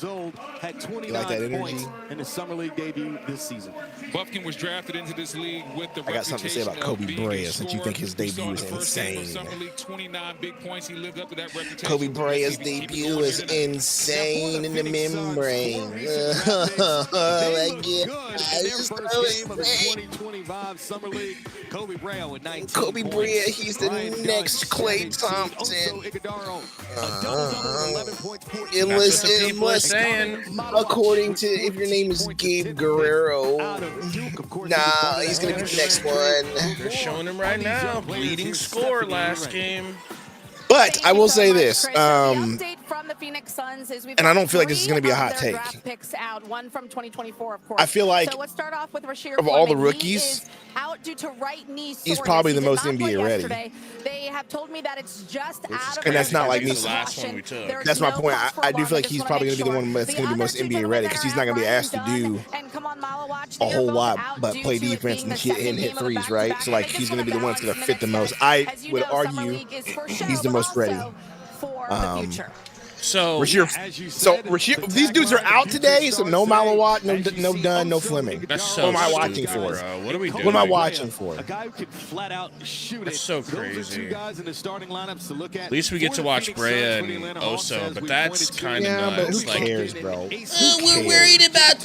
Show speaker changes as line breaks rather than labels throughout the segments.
years old, had 29
like that
points in his summer league debut this season.
Buffkin was drafted into this league with the
I got something to say about Kobe Brea since you think his debut is insane.
29 big points. He lived up to that reputation.
Kobe Brea's debut is insane in the membrane.
Summer League. Kobe Brea with 19
Kobe Brea, he's the next Klay Thompson. According to if your name is Gabe Guerrero, nah, he's gonna be the next one.
They're showing him right now. Leading score last game.
But I will say this, and I don't feel like this is going to be a hot take.
One from 2024, of course.
I feel like
so let's start off with
of all the rookies,
out due to right knee
he's probably the most NBA ready.
They have told me that it's just out of
and that's not like me.
The last one we took.
That's my point. I do feel like he's probably going to be the one that's going to be most NBA ready because he's not going to be asked to do a whole lot but play defense and hit threes, right? So like he's going to be the one that's going to fit the most. I would argue he's the most ready.
So
Rasheer, these dudes are out today, so no Malawat, no Dunn, no Fleming.
That's so
what am I watching for?
What are we doing?
What am I watching for?
A guy who can flat out shoot
That's
it.
so
Those are
crazy.
two guys in the starting lineups to look at.
At least we get to watch Brea and Oso, but that's kind of
Yeah, but
nuts.
who cares, bro?
We're worried about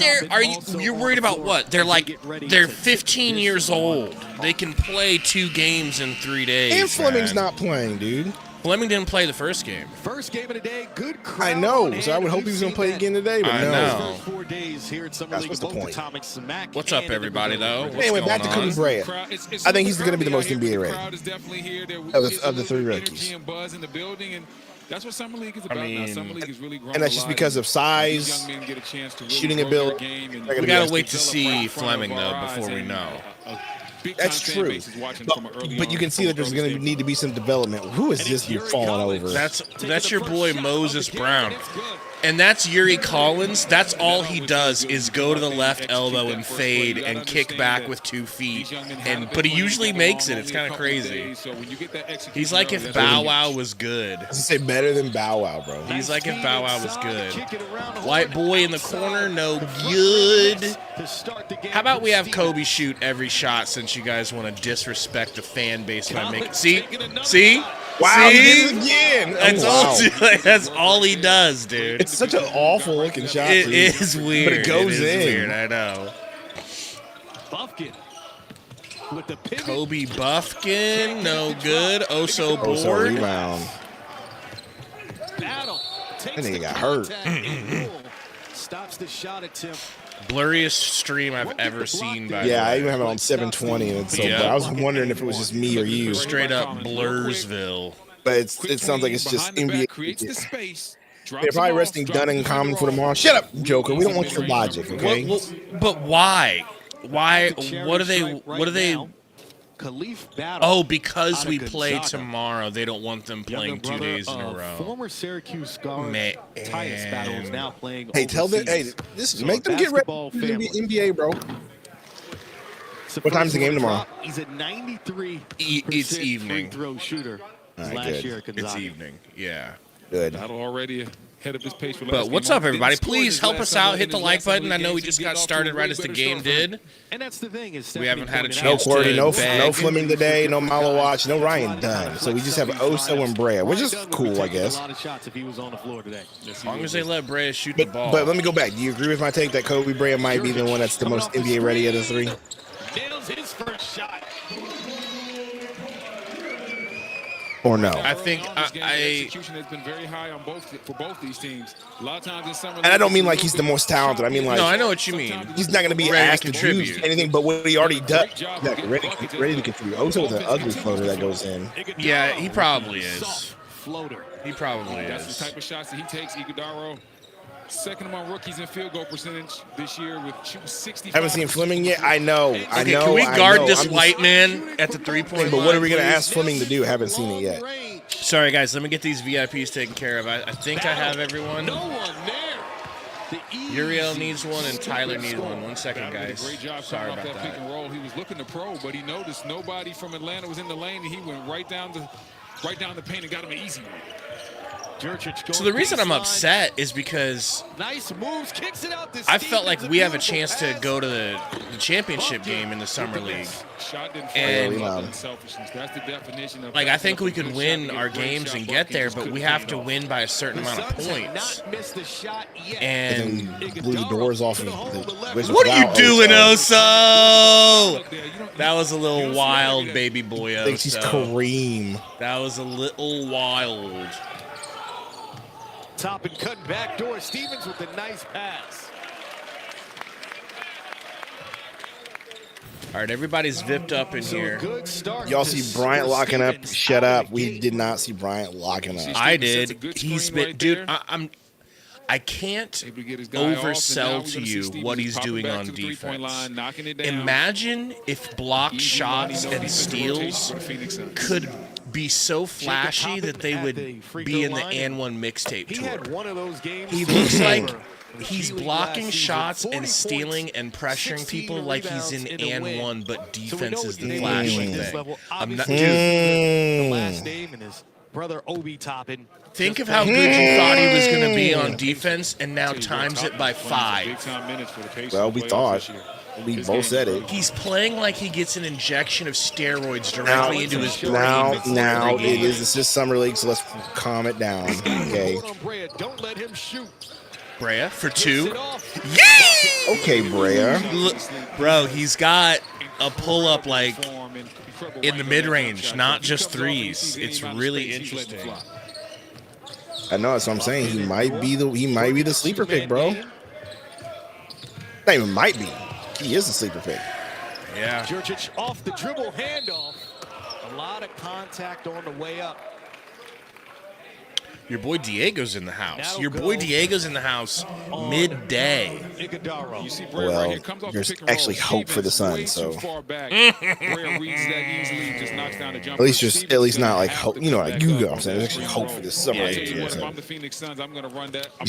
you're worried about what? They're 15 years old. They can play 2 games in 3 days.
And Fleming's not playing, dude.
Fleming didn't play the first game.
First game of the day, good crowd.
I know, so I would hope he was going to play again today, but
I
no.
know.
4 days here at Summer
That's
League.
what's the
Both
point.
Atomic Smack
What's up,
and
everybody, though? What's
Anyway, back to
going
Kobe
on?
Brea. I think he's going to be the most NBA ready of the 3 rookies.
That's what Summer League is about.
I mean,
now. Summer League is really growing
And that's just because of size, shooting ability.
We gotta wait to see Fleming though before we know.
That's true. But you can see that there's going to need to be some development. Who is this you're falling over?
That's your boy Moses Brown. And that's Yuri Collins. That's all he does is go to the left elbow and fade and kick back with 2 feet. But he usually makes it. It's kind of crazy. He's like if Bow Wow was good.
I was say better than Bow Wow, bro.
He's like if Bow Wow was good. White boy in the corner, no good. How about we have Kobe shoot every shot since you guys want to disrespect the fan base by making... See?
Wow,
See?
he did it again.
That's all he does, dude.
It's such an awful looking shot.
It is weird.
But it goes in.
Weird, I know.
Buffkin with the pivot.
Kobe Buffkin, no good. Oso
Also
board.
rebound.
Battle.
That nigga got hurt.
Stops the shot attempt.
Blurriest stream I've ever seen. By
Yeah, I
the
even
way.
have it on 720, and it's so
Yeah.
I was wondering if it was just me or you.
Straight up Blursville.
But it sounds like it's just NBA.
Creates the space.
They're probably resting Dunn and Common for tomorrow. Shut up, Joker. We don't want your logic, okay?
But why? Why? What are they?
Khalif Battle.
Oh, because we play tomorrow, they don't want them playing 2 days in a row.
Former Syracuse scholar Tyus Battle is now playing.
Hey, tell them. Hey, make them get ready for the NBA, bro. What time's the game tomorrow?
He's a 93%
It's evening.
free throw shooter.
All right,
Last
good.
year at
It's
Gonzaga.
evening. Yeah.
Good.
Battle already ahead of his pace for last
But what's
game.
up, everybody?
Didn't score
Please
his
help
last
us
summer
out.
in
Hit the
his
like
last summer
button. I know we
league
just
games.
got
He's getting
started
off to a
right
way
as the
better
game
start for him.
did.
And that's the thing is
We haven't had a
Stephanie
chance
No Cordy, no
bag.
Fleming today, no Malawatch, no Ryan Dunn. So we just have Oso and Brea, which is cool, I guess.
A lot of shots if he was on the floor today.
As long as they let Brea shoot the ball.
But let me go back. Do you agree with my take that Kobe Brea might be the one that's the most NBA ready of the 3?
Nails his first shot.
Or no?
I think
execution has been very high on for both these teams. A lot of times in summer,
And I don't mean like he's the most talented. I mean like
no, I know what you mean.
he's not going to be
Ready to
asked to do
contribute.
anything but what he already does. Exactly. Ready to contribute. Oso with an ugly floater that goes in.
Yeah, he probably is.
Floater.
He probably
That's the
is.
type of shots that he takes. Iguodaro, second among rookies in field goal percentage this year with 65.
Haven't seen Fleming yet. I know.
Okay, can we guard this white man at the 3-point
But
line?
what are we going to
please?
ask Fleming to do? Haven't seen it yet.
Sorry, guys. Let me get these VIPs taken care of. I think I have everyone.
No one there.
Uriel needs one and Tyler needs one. 1 second, guys.
Great job
Sorry
coming
about
off that pick
that.
and roll. He was looking to pro, but he noticed nobody from Atlanta was in the lane, and he went right down the paint and got him an easy one.
So the reason I'm upset is because I felt like we have a chance to go to the championship game in the summer league, and like I think we could win our games and get there, but we have to win by a certain amount of points. And
blew the doors off of the Wizards.
what are you doing, Oso? That was a little wild, baby boy.
I think he's Kareem.
That was a little wild.
Top and cutting back door. Stevens with a nice pass.
All right, everybody's vipped up in here.
Y'all see Bryant locking up? Shut up. We did not see Bryant locking up.
I did. He's been, dude. I can't oversell to you what he's doing on defense. Imagine if blocked shots and steals could be so flashy that they would be in the and one mixtape tour. He looks like he's blocking shots and stealing and pressuring people like he's in and one, but defense is the flashing thing. I'm not, dude.
Brother Obi Toppin.
Think of how good you thought he was going to be on defense, and now times it by 5.
Well, we thought. We both said it.
He's playing like he gets an injection of steroids directly into his brain.
Now it is. It's just summer league, so let's calm it down. Okay.
Don't let him shoot.
Brea for 2.
Yay! Okay, Brea.
Look, bro, he's got a pull-up like in the mid-range, not just threes. It's really interesting.
I know, that's what I'm saying. He might be the sleeper pick, bro. Not even might be. He is a sleeper pick.
Yeah.
Jurčić off the dribble handoff. A lot of contact on the way up.
Your boy Diego's in the house. Your boy Diego's in the house midday.
Well, there's actually hope for the Sun, so at least not like hope. You know, like you know what I'm saying. There's actually hope for the summer league. He's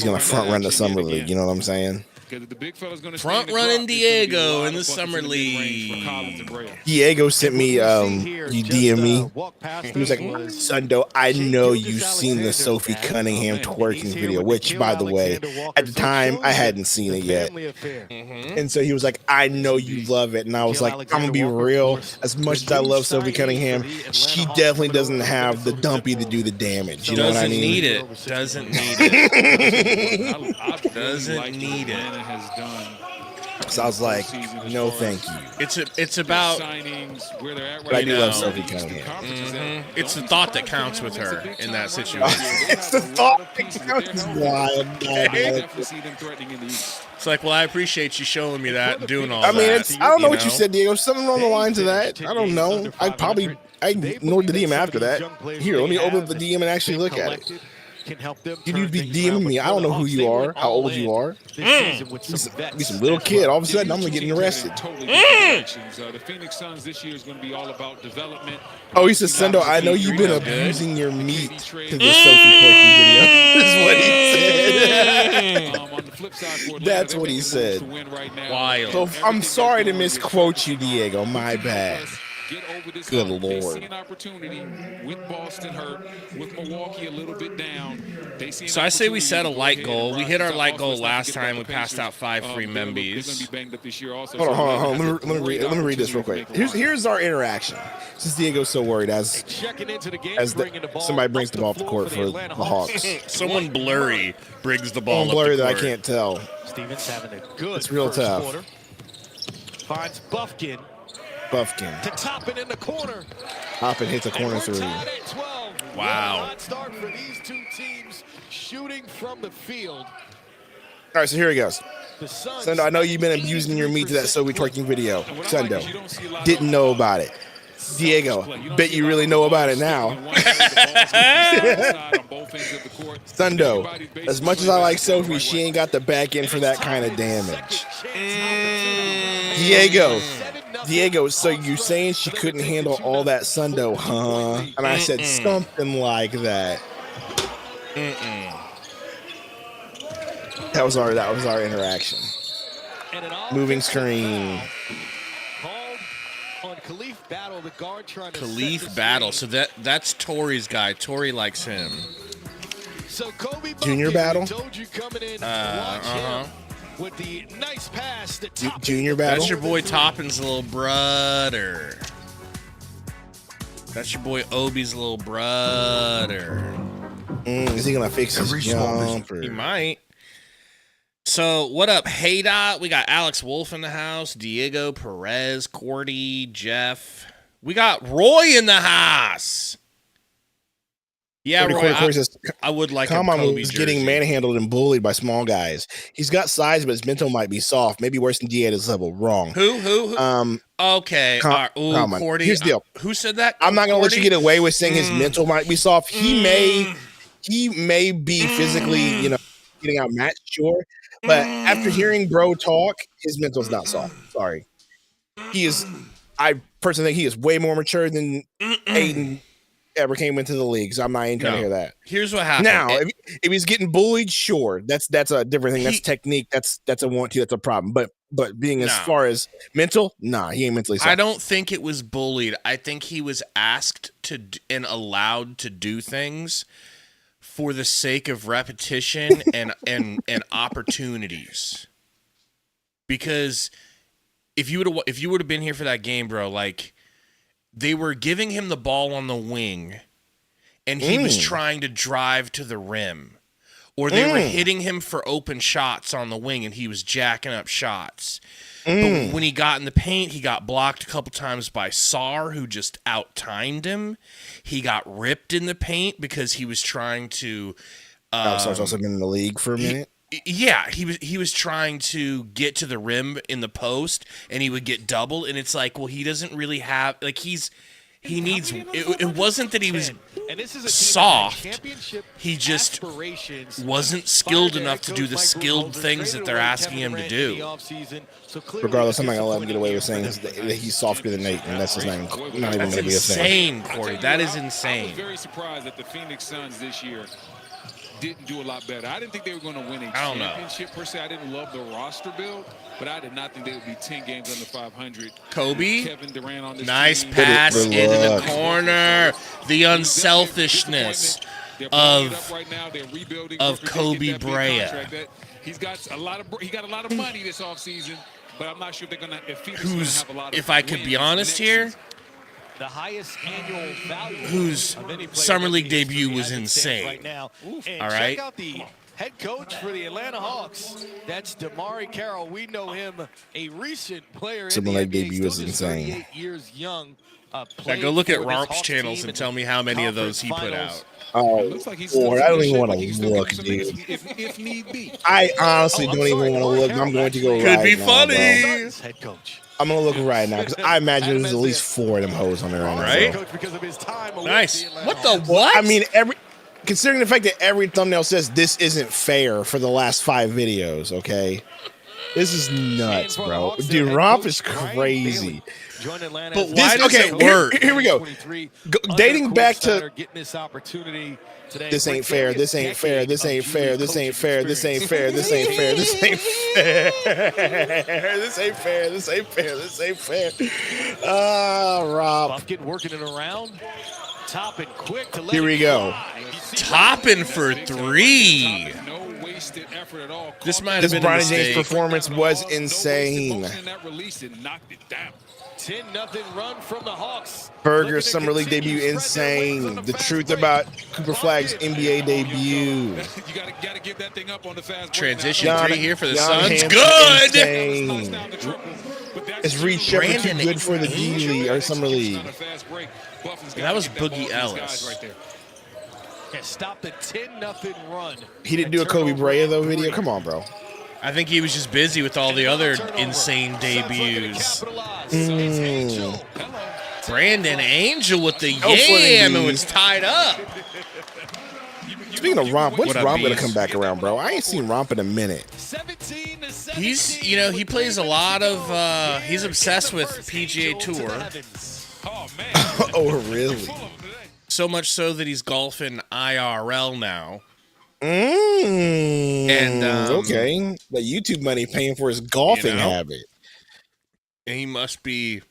gonna front run the summer league. You know what I'm saying?
Front running Diego in the summer league.
Diego sent me, you DM me. He was like, Sundo, I know you've seen the Sophie Cunningham twerking video, which, by the way, at the time, I hadn't seen it yet. And so he was like, I know you love it. And I was like, I'm going to be real. As much as I love Sophie Cunningham, she definitely doesn't have the dumpy to do the damage. You know what I mean?
Need it. Doesn't need it. Doesn't need it.
Has done.
So I was like, no, thank you.
It's about.
But I do love Sophie Cunningham.
It's the thought that counts with her in that situation.
It's the thought that counts. Wild.
It's like, well, I appreciate you showing me that and doing all that.
I mean, I don't know what you said, Diego. Something along the lines of that. I don't know. I ignored the DM after that. Here, let me open up the DM and actually look at it. You'd be DMing me. I don't know who you are, how old you are. Be some little kid. All of a sudden, I'm getting arrested.
The Phoenix Suns this year is going to be all about development.
Oh, he says, Sundo, I know you've been abusing your meat to the Sophie Porky video. That's what he said. That's what he said.
Wild.
So I'm sorry to misquote you, Diego. My bad. Good Lord.
With Boston hurt, with Milwaukee a little bit down.
So I say we set a light goal. We hit our light goal last time. We passed out 5 free Membies.
Hold on. Let me read this real quick. Here's our interaction. Since Diego's so worried as somebody brings the ball up the court for the Hawks.
Someone blurry brings the ball up
blurry
the
that
court.
I can't tell.
Stevens having a good
It's real tough.
quarter. Finds Buffkin to top it in the corner.
Hop and hits a corner three.
Wow.
Start for these two teams shooting from the field.
All right, so here he goes. Sundo, I know you've been abusing your meat to that Sophie twerking video. Sundo, didn't know about it. Diego, bet you really know about it now. Sundo, as much as I like Sophie, she ain't got the back end for that kind of damage. Diego, so you saying she couldn't handle all that Sundo, huh? And I said something like that. That was our interaction. Moving screen.
Khalif Battle. So that's Tori's guy. Tori likes him.
So Kobe
Junior battle?
told you coming in, watch him with the nice pass. The
Junior battle?
That's your boy Toppin's little brother. That's your boy Obi's little brother.
Is he gonna fix his jumper?
He might. So what up, Hey Dot? We got Alex Wolf in the house, Diego Perez, Cordy, Jeff. We got Roy in the house. Yeah, Roy,
Corey says,
I would like
Come
a
on,
Kobe
was
jersey.
getting manhandled and bullied by small guys. He's got size, but his mental might be soft. Maybe worse than D at his level. Wrong.
Who? Okay. Cordy.
Here's the deal.
Who said that?
I'm not gonna let you get away with saying his mental might be soft. He may be physically, getting outmatched, sure. But after hearing bro talk, his mental's not soft. Sorry. I personally think he is way more mature than Aiden ever came into the league. So I'm not even trying to hear that.
Here's what happened.
Now, if he's getting bullied, sure, that's a different thing. That's technique. That's a want to. That's a problem. But being as far as mental, he ain't mentally soft.
I don't think it was bullied. I think he was asked to and allowed to do things for the sake of repetition and opportunities. Because if you would have been here for that game, bro, like they were giving him the ball on the wing and he was trying to drive to the rim. Or they were hitting him for open shots on the wing and he was jacking up shots. But when he got in the paint, he got blocked a couple times by Sar, who just out-timed him. He got ripped in the paint because he was trying to...
Sar's also been in the league for a minute.
He was trying to get to the rim in the post, and he would get doubled, and it's like, well, he doesn't really have... Like, he needs... It wasn't that he was soft. He just wasn't skilled enough to do the skilled things that they're asking him to do.
Regardless, I'm not going to let him get away with saying that he's softer than Nate, and that's just not even going to be a thing.
Insane, Corey. That is insane.
I was very surprised that the Phoenix Suns this year didn't do a lot better. I didn't think they were going to win a championship per se. I didn't love the roster build, but I did not think they would be 10 games under 500.
Kobe,
Kevin Durant on this
nice
team.
pass into the corner. The unselfishness of Kobe Brea.
He's got a lot of money this offseason, but I'm not sure if they're going to.
Who's, if I could be honest here,
the highest annual value
whose summer league debut was insane.
Right now.
All right.
Check out the head coach for the Atlanta Hawks. That's Damari Carroll. We know him, a recent player.
Summer league debut was insane.
38 years young.
Now go look at Romp's channels and tell me how many of those he put out.
Oh, Lord, I don't even want to look, dude.
If need be.
I honestly don't even want to look. I'm going to go right now.
Could be funny.
Head coach.
I'm going to look right now because I imagine there's at least 4 of them hoes on there right now.
Right?
Because of his time
Nice. What the what?
I mean, considering the fact that every thumbnail says this isn't fair for the last 5 videos, okay? This is nuts, bro. Dude, Romp is crazy.
But why does it work?
Here we go. Dating back to
this
ain't fair, this ain't fair, this ain't fair, this ain't fair, this ain't fair, this ain't fair, this ain't fair, this ain't fair, this ain't fair, this ain't fair. Rob.
Buffkin working it around. Toppin quick to let
Here we go.
Toppin for 3. This might have been a
Bronny
mistake.
James performance was insane.
10-0 run from the Hawks.
Burger Summer League debut insane. The truth about Cooper Flag's NBA debut.
Gotta give that thing up on the fast
Transition 3 here for the
Jan
Suns.
Hampton
Good.
insane. Is Reed Shepard too good for the G League or Summer League?
That was Boogie Ellis.
Stop the 10-0 run.
He didn't do a Kobe Brea though video. Come on, bro.
I think he was just busy with all the other insane debuts. Brandon Angel with the yam and was tied up.
Speaking of Romp, when's
What up,
Romp gonna
Beast?
come back around, bro? I ain't seen Romp in a minute.
He's, he plays a lot of, he's obsessed with PGA Tour.
Oh, really?
So much so that he's golfing IRL now.
And
okay.
The YouTube money paying for his golfing habit.
And he must be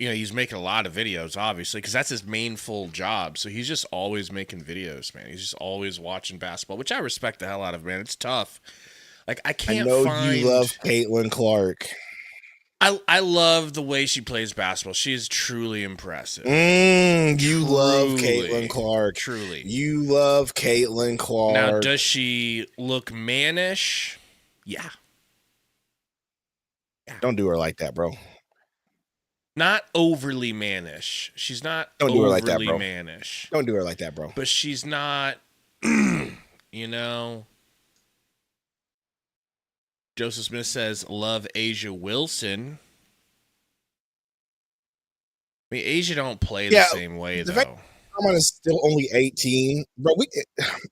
you know, he's making a lot of videos, obviously, because that's his main full job. So he's just always making videos, man. He's just always watching basketball, which I respect the hell out of, man. It's tough. Like, I can't find...
you love Caitlin Clark.
I love the way she plays basketball. She is truly impressive.
You love Caitlin Clark.
Truly.
You love Caitlin Clark.
Now, does she look mannish? Yeah.
Don't do her like that, bro.
Not overly mannish. She's not
Don't do her like that,
overly
bro.
mannish.
Don't do her like that, bro.
But she's not, you know... Joseph Smith says, love Asia Wilson. I mean, Asia don't play the same way, though.
Fact Armand is still only 18. Bro,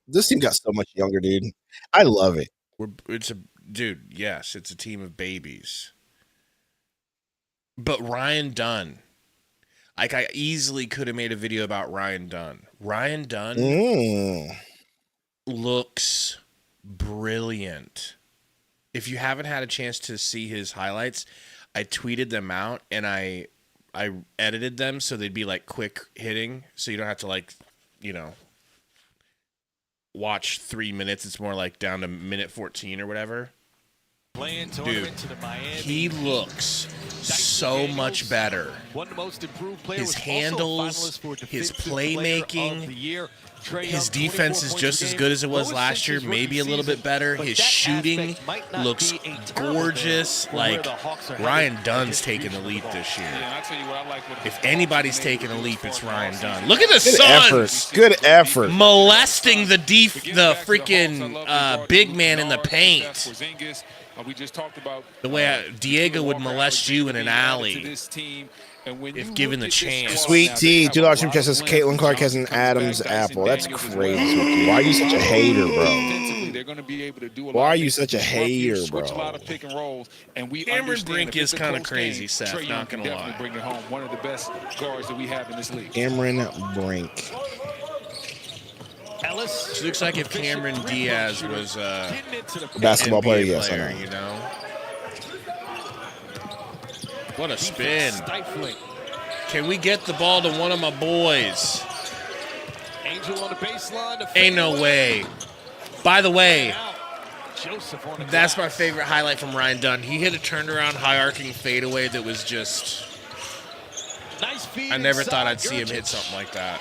this team got so much younger, dude. I love it.
Dude, yes, it's a team of babies. But Ryan Dunn. Like, I easily could have made a video about Ryan Dunn. Ryan Dunn looks brilliant. If you haven't had a chance to see his highlights, I tweeted them out and I edited them so they'd be like quick hitting, so you don't have to like, you know, watch 3 minutes. It's more like down to minute 14 or whatever. Dude, he looks so much better. His handles, his playmaking, his defense is just as good as it was last year, maybe a little bit better. His shooting looks gorgeous. Like, Ryan Dunn's taking the leap this year. If anybody's taking a leap, it's Ryan Dunn. Look at the Suns!
Good effort.
Molesting the freaking big man in the paint.
We just talked about
the way Diego would molest you in an alley if given the chance.
Sweet tea. $2 super chat says Caitlin Clark has an Adam's apple. That's crazy. Why are you such a hater, bro? Why are you such a hater, bro?
Cameron Brink is kind of crazy, Seth. Not gonna lie.
Bring it home. One of the best guards that we have in this league.
Cameron Brink.
She looks like if Cameron Diaz was a
basketball player,
NBA
yes,
player,
I know.
you know? What a spin. Can we get the ball to one of my boys? Ain't no way. By the way, that's my favorite highlight from Ryan Dunn. He hit a turnaround high-arcing fadeaway that was just... I never thought I'd see him hit something like that.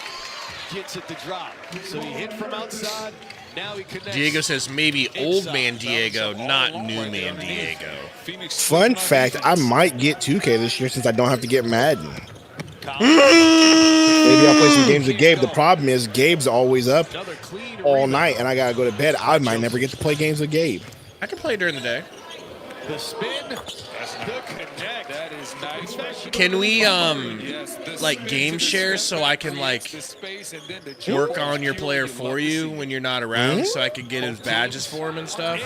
Gets it to drop. So he hit from outside. Now he connects.
Diego says maybe old man Diego, not new man Diego.
Fun fact, I might get 2K this year since I don't have to get Madden. Maybe I'll play some games with Gabe. The problem is Gabe's always up all night and I gotta go to bed. I might never get to play games with Gabe.
I can play during the day.
The spin. The connect. That is nice.
Can we like game share so I can like work on your player for you when you're not around, so I can get his badges for him and stuff?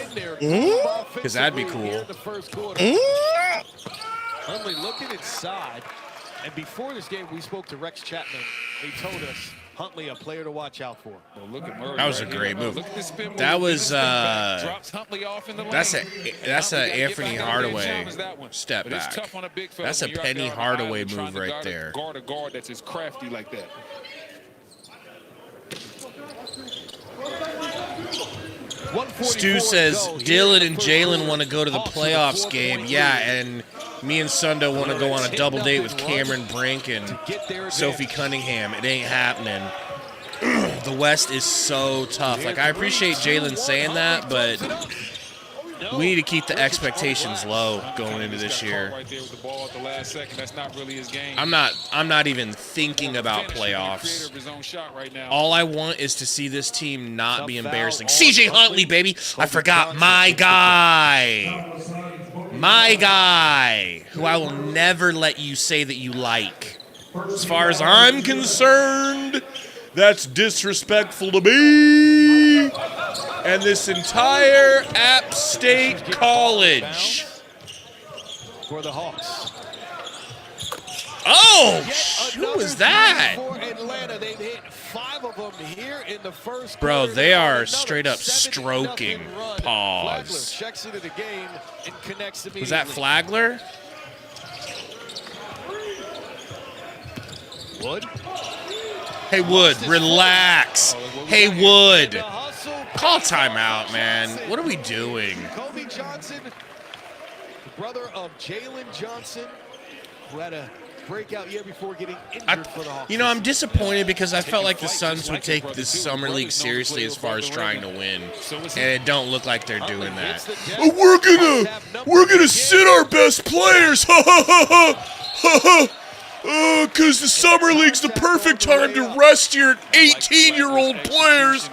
Because that'd be cool.
Huntley looking inside, and before this game we spoke to Rex Chapman. He told us Huntley a player to watch out for.
Well, look at Murray.
That was a great move. That was that's a Anthony Hardaway step back. That's a Penny Hardaway move right there.
Guard a guard that's as crafty like that.
Stu says Dylan and Jalen want to go to the playoffs game. Yeah, and me and Sundo want to go on a double date with Cameron Brink and Sophie Cunningham. It ain't happening. The West is so tough. Like, I appreciate Jalen saying that, but we need to keep the expectations low going into this year. I'm not even thinking about playoffs. All I want is to see this team not be embarrassing. CJ Huntley, baby. I forgot my guy. My guy, who I will never let you say that you like. As far as I'm concerned, that's disrespectful to me and this entire App State College.
For the Hawks.
Oh, who was that?
For Atlanta, they've hit 5 of them here in the first
Bro,
quarter.
they are straight up stroking paws.
Checks into the game and connects immediately.
Was that Flagler?
Wood.
Hey, Wood, relax. Hey, Wood. Call timeout, man. What are we doing?
Kobe Johnson, the brother of Jalen Johnson, who had a breakout year before getting injured for the Hawks.
You know, I'm disappointed because I felt like the Suns would take this summer league seriously as far as trying to win, and it don't look like they're doing that. Oh, we're gonna sit our best players, because the summer league's the perfect time to rest your 18-year-old players.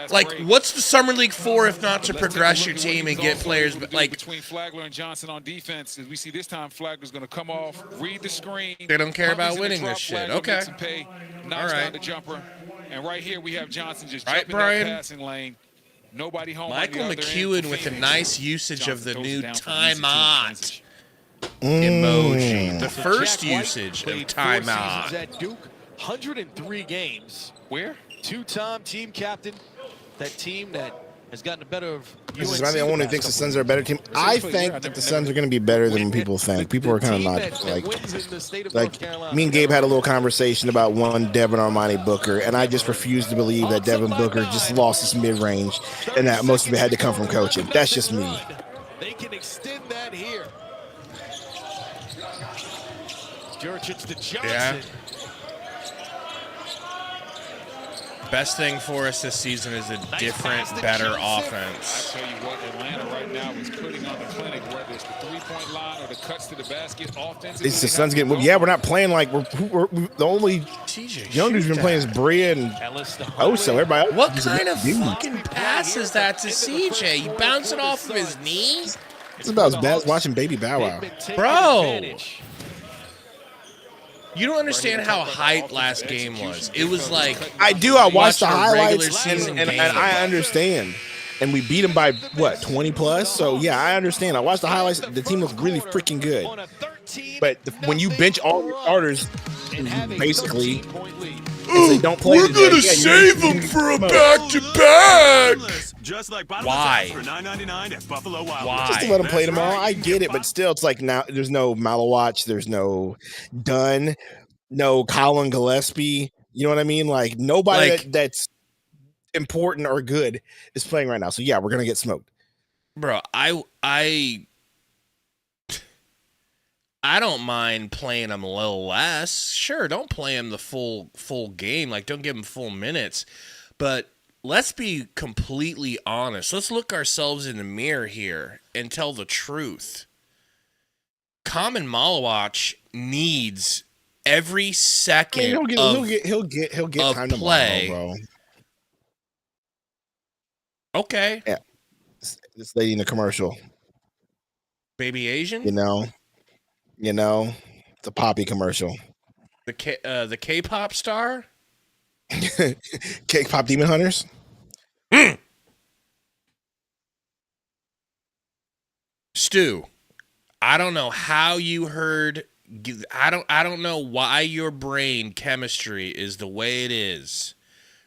Like, what's the summer league for if not to progress your team and get players? Like,
between Flagler and Johnson on defense, as we see this time, Flagler's going to come off, read the screen.
They don't care about winning this shit. Okay.
All right. The jumper, and right here we have Johnson just jumping that passing lane. Nobody home.
Michael McEwen with a nice usage of the new timeout emoji. The first usage of timeout.
At Duke, 103 games.
Where?
Two-time team captain. That team that has gotten the better of
This is the only thinks the Suns are a better team. I think that the Suns are going to be better than people think. People are kind of not like me and Gabe had a little conversation about one Devin Armani Booker, and I just refuse to believe that Devin Booker just lost his mid-range and that most of it had to come from coaching. That's just me.
They can extend that here. Jurčić to Johnson.
Yeah. Best thing for us this season is a different, better offense.
I tell you what, Atlanta right now is putting on the clinic, whether it's the three-point line or the cuts to the basket. Offensively,
It's the Suns getting moved. Yeah, we're not playing like we're the only young dudes we've been playing is Brea and Oso. Everybody else.
What kind of fucking pass is that to CJ? You bounce it off of his knee?
It's about as bad as watching Baby Bow Wow.
Bro. You don't understand how hype last game was. It was like
I do. I watched the
watching a regular
highlights
season
and
game.
I understand. And we beat them by what 20 plus. So yeah, I understand. I watched the highlights. The team looks really freaking good. But when you bench all your starters, basically, they don't play.
We're gonna save them for a back-to-back. Why? Why?
Just to let them play them all. I get it, but still, it's like now there's no Malawatch, there's no Dunn, no Colin Gillespie. You know what I mean? Like nobody that's important or good is playing right now. So yeah, we're gonna get smoked,
bro. I don't mind playing them a little less. Sure, don't play them the full game. Like, don't give them full minutes. But let's be completely honest. Let's look ourselves in the mirror here and tell the truth. Common Malawatch needs every second
he'll get time to
play.
Bro.
Okay.
Yeah. This lady in the commercial.
Baby Asian?
You know, the Poppy commercial.
The K-pop star?
K-pop Demon Hunters?
Stu, I don't know how you heard. I don't know why your brain chemistry is the way it is,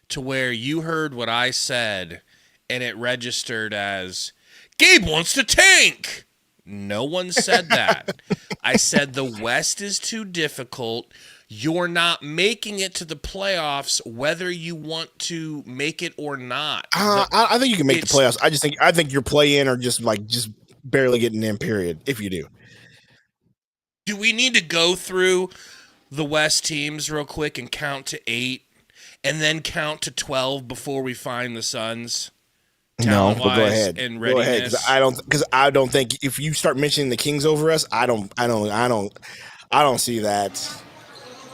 to where you heard what I said and it registered as Gabe wants to tank. No one said that. I said the West is too difficult. You're not making it to the playoffs, whether you want to make it or not.
I think you can make the playoffs. I think your play in or just barely getting in. Period. If you do.
Do we need to go through the West teams real quick and count to 8, and then count to 12 before we find the Suns?
No, but go ahead.
And
go ahead, because I don't think if you start mentioning the Kings over us, I don't see that.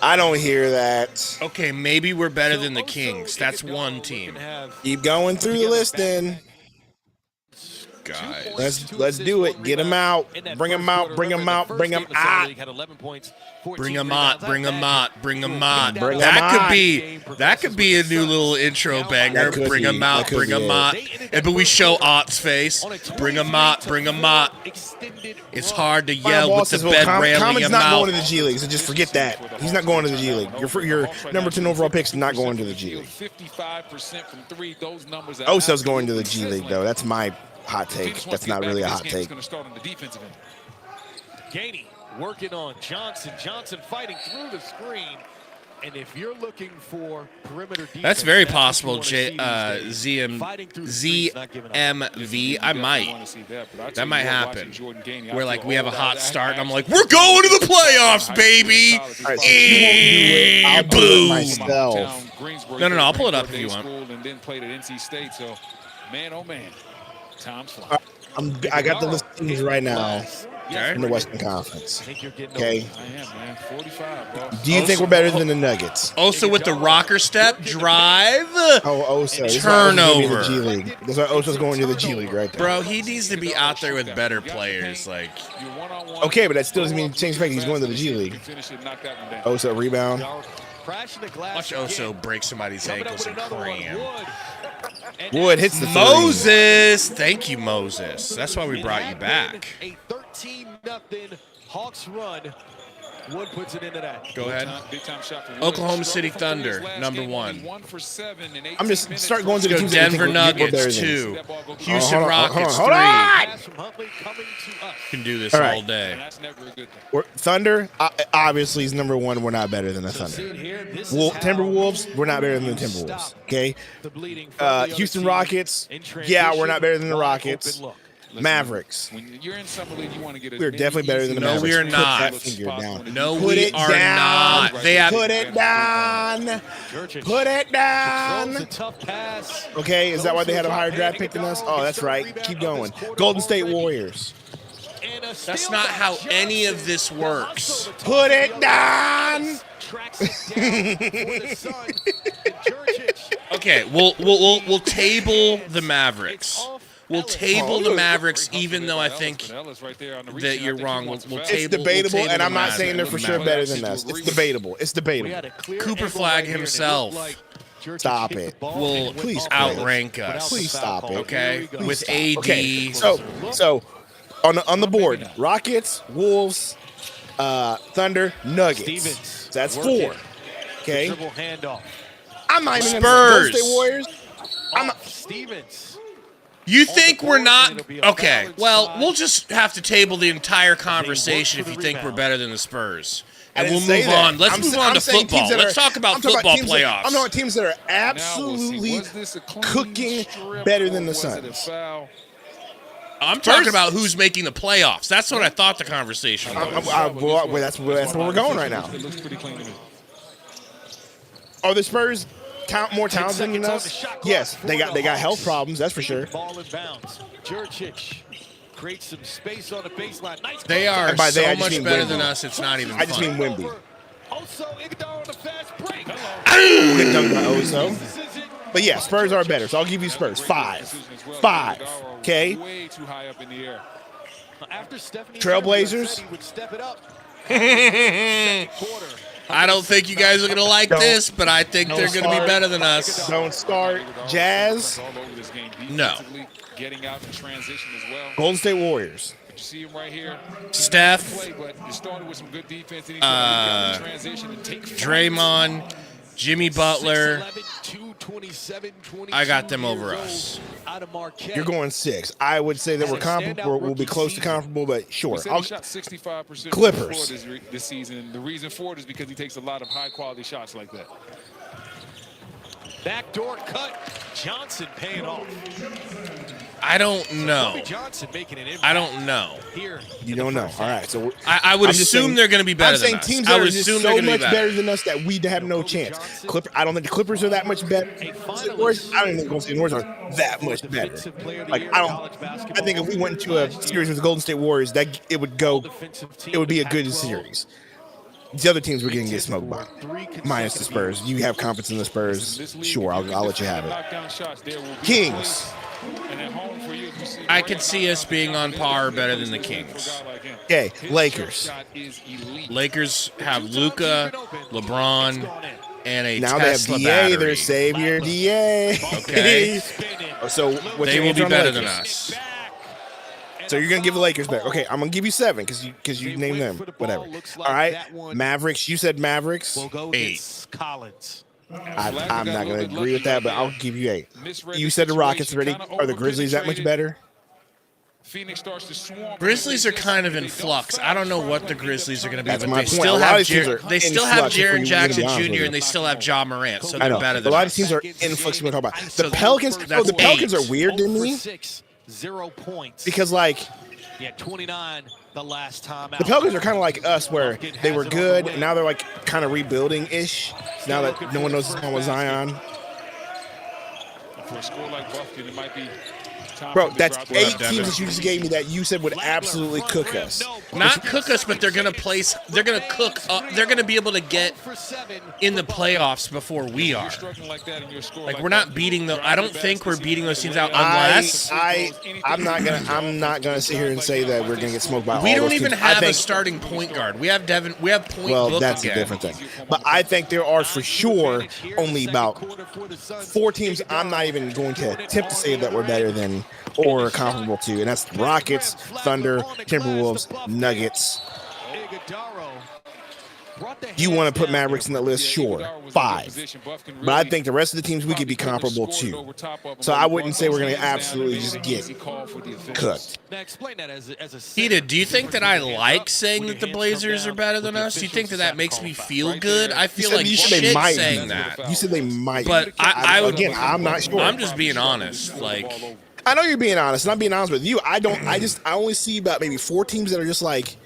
I don't hear that.
Okay, maybe we're better than the Kings. That's one team.
Keep going through the list, then.
Guys,
let's do it. Get them out. Bring them out. Bring them out. Bring them out.
Bring them out. Bring them out. Bring them out. That could be a new little intro banger. Bring them out. Bring them out. But we show Ott's face. Bring them out. Bring them out. It's hard to yell with the bed railing
Common's
him
not
out.
going to the G League, so just forget that. He's not going to the G League. Your number 10 overall pick's not going to the G League.
55% from 3. Those numbers are
Oso's going to the G League, though. That's my hot take. That's not really a hot take.
Going to start on the defensive end.
Gainey working on Johnson. Johnson fighting through the screen. And if you're looking for perimeter defense,
That's very possible, ZMV. I might. That might happen. Where, like, we have a hot start, and I'm like, we're going to the playoffs, baby!
I'll do it myself.
No, I'll pull it up if you want.
And then played at NC State, so, man, oh, man. Time's flying.
I got the listings right now
Okay.
in the Western Conference. Okay.
I am, man. 45, bro.
Do you think we're better than the Nuggets?
Also with the rocker step, drive,
Oso.
turnover.
G League. That's why Oso's going to the G League right there.
Bro, he needs to be out there with better players. Like,
Okay, but that still doesn't mean change fact. He's going to the G League. Oso rebound.
watch Oso break somebody's ankles and cram.
Wood hits the three.
Moses, thank you, Moses. That's why we brought you back.
A 13-0 Hawks run. Wood puts it into that.
Go ahead.
Big time shot for Wood.
Oklahoma City Thunder, number 1.
1 for 7 in 18
I'm just
minutes.
start going to the
Go
teams that I think
Denver
we're better
Nuggets,
than.
2. Houston
hold on,
Rockets,
hold
3.
on.
Pass from Huntley coming to us.
Can do this
All right.
all day.
That's never a good thing.
Thunder, obviously, is number 1. We're not better than the
So
Thunder.
see here, this is how
Timberwolves, we're not better than the Timberwolves.
stop
Okay.
the bleeding from the other
Houston
team
Rockets,
in
yeah, we're not better than the
wide
Rockets.
open look.
Listen,
Mavericks.
When you're in summer league, you want to get as
We're
many
definitely better than the
easy
No,
Mavericks.
we are
Put
not.
that finger down.
No,
Put
we
it
are
down.
not. They have
Put it down.
Jurčić
Put it
throws
down.
a tough pass.
Okay, is that why they had a higher draft pick than us? Oh, that's right. Keep going. Golden State Warriors.
And a
That's
steal
not
by
how any
Johnson.
of this works.
Put it down.
Tracks it down for the Sun. And Jurčić.
Okay, we'll table the Mavericks. We'll table the Mavericks, even though I think that you're wrong. We'll
It's
table.
debatable,
we'll table
and I'm
the
not saying they're for sure
Mavericks.
better than us. It's debatable. It's
We
debatable.
had a clear
Cooper
angle
Flag
right here, and it
himself.
looked like Jurčić
Stop
hit the
it.
ball
Will
and it went
please
off
outrank
without
us.
the
Please
foul
stop
call.
it.
Okay,
Here we go.
with AD.
Okay, so on the board, Rockets, Wolves, Thunder, Nuggets.
Stevens.
That's
working.
4. Okay,
Dribble handoff.
I'm not even
Spurs.
Golden State Warriors.
Stevens.
You think we're not okay? Well, we'll just have to table the entire conversation if you think we're better than the Spurs, and we'll move on. Let's move on to football. Let's talk about football playoffs.
I'm talking about teams that are absolutely cooking better than the Suns.
I'm talking about who's making the playoffs. That's what I thought the conversation was.
That's where we're going right now.
It looks pretty clean to me.
Are the Spurs more talented than us? Yes, they got health problems. That's for sure.
Ball in bounds. Jurčić creates some space on the baseline. Nice
They
cross.
are
And by they, I
so
just
much
mean
better
Wemby.
than us. It's not even
I just mean
funny.
Wemby.
Also, Iguodala on the fast break.
Good dunk by Oso. But yeah, Spurs are better, so I'll give you Spurs. 5. Okay.
Way too high up in the air.
After Stephanie
Trailblazers.
said he would step it up. Quarter.
I don't think you guys are going to like this, but I think they're going to be better than us.
Don't start. Jazz.
All over this game.
No.
Defensively, getting out in transition as well.
Golden State Warriors.
But you see him right here.
Steph,
Play, but it started with some good defense. And he tried to get out in transition and take
Draymond, Jimmy Butler.
6'11", 227, 22
I got them over
years
us.
old out of Marquette.
You're going 6. I would say that we're comparable. We'll be close to comparable, but sure.
He said he shot 65%
Clippers.
from the floor this season. And the reason for it is because he takes a lot of high-quality shots like that.
Backdoor cut. Johnson paying off.
I don't know.
Kobe Johnson making an impact
I don't know.
here.
You don't know. All right, so
I would
I'm just
assume
saying-
they're going to be better
I'm saying
than us.
teams
I
that
would
are just
assume they're
so
going to
much
be better.
better than us that we have no chance. I don't think the Clippers are that much better.
A
I
finalist.
don't even think Golden State Warriors are that much better.
Defensive player of the
Like
year
I
in
don't.
college
I
basketball.
think if we went into a series with the Golden State Warriors, that it would go.
Defensive team
It would be a
in
good
Pac-12.
series. The other teams we're getting get smoked by, minus the Spurs. You have confidence in the Spurs, sure. I'll let you have it. Kings.
I could see us being on par or better than the Kings.
Okay, Lakers.
Lakers have Luka, LeBron, and a
Now they have
Tesla
DA,
battery.
their savior, DA.
Okay.
So what's
They
your
will
answer
be
on
better
Lakers?
than us.
So you're gonna give the Lakers better. Okay, I'm gonna give you 7 because you named them. Whatever. All right, Mavericks. You said Mavericks.
We'll go
8.
against Collins.
I'm not gonna agree with that, but I'll give you 8. You said the Rockets already. Are the Grizzlies that much better?
Phoenix starts to swarm.
Grizzlies are kind of in flux. I don't know what the Grizzlies are going to be,
That's
but
my
they
point.
still
A lot
have
of these teams are
they
in
still have
flux, if
Jaren
we're
Jackson
gonna be honest with
Jr.
you.
and they still have Ja Morant, so
I
they're
know.
better
A
than
lot of
us.
teams are in flux. We're talking about the
So
Pelicans.
that's
The Pelicans
8.
are weird to me
0 points.
because like
Yeah, 29 the last time out.
the Pelicans are kind of like us, where they were good, and now they're like kind of rebuilding ish. Now that no one knows what's going on with Zion.
For a score like Buffkin, it might be time
Bro,
for the
that's
crowd to
8
have
teams that you just gave me that you said would absolutely cook us.
Not cook us, but they're going to place. They're going to cook. They're going to be able to get in the playoffs before we are. Like we're not beating them. I don't think we're beating those teams out unless
I'm not gonna sit here and say that we're gonna get smoked by all
we don't
those
even
teams.
have a starting point guard. We have Devin. We have point.
Well,
Book
that's
again.
a different thing. But I think there are for sure only about 4 teams I'm not even going to attempt to say that we're better than or comparable to, and that's Rockets, Thunder, Timberwolves, Nuggets. You want to put Mavericks in the list? Sure, 5. But I think the rest of the teams we could be comparable to. So I wouldn't say we're going to absolutely just get cooked.
Now explain that as a
Heated, do you think that I like saying that the Blazers are better than us? Do you think that that makes me feel good? I feel like
You said they
shit
might
saying
be.
that.
You said they might.
But I would,
again, I'm not sure.
I'm just being honest. Like,
I know you're being honest, and I'm being honest with you. I only see about maybe 4 teams that are just like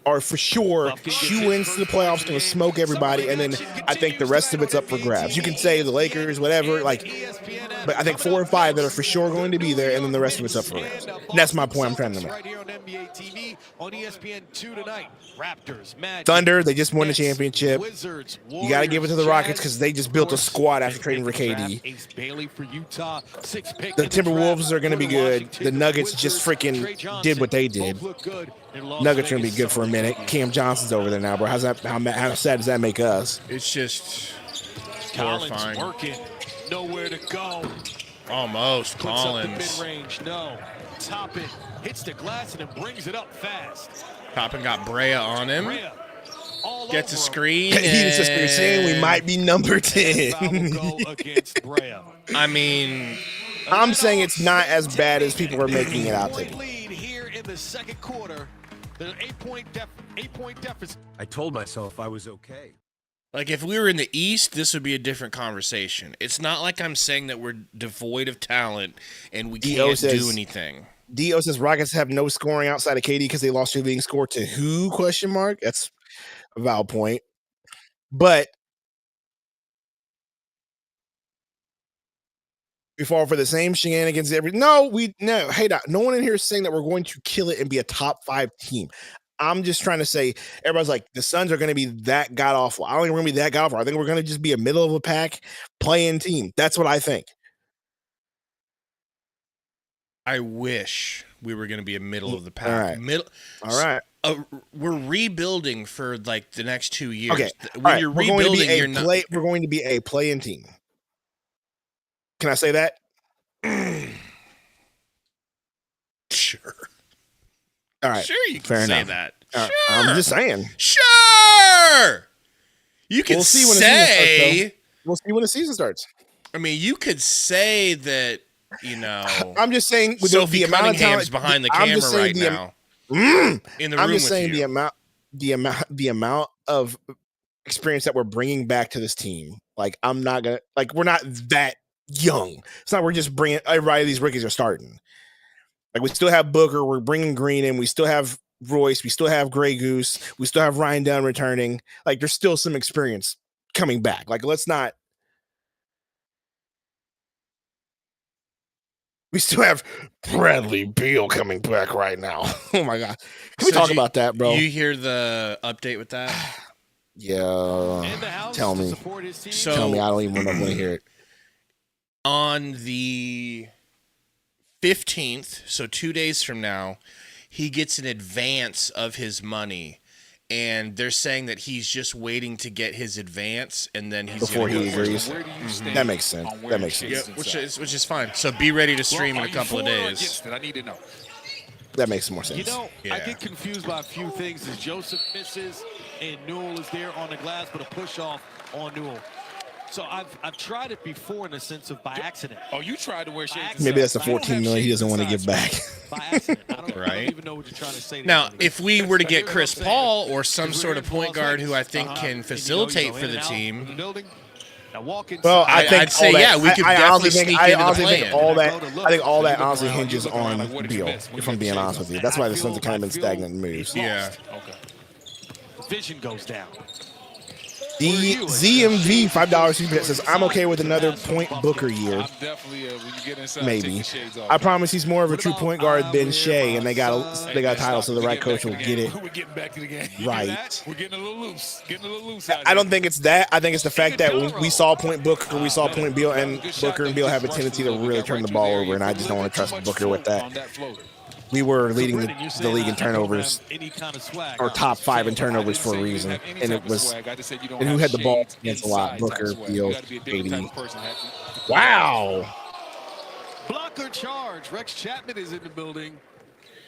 are for sure shoe-ins to the playoffs, going to smoke everybody, and then I think the rest of it's up for grabs. You can say the Lakers, whatever, like, but I think 4 or 5 that are for sure going to be there, and then the rest of it's up for grabs. And that's my point I'm trying to make.
Right here on NBA TV on ESPN2 tonight. Raptors, Magic,
Thunder, they just won the
Nets,
championship.
Wizards,
You got to give it to the Rockets because they just built a squad after trading for KD.
Ace Bailey for Utah, 6th pick
The
in the
Timberwolves
draft
are going to be
for
good.
Washington.
The Nuggets just freaking
Trey Johnson,
did what they did.
both look good in Las
Nuggets are going to be
Vegas
good for a minute. Cam Johnson's over there now, bro. How sad does that make us?
it's just
Collins
horrifying.
working, nowhere to go.
Almost
Puts up the
Collins.
mid-range, no. Top it, hits the glass and then brings it up fast.
Toppin got Brea on him.
Brea, all
Gets a
over him.
screen.
He's just
and-
saying we might be number 10.
Foul will go against Brea.
I mean,
I'm saying it's not as bad as people are making it out to be.
Lead here in the second quarter. The 8-point deficit.
I told myself I was okay.
like if we were in the East, this would be a different conversation. It's not like I'm saying that we're devoid of talent and we
D.O.
can't
says-
do anything.
D.O. says Rockets have no scoring outside of KD because they lost their leading score to who? Question mark. That's a valid point. But we fall for the same shenanigans every. No. Hey, no one in here is saying that we're going to kill it and be a top 5 team. I'm just trying to say everybody's like the Suns are going to be that god awful. I don't think we're going to be that god awful. I think we're going to just be a middle of a pack playing team. That's what I think.
I wish we were going to be a middle of the pack.
All right.
We're rebuilding for like the next 2 years.
Okay.
When
All right.
you're
We're going to
rebuilding,
be
you're not.
we're going to be a play-in team. Can I say that?
Sure.
All right.
Sure, you can
fair
say
enough.
that.
All
Sure.
right, I'm just saying.
Sure. You could
We'll see when the season
say.
starts, we'll see when the season starts.
I mean, you could say that. You know,
I'm just saying with
Sophie
the amount of
Cunningham's
talent
behind the
I'm
camera
just saying
right
the
now. In the room
I'm just
with
saying
you.
the amount of experience that we're bringing back to this team. Like I'm not gonna like we're not that young. It's not we're just bringing everybody. These rookies are starting. Like we still have Booker. We're bringing Green in. We still have Royce. We still have Grey Goose. We still have Ryan Dunn returning. Like there's still some experience coming back. Like let's not. We still have Bradley Beal coming back right now. Oh my god! Can we talk about that, bro?
You hear the update with that?
Yeah. Tell me.
So
Tell me. I don't even want to hear it.
on the 15th, so 2 days from now, he gets an advance of his money. And they're saying that he's just waiting to get his advance, and then he's
Before
gonna
he
go
agrees. That makes sense. That makes
Yeah,
sense.
which is fine. So be ready to stream in a couple of days.
I need to know.
That makes more sense.
You know, I
Yeah.
get confused by a few things as Joseph misses and Newell is there on the glass, but a push off on Newell. So I've tried it before in the sense of by accident.
Oh, you tried to wear shades.
Maybe that's the 14 million he doesn't want to give back.
By accident. I don't
Right.
even know what you're trying to say.
Now, if we were to get Chris Paul or some sort of point guard who I think can facilitate for the team,
well,
I'd say yeah, we could definitely sneak into the plan.
I think all that honestly hinges on Beal. If I'm being honest with you, that's why the Suns have kind of been stagnant in moves.
Yeah.
Okay. Vision goes down.
The ZMV $5 super chat says, I'm okay with another point Booker year. Maybe. I promise he's more of a true point guard than Shea, and they got a title, so the right coach will get it. Right.
We're getting a little loose.
I don't think it's that. I think it's the fact that we saw point Booker, we saw point Beal, and Booker and Beal have a tendency to really turn the ball over, and I just don't want to trust Booker with that. We were leading the league in turnovers, or top 5 in turnovers for a reason, and it was, and who had the ball against a lot? Booker, Beal, KD. Wow.
Blocker charge. Rex Chapman is in the building.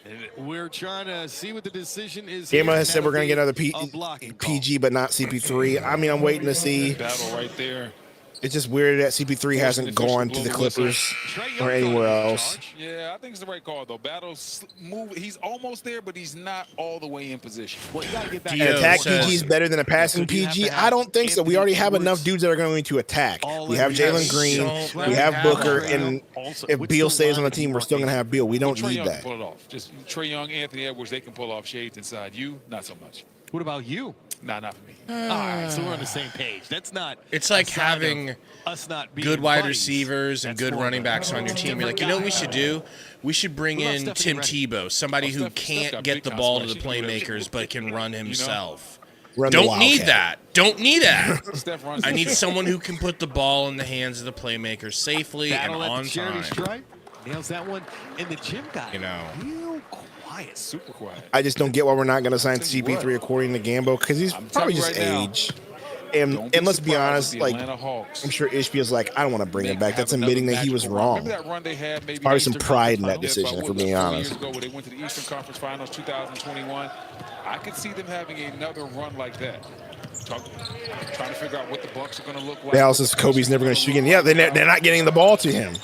And we're trying to see what the decision is.
Gamma has said we're going to get another PG, but not CP3. I mean, I'm waiting to see.
Battle right there.
It's just weird that CP3 hasn't gone to the Clippers or anywhere else.
Yeah, I think it's the right call, though. Battle's move. He's almost there, but he's not all the way in position.
Well, you gotta get back.
An attack PG is better than a passing PG? I don't think so. We already have enough dudes that are going to attack. We have Jalen Green. We have Booker. And if Beal stays on the team, we're still going to have Beal. We don't need that.
Pull it off. Just Trae Young, Anthony Edwards, they can pull off shades inside. You, not so much.
What about you?
Nah, not for me.
All right, so we're on the same page. That's not.
It's like having
us not being
good wide
buddies.
receivers and good running backs on your team. You're like, you know what we should do? We should bring in Tim Tebow, somebody who can't get the ball to the playmakers but can run himself. Don't need that. Don't need that. I need someone who can put the ball in the hands of the playmakers safely and on time.
Nails that one. And the gym guy, real quiet,
super quiet.
I just don't get why we're not going to sign CP3 according to Gambo, because he's probably just age. And let's be honest, like, I'm sure Ishbia's like, I don't want to bring him back. That's admitting that he was wrong. There's probably some pride in that decision, if we're being honest.
They went to the Eastern Conference Finals 2021. I could see them having another run like that. Trying to figure out what the Bucks are going to look like.
Dallas says Kobe's never going to shoot again. Yeah, they're not getting the ball to him.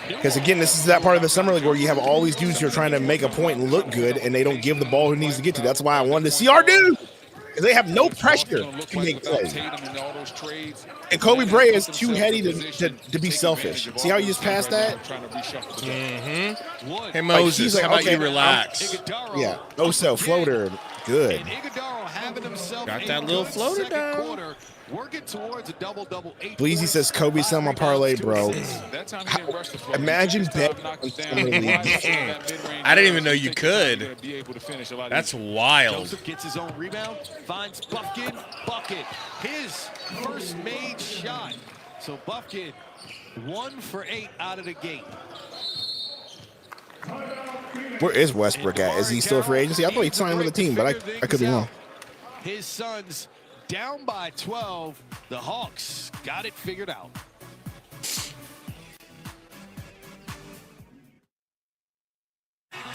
Because, again, this is that part of the summer league where you have all these dudes who are trying to make a point and look good, and they don't give the ball who needs to get to. That's why I wanted to see our dude. Because they have no pressure to make plays. And Kobe Brea is too heady to be selfish. See how you just passed that?
Hey, Moses,
like,
how about
okay,
you relax?
Yeah. Oh, so floater. Good.
Got that little floater down.
Working towards a double-double.
Bleezy says Kobe's selling my parlay, bro. Imagine betting.
I didn't even know you could. That's wild.
Joseph gets his own rebound, finds Buffkin, bucket. His first made shot. So Buffkin, 1 for 8 out of the gate.
Where is Westbrook at? Is he still a free agency? I thought he signed with the team, but I could be wrong.
His Suns down by 12. The Hawks got it figured out.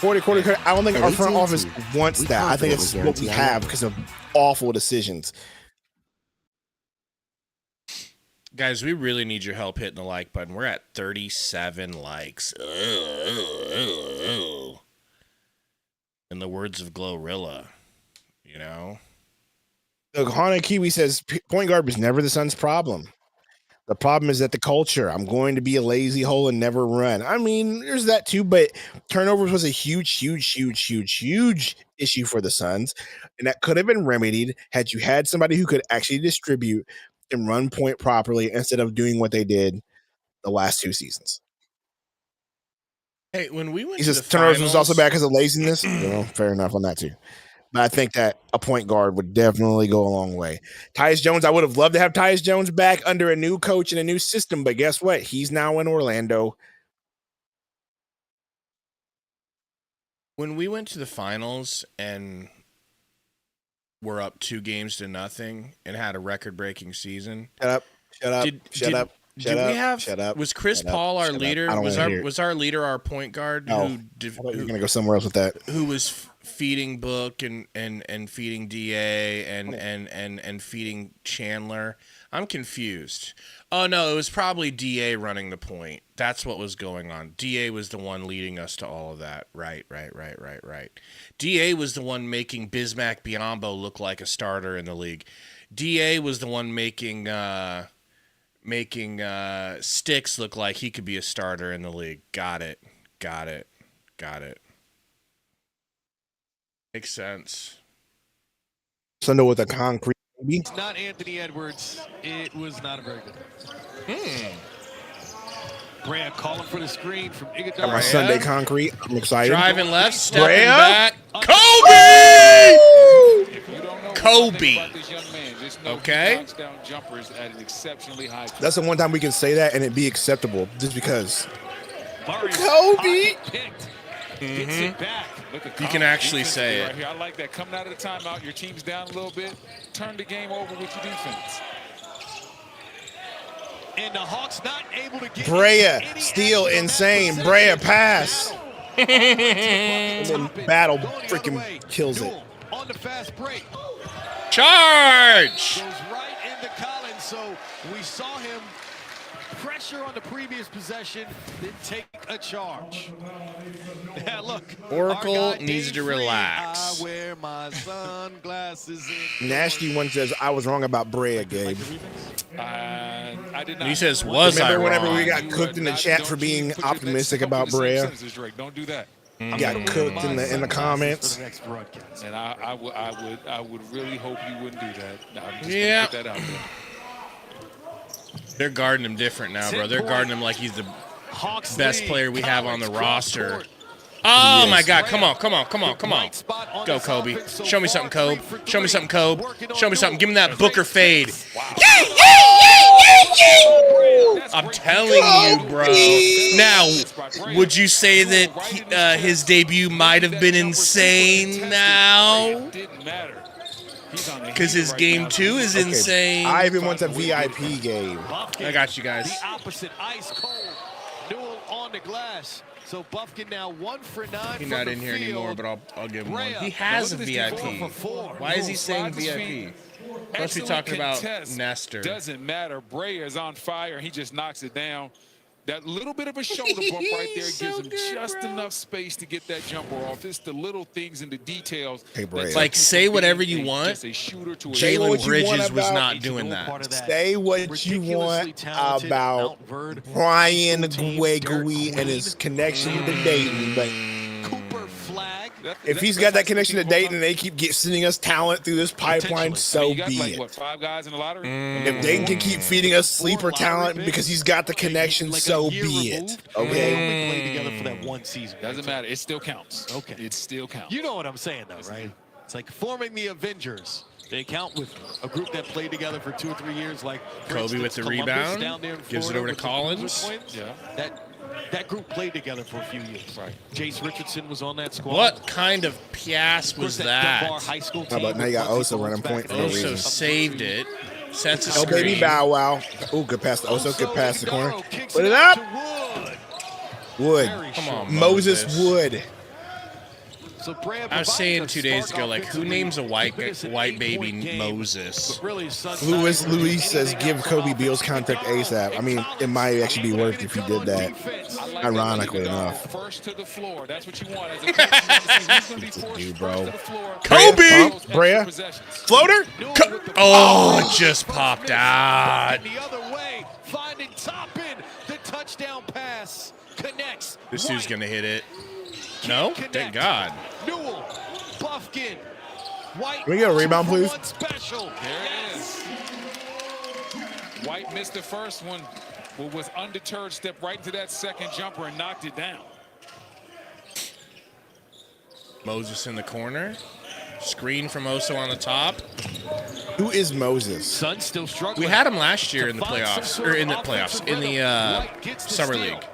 I don't think our front office wants that. I think it's what we have because of awful decisions.
Guys, we really need your help hitting the like button. We're at 37 likes. In the words of Glorilla, you know?
The Haunted Kiwi says point guard was never the Suns' problem. The problem is that the culture. I'm going to be a lazy hole and never run. I mean, there's that too, but turnovers was a huge issue for the Suns, and that could have been remedied had you had somebody who could actually distribute and run point properly instead of doing what they did the last 2 seasons.
Hey, when we went
he
to
says
the
turnovers
finals,
was also bad because of laziness. Fair enough on that too. But I think that a point guard would definitely go a long way. Tyus Jones, I would have loved to have Tyus Jones back under a new coach and a new system, but guess what? He's now in Orlando.
When we went to the finals and were up 2-0 and had a record-breaking season.
Shut up.
Was Chris Paul our leader? Was our leader our point guard?
No. You're going to go somewhere else with that.
Who was feeding Book and feeding DA and feeding Chandler? I'm confused. Oh, no, it was probably DA running the point. That's what was going on. DA was the one leading us to all of that. Right. DA was the one making Bismack Biyombo look like a starter in the league. DA was the one making Sticks look like he could be a starter in the league. Got it. Makes sense.
Sundo with a concrete.
It's not Anthony Edwards. It was not a very good. Brea calling for the screen from Iguodala.
Got my Sunday concrete. I'm excited.
Driving left, stepping
Brea?
back. Kobe! Kobe. Okay.
That's the one time we can say that and it be acceptable, just because.
Kobe. Gets it back.
You can actually say it.
Right here. I like that. Coming out of the timeout, your team's down a little bit. Turn the game over with your defense.
And the Hawks not able to get
Brea, steal, insane. Brea, pass. And then Battle freaking kills it.
On the fast break.
Charge!
Goes right into Collins, so we saw him pressure on the previous possession, then take a charge. Yeah, look.
Oracle needs to relax.
I wear my sunglasses.
Nasty one says, I was wrong about Brea, Gabe.
I did not.
He says, was I
Remember whenever
wrong?
we got cooked in the chat for being optimistic about Brea?
Don't do that.
Got cooked in the comments.
And I would really hope you wouldn't do that. No, I'm just
Yeah.
gonna put that out there.
They're guarding him different now, bro. They're guarding him like he's the best player we have on the roster. Oh, my God. Come on. Go, Kobe. Show me something, Kobe. Show me something, Kobe. Show me something. Give him that Booker fade. I'm telling you, bro. Now, would you say that his debut might have been insane now? Because his game 2 is insane.
Ivan wants a VIP game.
I got you guys.
The opposite, ice cold. Newell on the glass. So Buffkin now 1 for 9.
He's not in here anymore, but I'll give him one. He has a VIP. Why is he saying VIP? Let's be talking about Nestor.
Doesn't matter. Brea is on fire, and he just knocks it down. That little bit of a shoulder bump right there gives him just enough space to get that jumper off. It's the little things and the details.
Hey, Brea.
Like, say whatever you want. Jalen Bridges was not doing that.
Say what you want about Brian Guegui and his connection to Dayton, but
Cooper flag.
if he's got that connection to Dayton and they keep sending us talent through this pipeline, so be
Like,
it.
what, 5 guys in the lottery?
If Dayton can keep feeding us sleeper talent because he's got the connection, so be it.
They
Okay?
only played together for that one season.
Doesn't matter. It still counts.
Okay.
It still counts.
You know what I'm saying, though, right? It's like forming the Avengers. They count with a group that played together for 2 or 3 years, like for
Kobe with
instance,
the
Columbus
rebound,
down there in
gives it
Florida
over to
with the
Collins.
Bruiser Twins.
Yeah.
That group played together for a few years.
Right.
Jace Richardson was on that squad.
What kind of piass
Of course,
was
Dunbar
that?
High School
How about
team
now you got
with
Oso running point for no
Oso
reason.
saved it. Sets a
Oh, baby
screen.
Bow Wow. Ooh, good pass to Oso. Good pass to the corner.
Kicks
Put it
out
up.
to Wood.
Wood.
Very
Come
short.
on,
Moses
Moses.
Wood.
So Brea
I was
provides
saying
a
2 days
spark
ago, like, who
offensively
names a white
to finish an
baby
8-point game.
Moses?
But really, his son's
Luis
not able to do
Luis says,
anything
give
else
Kobe
on
Beal's
offense.
contract ASAP. I mean, it might actually be worth it if he did that. Ironically enough.
First to the floor. That's what you want as a coach. You want to see who's going to be forced
Dude,
first
bro.
to the floor.
Kobe!
Pump, Brea. Floater?
Oh, it just popped out.
And the other way, finding Toppin. The touchdown pass connects.
This dude's
White
going to hit it. No?
connect.
Thank God.
Newell, Buffkin, White.
Can we get a rebound,
2 for
please?
1 special.
There it is. White missed the first one, but was undeterred, stepped right into that second jumper and knocked it down.
Moses in the corner. Screen from Oso on the top.
Who is Moses?
Sun still struggling.
We had him last year in the
To find some
playoffs.
sort
Or
of
in the
offensive
playoffs. In the
rhythm. White gets the
Summer
steal.
League.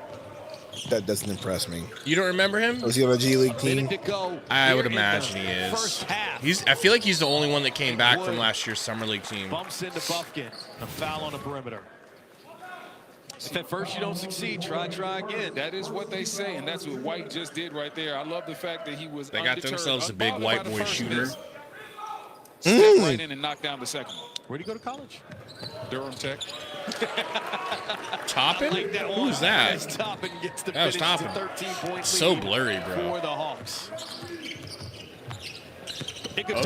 That doesn't impress me.
You don't remember him?
Was he on a G League team?
Minute to go
I
here
would
in the
imagine he is.
First half.
I feel like he's the only one that came back from last year's Summer League team.
Bumps into Buffkin. A foul on the perimeter. If at first you don't succeed, try again.
That is what they say, and that's what White just did right there. I love the fact that he was
They got
undeterred,
themselves a big
unbothered
white
by the
boy
first
shooter.
miss. step right in and knock down the second one.
Where'd he go to college?
Durham Tech.
Toppin?
Like that
Who's
one.
that?
As Toppin gets the
That was
finish to
Toppin.
13-point
So
lead
blurry, bro.
for the Hawks.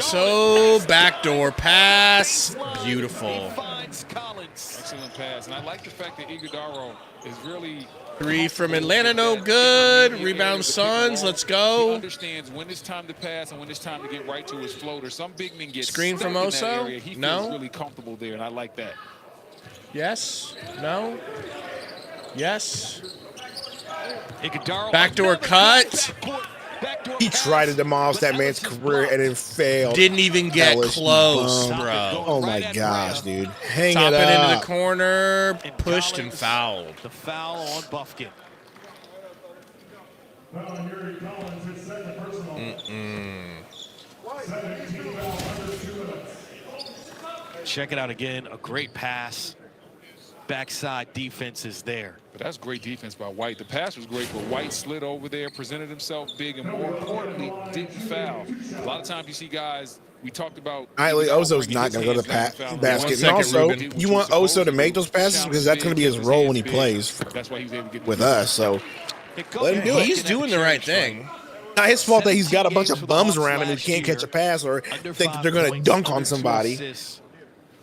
So backdoor pass. Beautiful.
Excellent pass. And I like the fact that Iguodaro is really...
3 from Atlanta, no good. Rebound Suns, let's
He
go.
understands when it's time to pass and when it's time to get right to his floater. Some big men get
Screen
stuck
from
in that
Oso?
area. He
No?
feels really comfortable there, and I like that.
Yes? No? Yes?
Backdoor
cut.
He tried to demolish that man's career and it failed.
Didn't even get
LSU
close,
bum.
bro.
Oh my gosh, dude. Hang
Top
it
it into
up.
the corner, pushed and fouled.
The foul on Buffkin. Check it out again. A great pass. Backside defense is there.
But that's great defense by White. The pass was great, but White slid over there, presented himself big, and more importantly, didn't foul. A lot of times you see guys, we talked about...
Oso's not going to go to the basket. And also, you want Oso to make those passes because that's going to be his role when he plays with us. So let him do it.
He's doing the right thing.
Not his fault that he's got a bunch of bums around him who can't catch a pass or think that they're going to dunk on somebody.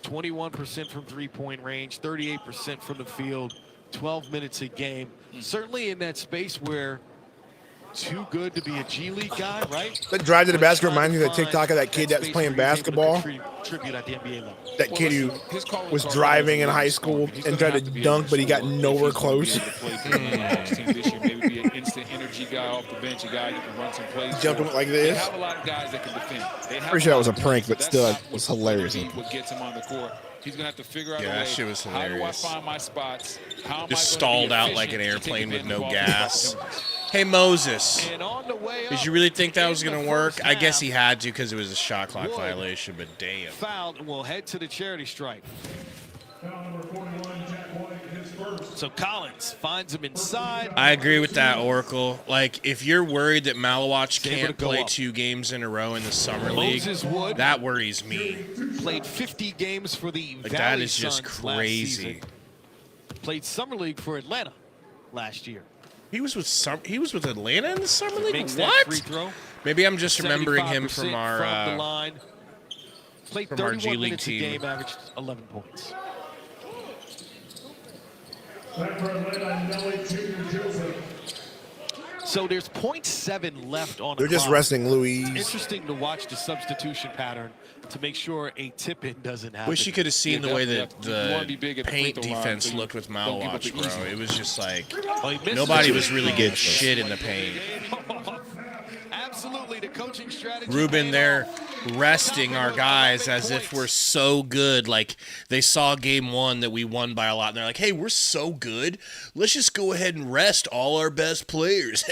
21% from three-point range, 38% from the field, 12 minutes a game. Certainly in that space where too good to be a G League guy, right?
That drive to the basket reminds me of that TikTok of that kid that's playing basketball.
Tribute at the NBA level.
That kid who was driving in high school and tried to dunk, but he got nowhere close.
Maybe be an instant energy guy off the bench, a guy that can run some plays.
Jumping like this.
They have a lot of guys that can defend.
Pretty sure that was a prank, but still, it was hilarious.
What gets him on the court. He's gonna have to figure out
Yeah,
a way.
that shit was hilarious.
How do I find my spots? How am
Just
I gonna be
stalled out like an
efficient to take
airplane with
advantage
no
of all
gas.
the opportunities?
Hey, Moses.
And on the way
Did
up,
you really think that was
in
going
the
to work?
first
I guess
half,
he had to because it was a shot clock
Wood
violation, but damn.
fouled and will head to the charity stripe. So Collins finds him inside.
I agree with that, Oracle. Like, if you're worried that Malawach
able to
can't
go
play
up.
2 games in a row in the summer league,
Moses Wood
that worries me.
played 50 games for the
Like,
Valley
that is just
Suns last
crazy.
season. Played summer league for Atlanta last year.
He was with Atlanta in the summer league.
Makes that free
What?
throw.
Maybe I'm just remembering him
75%
from our
the line. Played
from our
31
G League
minutes
team.
a game, averaged 11 points. So there's 0.7 left on the
They're just
clock.
resting Louise.
Interesting to watch the substitution pattern to make sure a tip-in doesn't happen.
Wish you could have seen the way that
You wanna be
the
big at the
paint
free throw line,
defense
so you
looked with
don't give up
Malawach,
the easy
bro.
one.
It was just like
Oh, he missed
nobody
the
was really
free
getting
throw.
shit in the paint.
Absolutely, the coaching strategy.
Ruben,
paid
they're
off.
resting our guys as if we're so good. Like, they saw game 1 that we won by a lot, and they're like, hey, we're so good. Let's just go ahead and rest all our best players.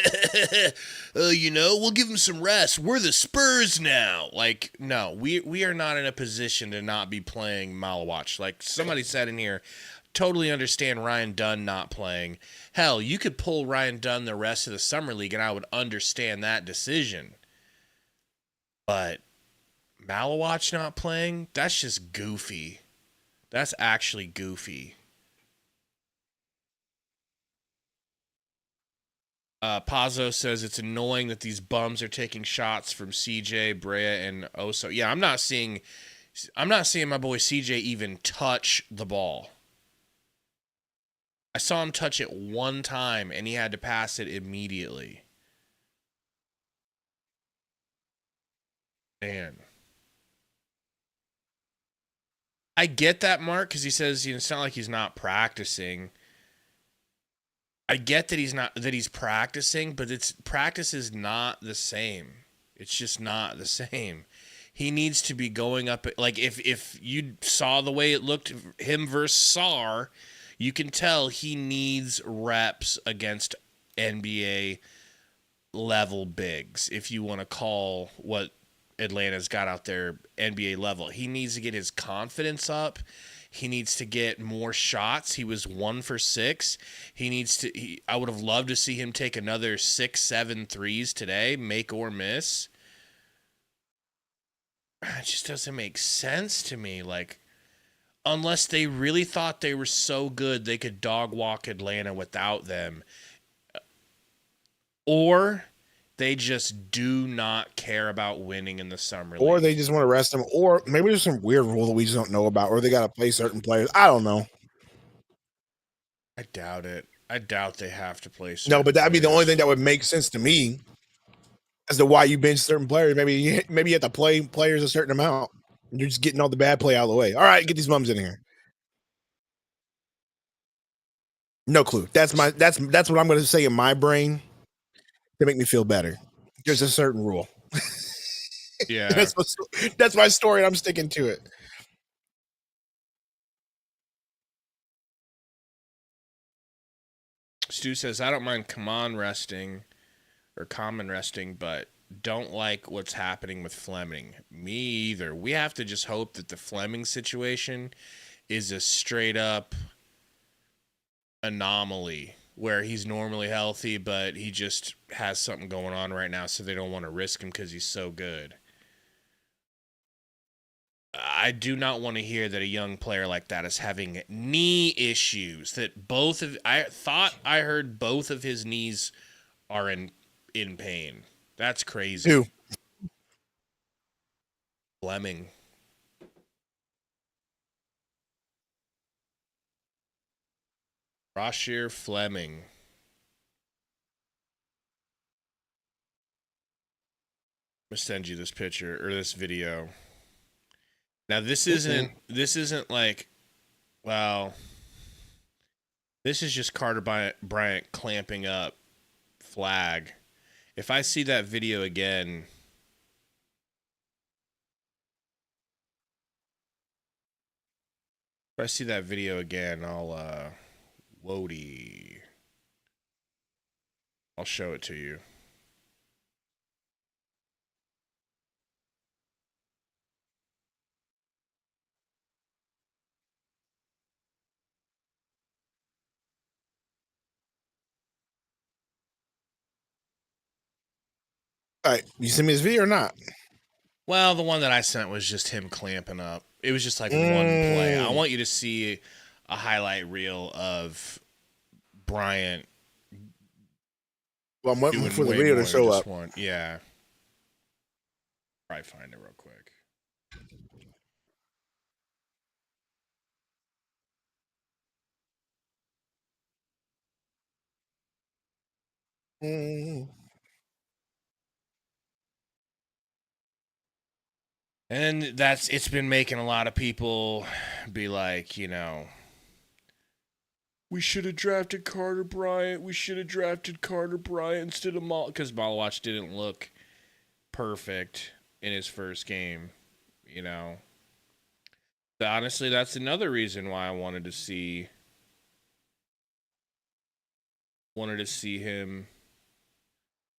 We'll give them some rest. We're the Spurs now. Like, no, we are not in a position to not be playing Malawach. Like somebody said in here, totally understand Ryan Dunn not playing. Hell, you could pull Ryan Dunn the rest of the summer league, and I would understand that decision. But Malawach not playing, that's just goofy. That's actually goofy. Pazzo says it's annoying that these bums are taking shots from CJ, Brea, and Oso. Yeah, I'm not seeing my boy CJ even touch the ball. I saw him touch it one time, and he had to pass it immediately. Man. I get that, Mark, because he says it's not like he's not practicing. I get that he's practicing, but practice is not the same. It's just not the same. He needs to be going up. Like, if you saw the way it looked, him versus Sar, you can tell he needs reps against NBA level bigs, if you want to call what Atlanta's got out there NBA level. He needs to get his confidence up. He needs to get more shots. He was 1 for 6. I would have loved to see him take another 6-7 threes today, make or miss. It just doesn't make sense to me. Like, unless they really thought they were so good they could dog walk Atlanta without them, or they just do not care about winning in the summer league.
Or they just want to rest them, or maybe there's some weird rule that we just don't know about, or they got to play certain players. I don't know.
I doubt it. I doubt they have to play certain
No, but that'd be the only
players.
thing that would make sense to me as to why you bench certain players. Maybe you have to play players a certain amount. You're just getting all the bad play out of the way. All right, get these bums in here. No clue. That's what I'm going to say in my brain to make me feel better. There's a certain rule.
Yeah.
That's my story, and I'm sticking to it.
Stu says, I don't mind common resting, but don't like what's happening with Fleming. Me either. We have to just hope that the Fleming situation is a straight up anomaly where he's normally healthy, but he just has something going on right now, so they don't want to risk him because he's so good. I do not want to hear that a young player like that is having knee issues. I thought I heard both of his knees are in pain. That's crazy.
Who?
Fleming. Rasheer Fleming. I'm gonna send you this picture or this video. Now this isn't like, well, this is just Carter Bryant clamping up flag. If I see that video again, I'll Wody. I'll show it to you.
All right, you send me this video or not?
Well, the one that I sent was just him clamping up. It was just like one play. I want you to see a highlight reel of Bryant.
Well, I'm waiting for the video to show up.
Yeah. Probably find it real quick. And it's been making a lot of people be like, we should have drafted Carter Bryant. We should have drafted Carter Bryant instead of because Malawach didn't look perfect in his first game, But honestly, that's another reason why I wanted to see him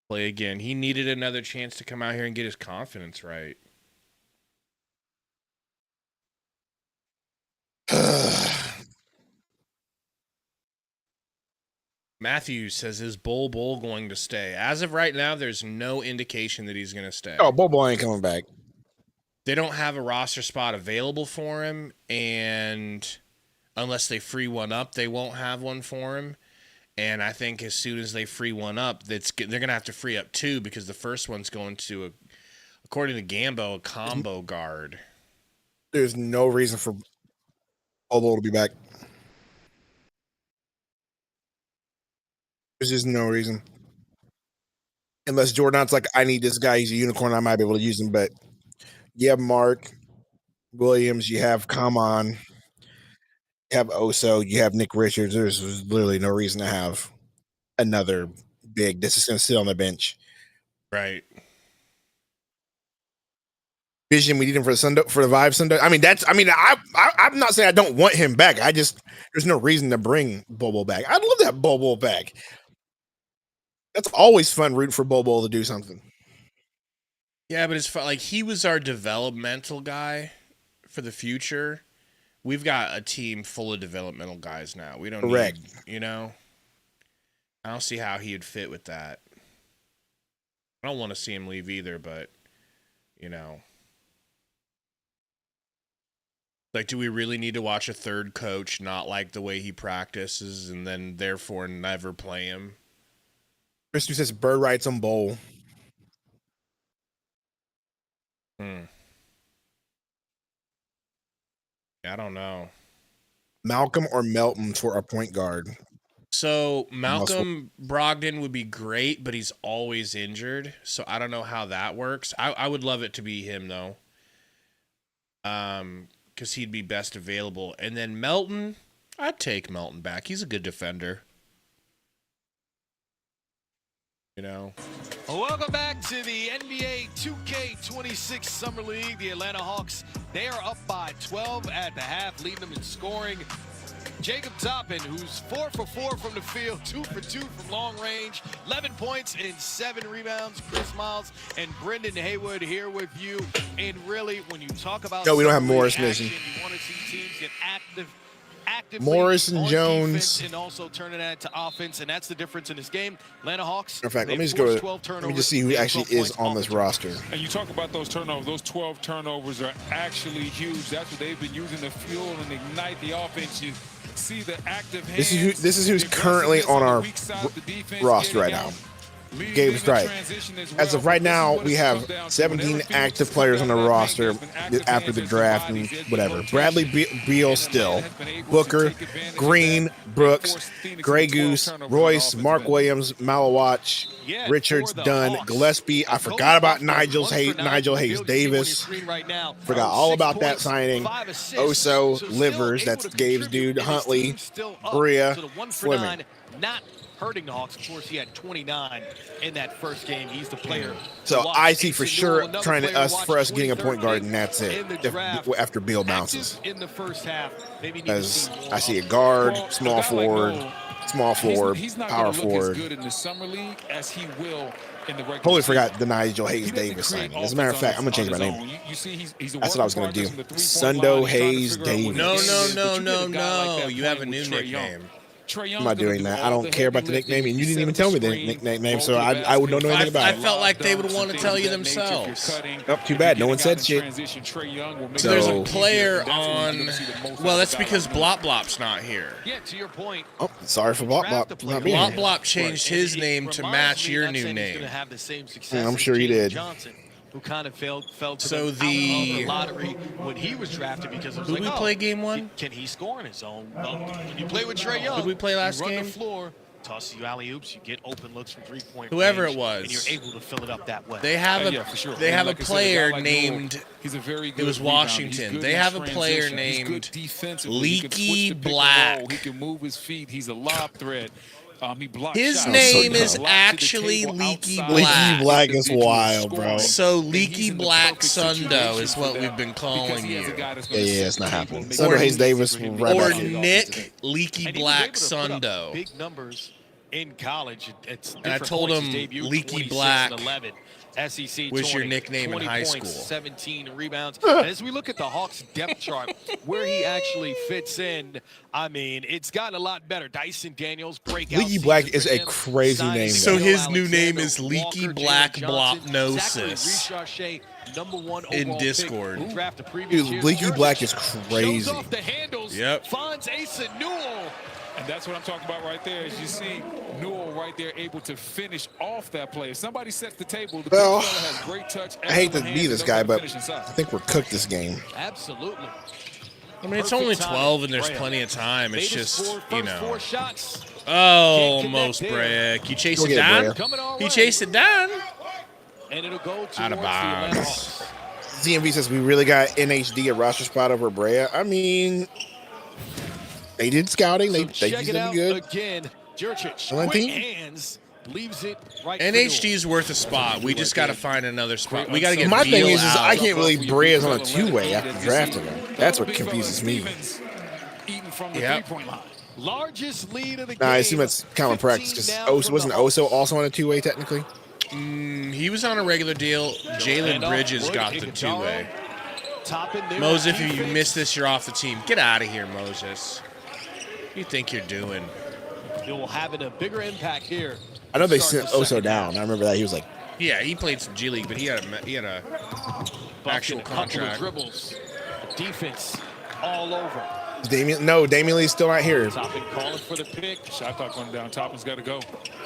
play again. He needed another chance to come out here and get his confidence right. Matthew says, is Bol going to stay? As of right now, there's no indication that he's going to stay.
Oh, Bol ain't coming back.
They don't have a roster spot available for him, and unless they free one up, they won't have one for him. And I think as soon as they free one up, they're going to have to free up two because the first one's going to, according to Gambo, a combo guard.
There's no reason for Bol to be back. There's just no reason. Unless Jordan's like, I need this guy. He's a unicorn. I might be able to use him. But you have Mark Williams. You have Kamon. You have Oso. You have Nick Richards. There's literally no reason to have another big. This is going to sit on the bench.
Right.
Vision, we need him for the Vive Sundo. I'm not saying I don't want him back. There's no reason to bring Bobo back. I'd love to have Bobo back. That's always fun rooting for Bobo to do something.
Yeah, but it's fun. Like, he was our developmental guy for the future. We've got a team full of developmental guys now. We don't need, I don't see how he would fit with that. I don't want to see him leave either, but, Like, do we really need to watch a third coach not like the way he practices and then therefore never play him?
Christy says bird rights on bowl.
I don't know.
Malcolm or Melton for a point guard.
So Malcolm Brogdon would be great, but he's always injured. So I don't know how that works. I would love it to be him though. Because he'd be best available. And then Melton, I'd take Melton back. He's a good defender. You know.
Welcome back to the NBA 2K26 Summer League. The Atlanta Hawks, they are up by 12 at the half, leading them in scoring. Jacob Toppin, who's 4 for 4 from the field, 2 for 2 from long range, 11 points and 7 rebounds. Chris Miles and Brendan Haywood here with you. And really, when you talk about
we don't have Morris
action,
missing.
you want to see teams get actively
Morris and
on
Jones,
defense and also turning that to offense, and that's the difference in this game. Atlanta Hawks.
In fact, let me just see who actually is on this roster.
And you talk about those turnovers. Those 12 turnovers are actually huge. That's what they've been using to fuel and ignite the offense. You see the active hands.
This is who's currently on our roster right now. Gabe's right. As of right now, we have 17 active players on the roster after the draft and whatever. Bradley Beal still, Booker, Green, Brooks, Grey Goose, Royce, Mark Williams, Malawach, Richards, Dunn, Gillespie. I forgot about Nigel Hayes Davis. Forgot all about that signing. Oso, Livers, that's Gabe's dude, Huntley, Brea, Fleming.
Not hurting the Hawks. Of course, he had 29 in that first game. He's the player.
So I see for sure trying to us getting a point guard, and that's it. After Beal bounces,
in the first half,
as I see a guard, small forward, power forward.
Good in the summer league as he will in the regular
Totally forgot the Nigel Hayes Davis signing. As a matter of fact, I'm gonna change my name. That's what I was gonna do. Sundo Hayes Davis.
No. You have a new nickname.
I'm not doing that. I don't care about the nickname, and you didn't even tell me the nickname, so I would don't know anything about it.
I felt like they would want to tell you themselves.
Oh, too bad. No one said shit.
So there's a player on. Well, that's because Blop Blop's not here.
Yeah, to your point.
Oh, sorry for Blop Blop not being here.
Blop Blop changed his name to match your new name.
I'm sure he did.
Who kind of fell to
So
the lottery when he was drafted because it was
Did we play game one?
Can he score in his own? When you play with Trae Young,
did we play last
you run
game?
the floor, toss you alley-oops, you get open looks from three-point
Whoever
range,
it was.
and you're able to fill it up that way.
They have a
for sure.
they have
Like
a
I said,
player
guy like
named.
Noel, he's a very good
It was
rebounder.
Washington.
He's good
They
in
have a player
transition. He's
named
good defensively.
Leaky
He can switch the pick and
Black.
roll. He can move his feet. He's a lob threat. He blocks
His
shots.
name
So
is
dumb.
actually Leaky Black.
Leaky Black is wild, bro.
So Leaky Black Sundo is what we've been calling you.
Yeah, it's not happening. Sundo Hayes Davis right
Or
back here.
Nick Leaky
And he was
Black
able to put up
Sundo.
big numbers in college. It's
And I told him Leaky Black
SEC
was your
20,
nickname in
20
high
points,
school.
17 rebounds. And as we look at the Hawks depth chart, where he actually fits in, I mean, it's gotten a lot better. Dyson Daniels, breakout.
Leaky Black is a crazy name.
So
though.
his new name is Leaky Black Blopnosis in Discord.
Dude, Leaky Black is crazy.
Yep.
Finds Asa Newell.
And that's what I'm talking about right there. As you see Newell right there able to finish off that play. If somebody sets the table, the big fella has great touch.
I hate to
excellent
be
hands,
this
and
guy,
knows how to
but
finish inside.
I think we're cooked this game.
Absolutely.
I mean, it's only 12 and there's plenty of time. It's just, you know.
Four shots.
Oh, almost, Brea. You chase
Go
it
get it,
down?
Brea.
Coming our
He
way.
chased it down.
And it'll go
Out of
towards the Atlanta
bounds.
Hawks.
ZMV says we really got NHD a roster spot over Brea. I mean, they did scouting. They
Check
used
it
them
out
good.
again. Jurčić,
19?
quick hands, leaves it right for
NHD
Newell.
is worth a spot. We just got to find another spot. We got to get
My thing
Beal
is
out.
I can't believe Brea's on a two-way after drafting him. That's what confuses me.
Eating from the
Yep.
three-point line.
Largest lead of the
Nah, I
game.
assume that's common practice
15 now
because
from
wasn't
the Hawks.
Oso also on a two-way technically?
He was on a regular deal. Jalen Bridges got the two-way.
Top in there.
Moses, if you
Defense.
miss this, you're off the team. Get out of here, Moses. What do you think you're doing?
It will have a bigger impact here.
I know they
Start
sent
the
Oso
second
down.
half.
I remember that he was like,
Yeah, he played some G League, but he had a
Bucks
actual
in a couple of
contract.
dribbles. Defense all over.
Damian Lee's still not here.
Toppin calling for the pick.
Shot clock going down. Toppin's got to go.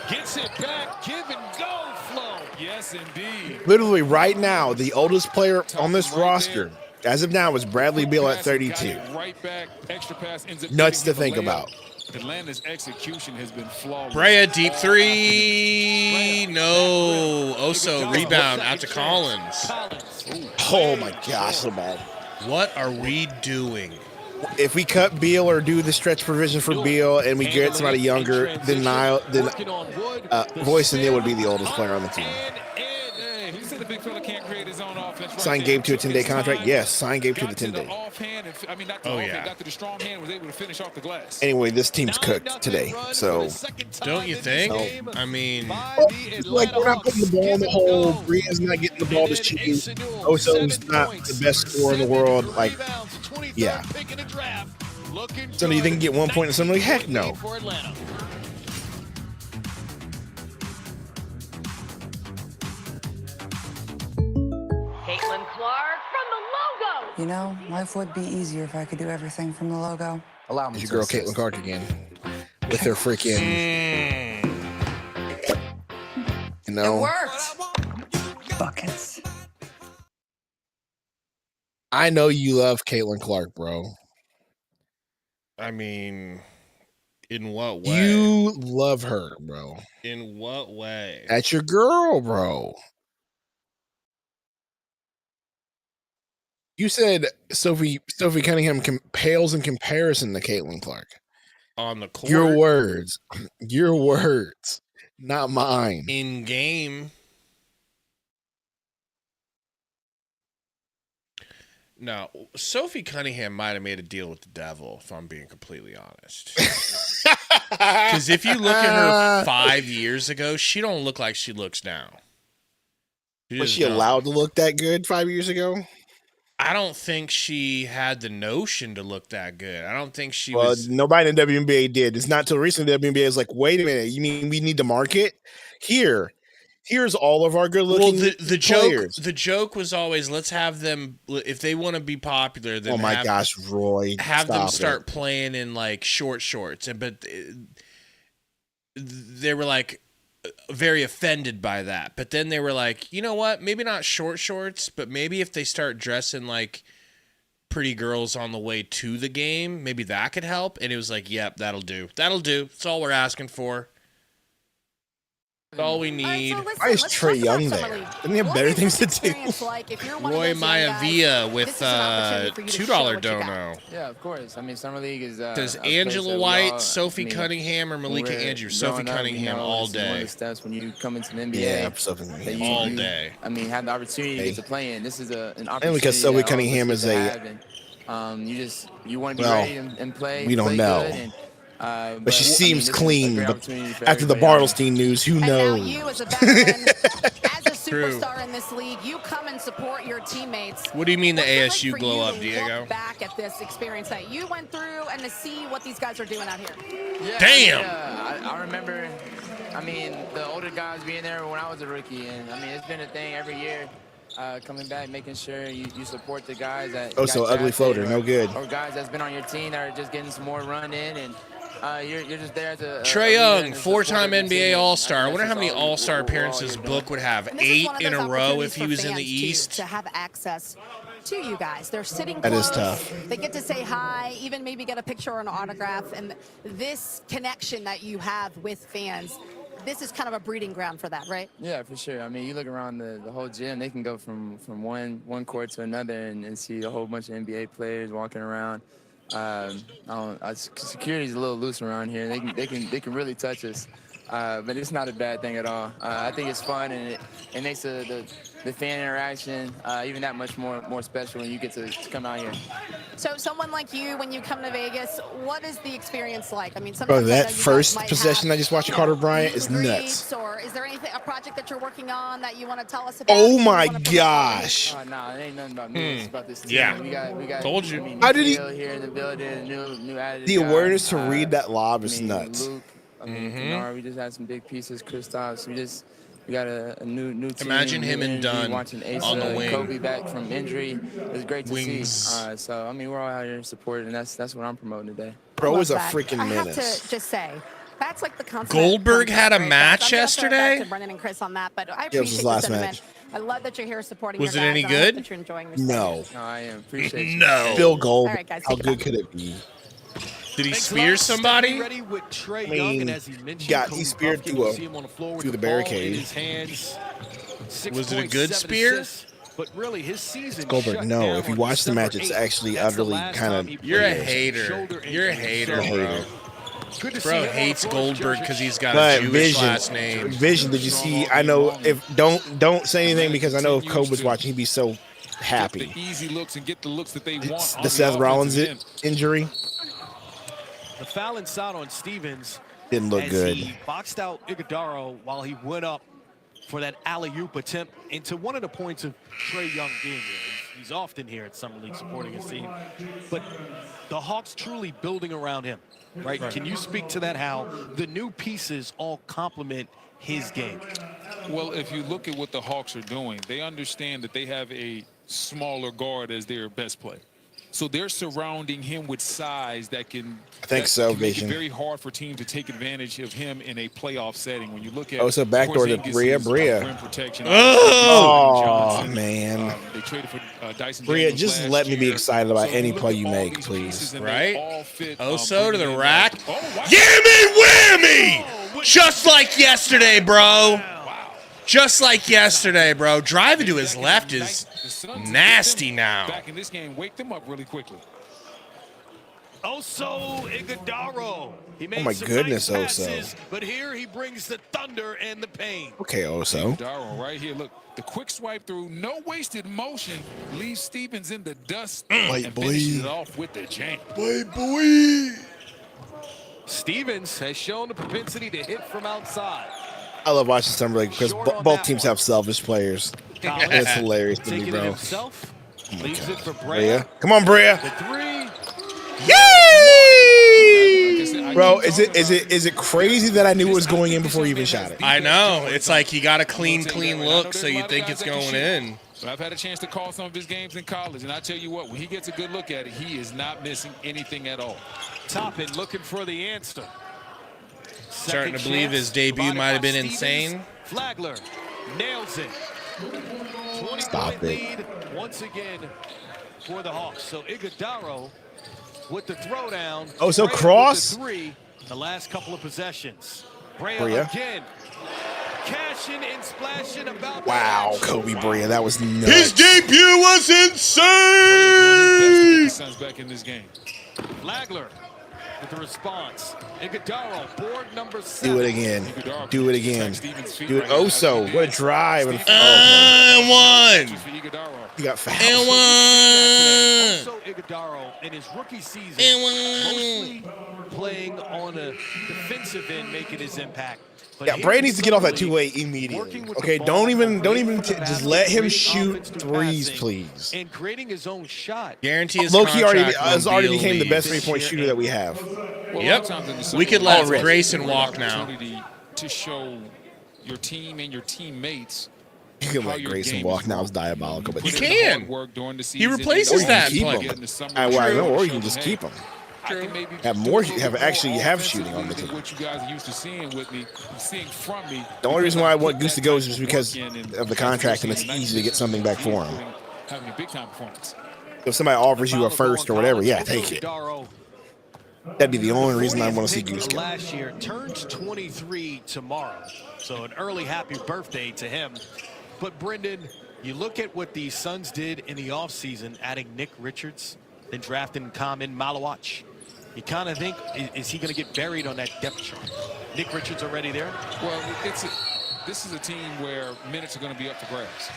Gets it back. Give and go flow.
Yes, indeed.
Literally right now, the oldest player on this roster, as of now, is Bradley Beal at 32.
Right back. Extra pass ends up
Nuts to
getting
think
him a layup.
about.
Atlanta's execution has been flawless.
Brea deep three. No. Oso rebound out to Collins.
Oh my gosh, so bad.
What are we doing?
If we cut Beal or do the stretch provision for Beal and we get somebody younger, then Voice and Neal would be the oldest player on the team.
He said the big fella can't create his own offense.
Sign Gabe to a 10-day contract? Yes, sign Gabe to the 10-day.
Got to the strong hand, was able to finish off the glass.
Anyway, this team's cooked today, so.
Don't you think?
No.
I mean,
Like, we're not putting the ball in the hole. Brea's not getting the ball to shoot. Oso's not the best scorer in the world. Like, yeah. So do you think you can get 1 point in some league? Heck no.
Caitlin Clark from the logo.
You know, life would be easier if I could do everything from the logo.
Allow me
Your
to
girl
assist.
Caitlin Clark again with her freaking, you know.
It worked. Buckets.
I know you love Caitlin Clark, bro.
I mean, in what way?
You love her, bro.
In what way?
That's your girl, bro. You said Sophie Cunningham pales in comparison to Caitlin Clark.
On the court.
Your words, not mine.
In game. Now, Sophie Cunningham might have made a deal with the devil, if I'm being completely honest. Because if you look at her 5 years ago, she don't look like she looks now.
Was she allowed to look that good 5 years ago?
I don't think she had the notion to look that good. I don't think she
Well,
was.
nobody in the WNBA did. It's not till recently the WNBA is like, wait a minute, you mean we need to market? Here's all of our good-looking players.
The joke was always, let's have them, if they want to be popular, then
oh my gosh, Roy,
have them start
it.
playing in like short shorts. But they were like very offended by that. But then they were like, you know what? Maybe not short shorts, but maybe if they start dressing like pretty girls on the way to the game, maybe that could help. And it was like, yep, that'll do. That'll do. That's all we're asking for. That's all we need.
Why is Trae Young there? Doesn't he have better things to do?
Roy Maivia with $2 dono.
Yeah, of course. I mean, Summer League is.
Does Angela White, Sophie Cunningham, or Malika Andrews? Sophie Cunningham all day.
One of the steps when you come into the NBA.
Yeah, Sophie Cunningham
all day.
I mean, have the opportunity to get to play in. This is an opportunity.
And because Sophie Cunningham is
you want to be ready and play.
We don't know. But she seems clean. But after the Bartlestein news, who knows?
And now you, as a veteran, as a superstar in this league, you come and support your teammates.
What do you mean the
What's it
ASU
like for
glow
you
up,
to
Diego?
Look back at this experience that you went through and to see what these guys are doing out here.
Yeah,
damn.
I remember. I mean, the older guys being there when I was a rookie, and I mean, it's been a thing every year. Coming back, making sure you support the guys that.
Oh, so ugly floater, no good.
Or guys that's been on your team that are just getting some more run in, and you're just there to.
Trae Young, four-time NBA All-Star. I wonder how many All-Star appearances Book would have. 8 in a row if he was in the East.
To have access to you guys, they're sitting
that
close.
Is tough.
They get to say hi, even maybe get a picture or an autograph, and this connection that you have with fans. This is kind of a breeding ground for that, right?
Yeah, for sure. I mean, you look around the whole gym, they can go from one court to another and see a whole bunch of NBA players walking around. Security's a little loose around here. They can really touch us, but it's not a bad thing at all. I think it's fun, and it makes the fan interaction even that much more special when you get to come out here.
So someone like you, when you come to Vegas, what is the experience like? I mean,
bro, that first possession I just watched Carter Bryant is nuts.
Or is there a project that you're working on that you want to tell us about?
Oh my gosh!
Oh, no, it ain't nothing about me. It's about this team.
Yeah,
we got.
Told you.
I mean,
How did he?
Here in the building, new added
The
guy.
awareness to read that lob is nuts.
Luke, Kennard, we just had some big pieces. Kristaps, we just. We got a new team.
Imagine him
new
and
energy,
Dunn
watching Asa
on the
and
wing.
Kobe back from injury. It's great to
Wings.
see. So I mean, we're all out here supporting, and that's what I'm promoting today.
Bro is a
Love that.
freaking
I have
menace.
to just say, that's like the concept.
Goldberg had a match yesterday?
To Brendan and Chris on that, but I
Yeah, it was
appreciate
his
the
last
sentiment.
match.
I love that you're here supporting
Was
your
it
guys,
any
and I hope
good?
that you're enjoying this
No.
No, I am. Appreciate you.
No.
Bill Gold.
All right, guys,
How
take it
good
back.
could it be?
Did he
Thanks a
spear
lot.
somebody?
Steady ready with Trae
I mean,
Young, and as he mentioned,
he
Kobe
speared
Buffkin,
through
you
a-
see him on the floor with
through the
ball
barricade.
in his hands.
Was it a good
6.7
spear?
assists, but really, his season
Goldberg,
shut
no.
down
If you
on
watch the match,
December
it's
8th.
actually
That's the
utterly
last
kind
time he
of.
You're a
played.
hater.
Shoulder
You're a
injury.
hater,
So,
hater.
good to see
Bro
him on
hates
the floor,
Goldberg
judges.
because he's got
But
a Jewish
Vision,
last name.
Vision. Did you see? I know if don't say anything because I know if Kobe was watching, he'd be so happy.
Get the easy looks and get the looks that they want.
The Seth Rollins injury
The foul inside on Stevens
didn't look
as
good.
he boxed out Iguodala while he went up for that alley-oop attempt into one of the points of Trae Young being here. He's often here at Summer League supporting his team. But the Hawks truly building around him, right? Can you speak to that, how the new pieces all complement his game?
Well, if you look at what the Hawks are doing, they understand that they have a smaller guard as their best player. So they're surrounding him with size that can,
I think so,
can make it
Vision.
very hard for teams to take advantage of him in a playoff setting. When you look at
So backdoor to Brea.
rim protection.
Oh man,
they traded for Dyson
Brea,
Daniels
just
last
let me be
year.
excited about
So you
any
look
play
at
you
all
make,
these
please.
pieces and
Right?
they all fit,
Oso to the
bringing in
rack.
like- oh, wow.
Gimme whammy! Just like yesterday, bro. Just like yesterday, bro. Driving to his left is nasty now.
Back in this game, wake them up really quickly.
Oso Iguodala. He made
my
some
goodness,
nice
Oso.
passes, but here he brings the thunder and the pain.
Okay, Oso.
Darryl right here. Look, the quick swipe through, no wasted motion, leaves Stevens in the dust
Wait,
and
boy.
finishes it off with the jam.
Stevens has shown the propensity to hit from outside.
I love watching Summer League because
Short on
both
that
teams
one.
have selfish players.
Collins
It's hilarious to me,
taking it
bro.
himself, leaves it for
Brea,
Brea.
come on, Brea.
The three.
Yay! Bro, is it crazy that I knew it was going in before he even shot it?
I know. It's like you got a clean look, so you think it's going in.
But I've had a chance to call some of his games in college, and I tell you what, when he gets a good look at it, he is not missing anything at all.
Toppin looking for the answer.
Starting to
Second
believe
chance
his debut
provided
might have
by
been
Stevens.
insane.
Flagler nails it. 20-point
Stop it.
lead once again for the Hawks. So Iguodala with the throwdown.
Oh, so
Brea with
cross?
the three, the last couple of possessions. Brea
Brea.
again. Cashing and splashing about.
Wow, Kobe Brea, that was
His
nuts.
debut was insane!
Suns back in this game.
Flagler with the response. Iguodala, board number 7.
Do it again. Do it again. Do it.
Oh,
Oso, what a drive.
And one!
You got fouled.
And one!
Also, Iguodala in his rookie season,
And one!
mostly playing on a defensive end, making his impact. But
Yeah,
here
Brea
in
needs to get off that
Summer
two-way
League,
immediately.
working with
Okay,
the
don't
ball,
even
away from the
just
basket,
let him
great
shoot
offense through
threes,
passing,
please.
and creating his own shot.
Guarantee his
Loki already
contract
has
when
already
Beal
became the best
leaves.
three-point shooter that we have.
Well,
Yep.
sometimes in the
We could
summer,
let
it's
Grayson
an
walk now.
opportunity to show your team and your teammates.
You can
how
let
your
Grayson
game
walk
is
now.
run.
It's diabolical, but
Put
You
in the
can.
hard work during the
He
season,
replaces
and then
that
you
and
get
keep
in the summer
I know,
league,
or you
show
can just
them,
keep
hey,
him.
I can maybe
Have
do
more-
a little
have
bit
actually
more
have shooting on the
offensively
team.
than what you guys are used to seeing with me, seeing from me.
The only reason why I want Goose to go is just
Work
because
in and
of the contract, and it's easy to get something back for him.
Having a big time performance.
If somebody offers you a
Foul
first or
going
whatever, yeah,
Collins,
take it.
Iguodala,
That'd be the only reason I
40th
want to see
pick
Goose go.
last year, turns 23 tomorrow. So an early happy birthday to him. But Brendan, you look at what the Suns did in the offseason, adding Nick Richards, then drafting Kamin Malawach. You kind of think, is he going to get buried on that depth chart? Nick Richards already there?
Well, this is a team where minutes are going to be up for grabs.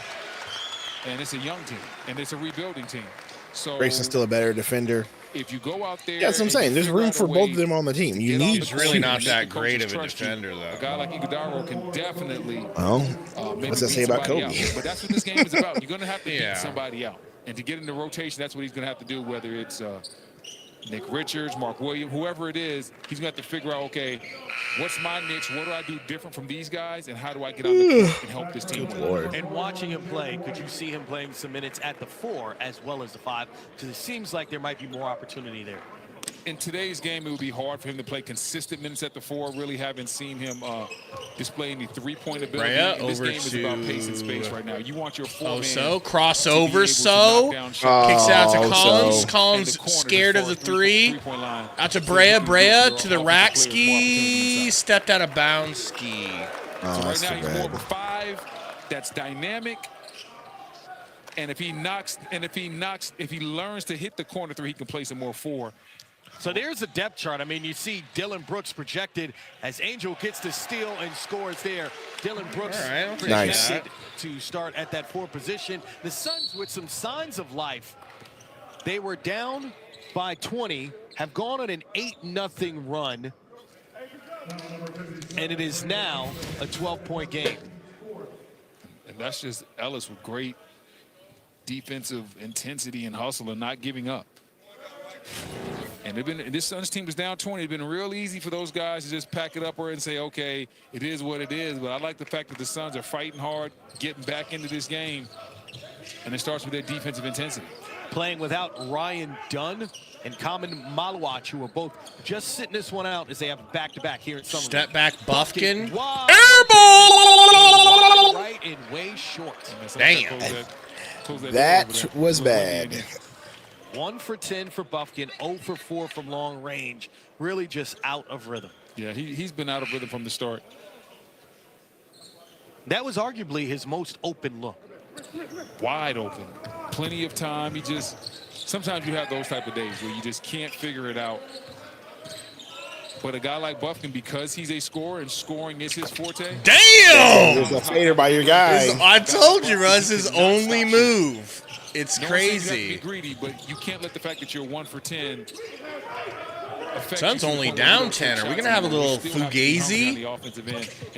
And it's a young team, and it's a rebuilding team. So
Grayson's still a better defender.
if you go out there,
Yeah, that's what I'm
and
saying.
you
There's
figure
room
out a
for both
way
of them on the team.
to
You
get on
need
the
He's really
court
not
and
that
make the
great
coaches
of a
trust you,
defender, though.
A guy like Iguodala can definitely
Well,
maybe
what's that
beat
say about
somebody
Kobe?
out. But that's what this game is about. You're going to have to
Yeah.
beat somebody out. And to get in the rotation, that's what he's going to have to do, whether it's Nick Richards, Mark Williams, whoever it is, he's going to have to figure out, okay, what's my niche? What do I do different from these guys? And how do I get on the court and help this team win?
And watching him play, could you see him playing some minutes at the 4 as well as the 5? Because it seems like there might be more opportunity there.
In today's game, it would be hard for him to play consistent minutes at the 4. Really haven't seen him display any three-point ability.
Brea
and this
over
game is about pace and space right now. You want your 4-man.
So crossover. So kicks out to Collins. Collins scared of the 3. Out to Brea. Brea to the rack ski. Stepped out of bounds ski.
So right now he's more of a 5. That's dynamic. And if he learns to hit the corner 3, he can play some more 4.
So there's a depth chart. I mean, you see Dylan Brooks projected as Angel gets the steal and scores there. Dylan Brooks projected to start at that 4 position. The Suns with some signs of life. They were down by 20, have gone on an 8-0 run, and it is now a 12-point game.
And that's just Ellis with great defensive intensity and hustle and not giving up. And this Suns team was down 20. It's been real easy for those guys to just pack it up and say, okay, it is what it is. But I like the fact that the Suns are fighting hard, getting back into this game. And it starts with their defensive intensity.
Playing without Ryan Dunn and Common Malawach, who are both just sitting this one out as they have back-to-back here in Summerlin.
Step back, Buffkin.
Airball! Right and way short.
Damn.
That was bad.
1 for 10 for Buffkin, 0 for 4 from long range. Really just out of rhythm.
Yeah, he's been out of rhythm from the start.
That was arguably his most open look.
Wide open. Plenty of time. Sometimes you have those type of days where you just can't figure it out. But a guy like Buffkin, because he's a scorer and scoring is his forte.
Damn!
There's a fader by your guy.
I told you, Russ, his only move. It's crazy.
You have to be greedy, but you can't let the fact that you're 1 for 10.
Suns only down 10. Are we going to have a little fugazi?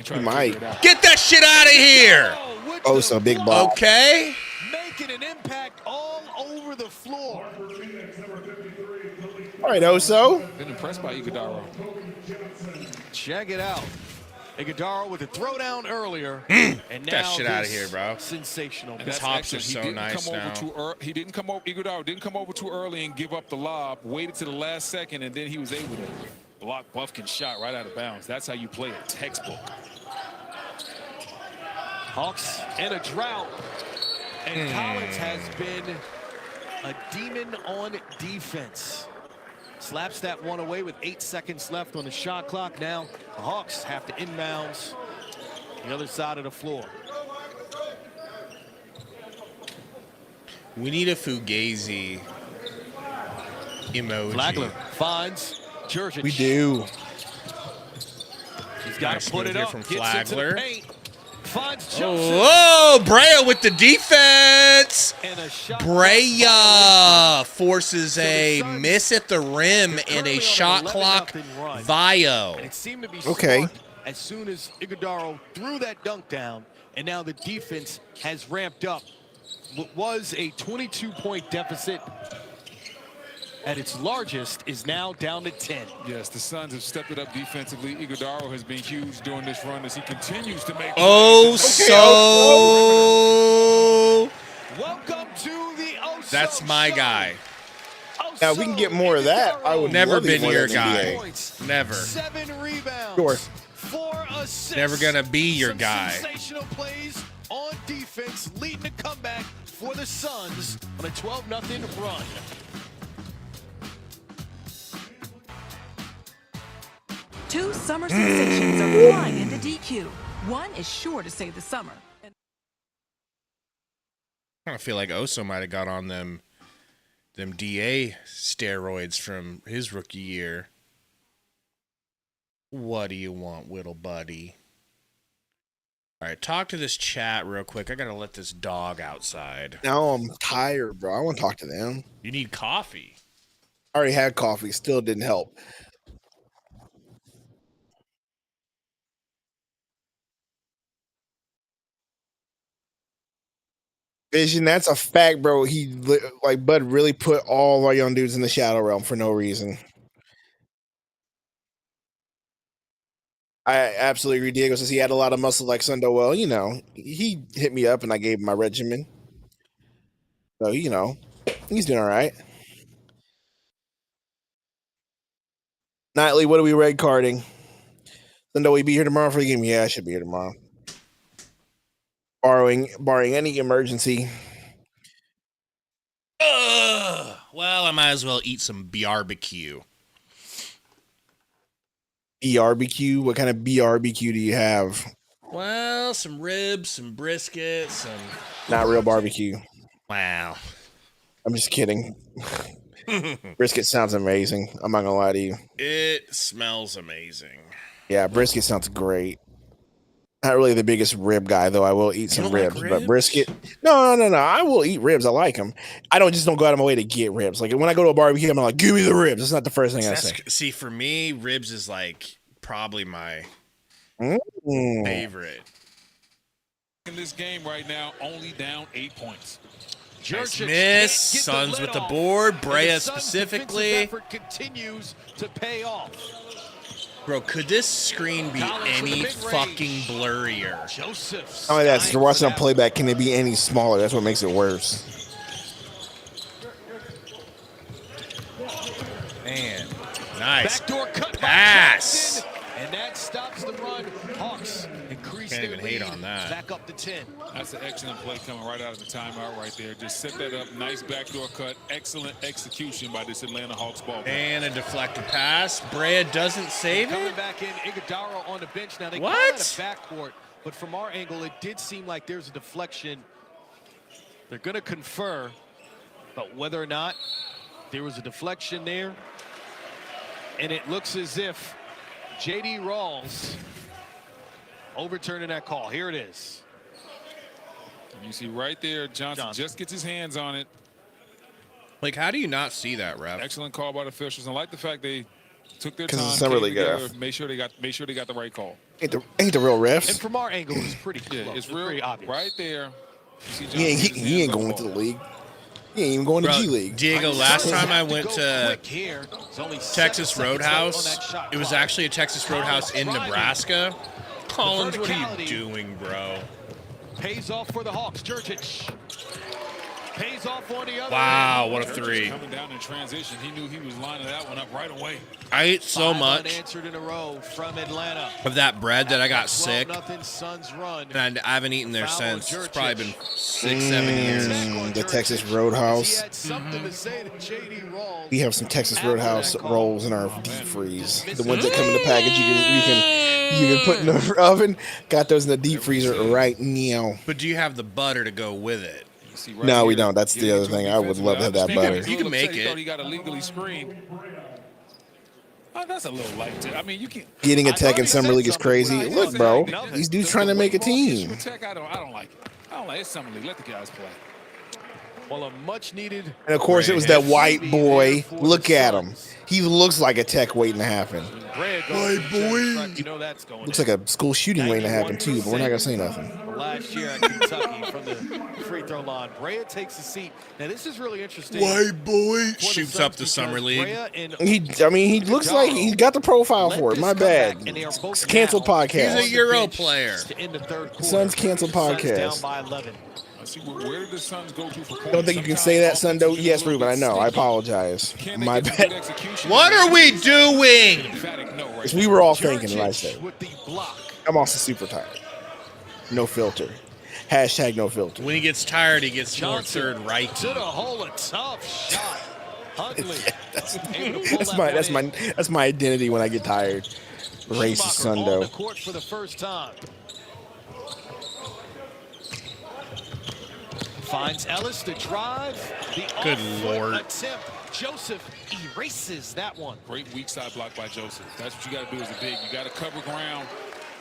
We might.
Get that shit out of here.
Oh, so big ball.
Okay.
Making an impact all over the floor.
All right, Oso.
Been impressed by Iguodala.
Check it out. Iguodala with a throwdown earlier. And now
Get that shit out of here, bro.
Sensational.
His hops are so nice now.
Iguodala didn't come over too early and give up the lob. Waited to the last second, and then he was able to block Buffkin's shot right out of bounds. That's how you play a textbook.
Hawks in a drought. And Collins has been a demon on defense. Slaps that one away with 8 seconds left on the shot clock. Now the Hawks have to inbounds the other side of the floor.
We need a fugazi emoji.
Flagler finds Jurgic.
We do.
He's got to put it up.
From
Gets
Flagler.
into the paint. Finds Joseph.
Oh, Brea with the defense.
And a shot.
Brea forces a miss at the rim and a shot clock Vio.
And it seemed to be
okay.
As soon as Iguodala threw that dunk down, and now the defense has ramped up. What was a 22-point deficit at its largest is now down to 10.
Yes, the Suns have stepped it up defensively. Iguodala has been huge during this run as he continues to make.
Welcome to the Oso
That's my
show.
guy.
Now we can get more of that. I would
Never
love
been
more
your
of that
guy.
NBA.
Never.
7 rebounds.
Sure.
4 assists.
Never gonna be your
Some
guy.
Sensational plays on defense, leading the comeback for the Suns on a 12-0 run.
Two summer sensations are flying into DQ. One is sure to save the summer.
I feel like Oso might have got on them DA steroids from his rookie year. What do you want, little buddy? All right, talk to this chat real quick. I gotta let this dog outside.
Now I'm tired, bro. I want to talk to them.
You need coffee.
I already had coffee. Still didn't help. Vision, that's a fact, bro. Like Bud really put all our young dudes in the shadow realm for no reason. I absolutely agree. Diego says he had a lot of muscle like Sundo. Well, you know, he hit me up and I gave him my regimen. So, you know, he's doing all right. Nightly, what are we red carding? Sundo, will you be here tomorrow for the game? Yeah, I should be here tomorrow. Barring any emergency.
Well, I might as well eat some barbecue.
BRBQ? What kind of BRBQ do you have?
Well, some ribs, some brisket, some...
Not real barbecue.
Wow.
I'm just kidding. Brisket sounds amazing. I'm not gonna lie to you.
It smells amazing.
Yeah, brisket sounds great. Not really the biggest rib guy, though. I will eat some ribs, but brisket. No. I will eat ribs. I like them. I just don't go out of my way to get ribs. Like when I go to a barbecue, I'm like, give me the ribs. That's not the first thing I say.
See, for me, ribs is like probably my favorite.
In this game right now, only down 8 points.
Nice miss. Suns with the board. Brea specifically.
Continues to pay off.
Bro, could this screen be any fucking blurrier?
Joseph.
Not only that, since you're watching on playback, can it be any smaller? That's what makes it worse.
Man, nice
Backdoor cut
pass.
And that stops the run. Hawks increase
Can't
their
even
lead
hate on that.
back up to 10.
That's an excellent play coming right out of the timeout right there. Just set that up. Nice backdoor cut. Excellent execution by this Atlanta Hawks ball.
And a deflected pass. Brea doesn't save
Coming
it.
back in, Iguodala on the bench. Now they
What?
call it a backcourt, but from our angle, it did seem like there's a deflection. They're going to confer, but whether or not there was a deflection there, and it looks as if J.D. Rawls overturning that call. Here it is.
You see right there, Johnson just gets his hands on it.
Like, how do you not see that, ref?
Excellent call by the officials. I like the fact they took their time.
Because it's summer league,
Make sure they got the right call.
Ain't the real refs.
And from our angle, it's pretty close.
Yeah, it's
pretty obvious.
right there.
He ain't going to the league. He ain't even going to G League.
Diego, last time I went to Texas Roadhouse, it was actually a Texas Roadhouse in Nebraska. Collins, what are you doing, bro?
Pays off for the Hawks. Jurčić pays off on the other.
Wow, what a three.
Coming down in transition, he knew he was lining that one up right away.
I ate so much
unanswered in a row from Atlanta.
of that bread that I got sick,
12-0 Suns run.
and I haven't eaten there since. It's probably been 6-7 years.
The Texas Roadhouse.
He had something to say to J.D. Rawls.
We have some Texas Roadhouse rolls in our deep freeze. The ones that come in the package you can put in the oven. Got those in the deep freezer right now.
But do you have the butter to go with it?
Right
No, we
here,
don't. That's the other thing. I would love to have that butter.
You can make it.
Thought he got illegally screened. Oh, that's a little light. I mean, you can.
Getting a tech in summer league is crazy. Look, bro, these dudes trying to make a team.
I don't like it. I don't like it. It's summer league. Let the guys play.
Well, a much needed.
And of course, it was that white boy. Look at him. He looks like a tech waiting to happen.
White boy. You know that's going.
Looks like a school shooting waiting to happen too. But we're not gonna say nothing.
Last year at Kentucky from the free throw line, Brea takes a seat. Now this is really interesting.
White boy shoots up the summer league.
He looks like he's got the profile for it. My bad. Canceled podcast.
He's a Euro player.
Suns canceled podcast.
Down by 11.
Where did the Suns go to for points?
Don't think you can say that, Sundo. Yes, Ruben. I know. I apologize. My bad.
What are we doing?
We were all thinking what I said. I'm also super tired. No filter. Hashtag no filter.
When he gets tired, he gets more third right.
To the hole, a tough shot. Huntley.
That's my identity when I get tired. Racist Sundo.
On the court for the first time. Finds Ellis to drive. The
Good Lord.
Attempt. Joseph erases that one.
Great weak side block by Joseph. That's what you got to do as a big. You got to cover ground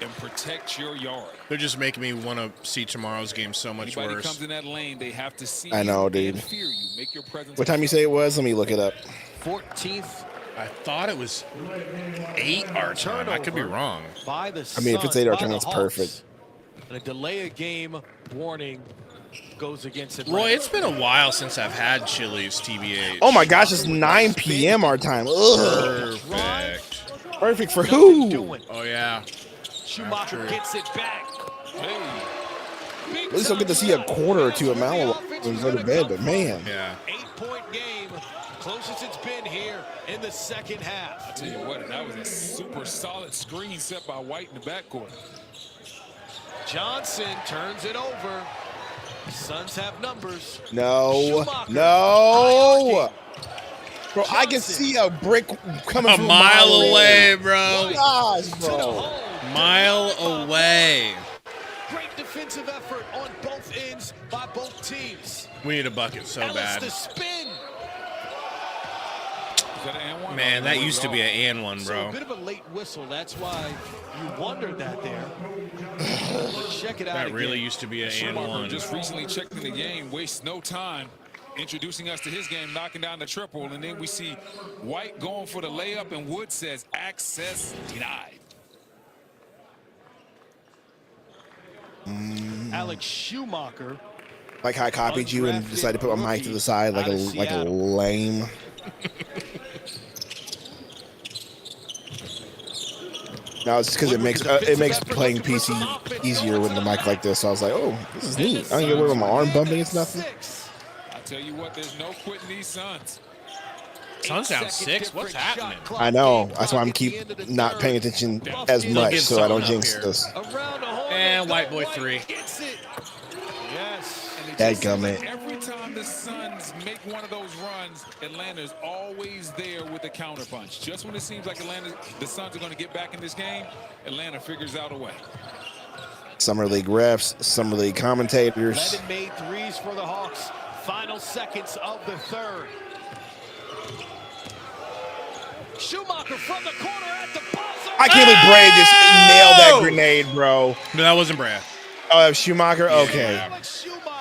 and protect your yard.
They're just making me want to see tomorrow's game so much
Anybody
worse.
comes in that lane, they have to see.
I know, dude.
And fear you. Make your presence.
What time you say it was? Let me look it up.
14th.
I thought it was 8 our time. I could be wrong.
By the
I mean, if it's 8 our time, that's perfect.
And a delay of game warning goes against it.
Roy, it's been a while since I've had Chili's, TBH.
Oh my gosh, it's 9 p.m. our time. Ugh.
Perfect.
Perfect for who?
Oh, yeah.
Schumacher gets it back.
At least I'll get to see a quarter or two of Mallow when we go to bed, but man.
Yeah.
8-point game. Closest it's been here in the second half.
I tell you what, that was a super solid screen set by White in the backcourt.
Johnson turns it over. Suns have numbers.
No. No. Bro, I can see a brick coming from
a mile away, bro.
Gosh, bro.
Mile away.
Great defensive effort on both ends by both teams.
We need a bucket so bad.
The spin.
Man, that used to be an and one,
So
bro.
a bit of a late whistle. That's why you wondered that there. Check it out.
That really used to be an and one.
Just recently checked in the game, wastes no time introducing us to his game, knocking down the triple, and then we see White going for the layup, and Wood says access denied.
Alex Schumacher.
Like how I copied you and decided to put my mic to the side like a lame. No, it's because it makes playing PC easier with the mic like this. So I was like, oh, this is neat. I don't get rid of my arm bumping. It's nothing.
I tell you what, there's no quitting these Suns.
Suns down 6. What's happening?
I know. That's why I'm keep not paying attention as much so I don't jinx this.
And White Boy 3.
Dadgummit.
Every time the Suns make one of those runs, Atlanta's always there with a counterpunch. Just when it seems like the Suns are going to get back in this game, Atlanta figures out a way.
Summer League refs, Summer League commentators.
11 made threes for the Hawks. Final seconds of the third. Schumacher from the corner at the buzzer.
I can't believe Brea just nailed that grenade, bro.
No, that wasn't Brea.
Oh, Schumacher? Okay.
Yeah.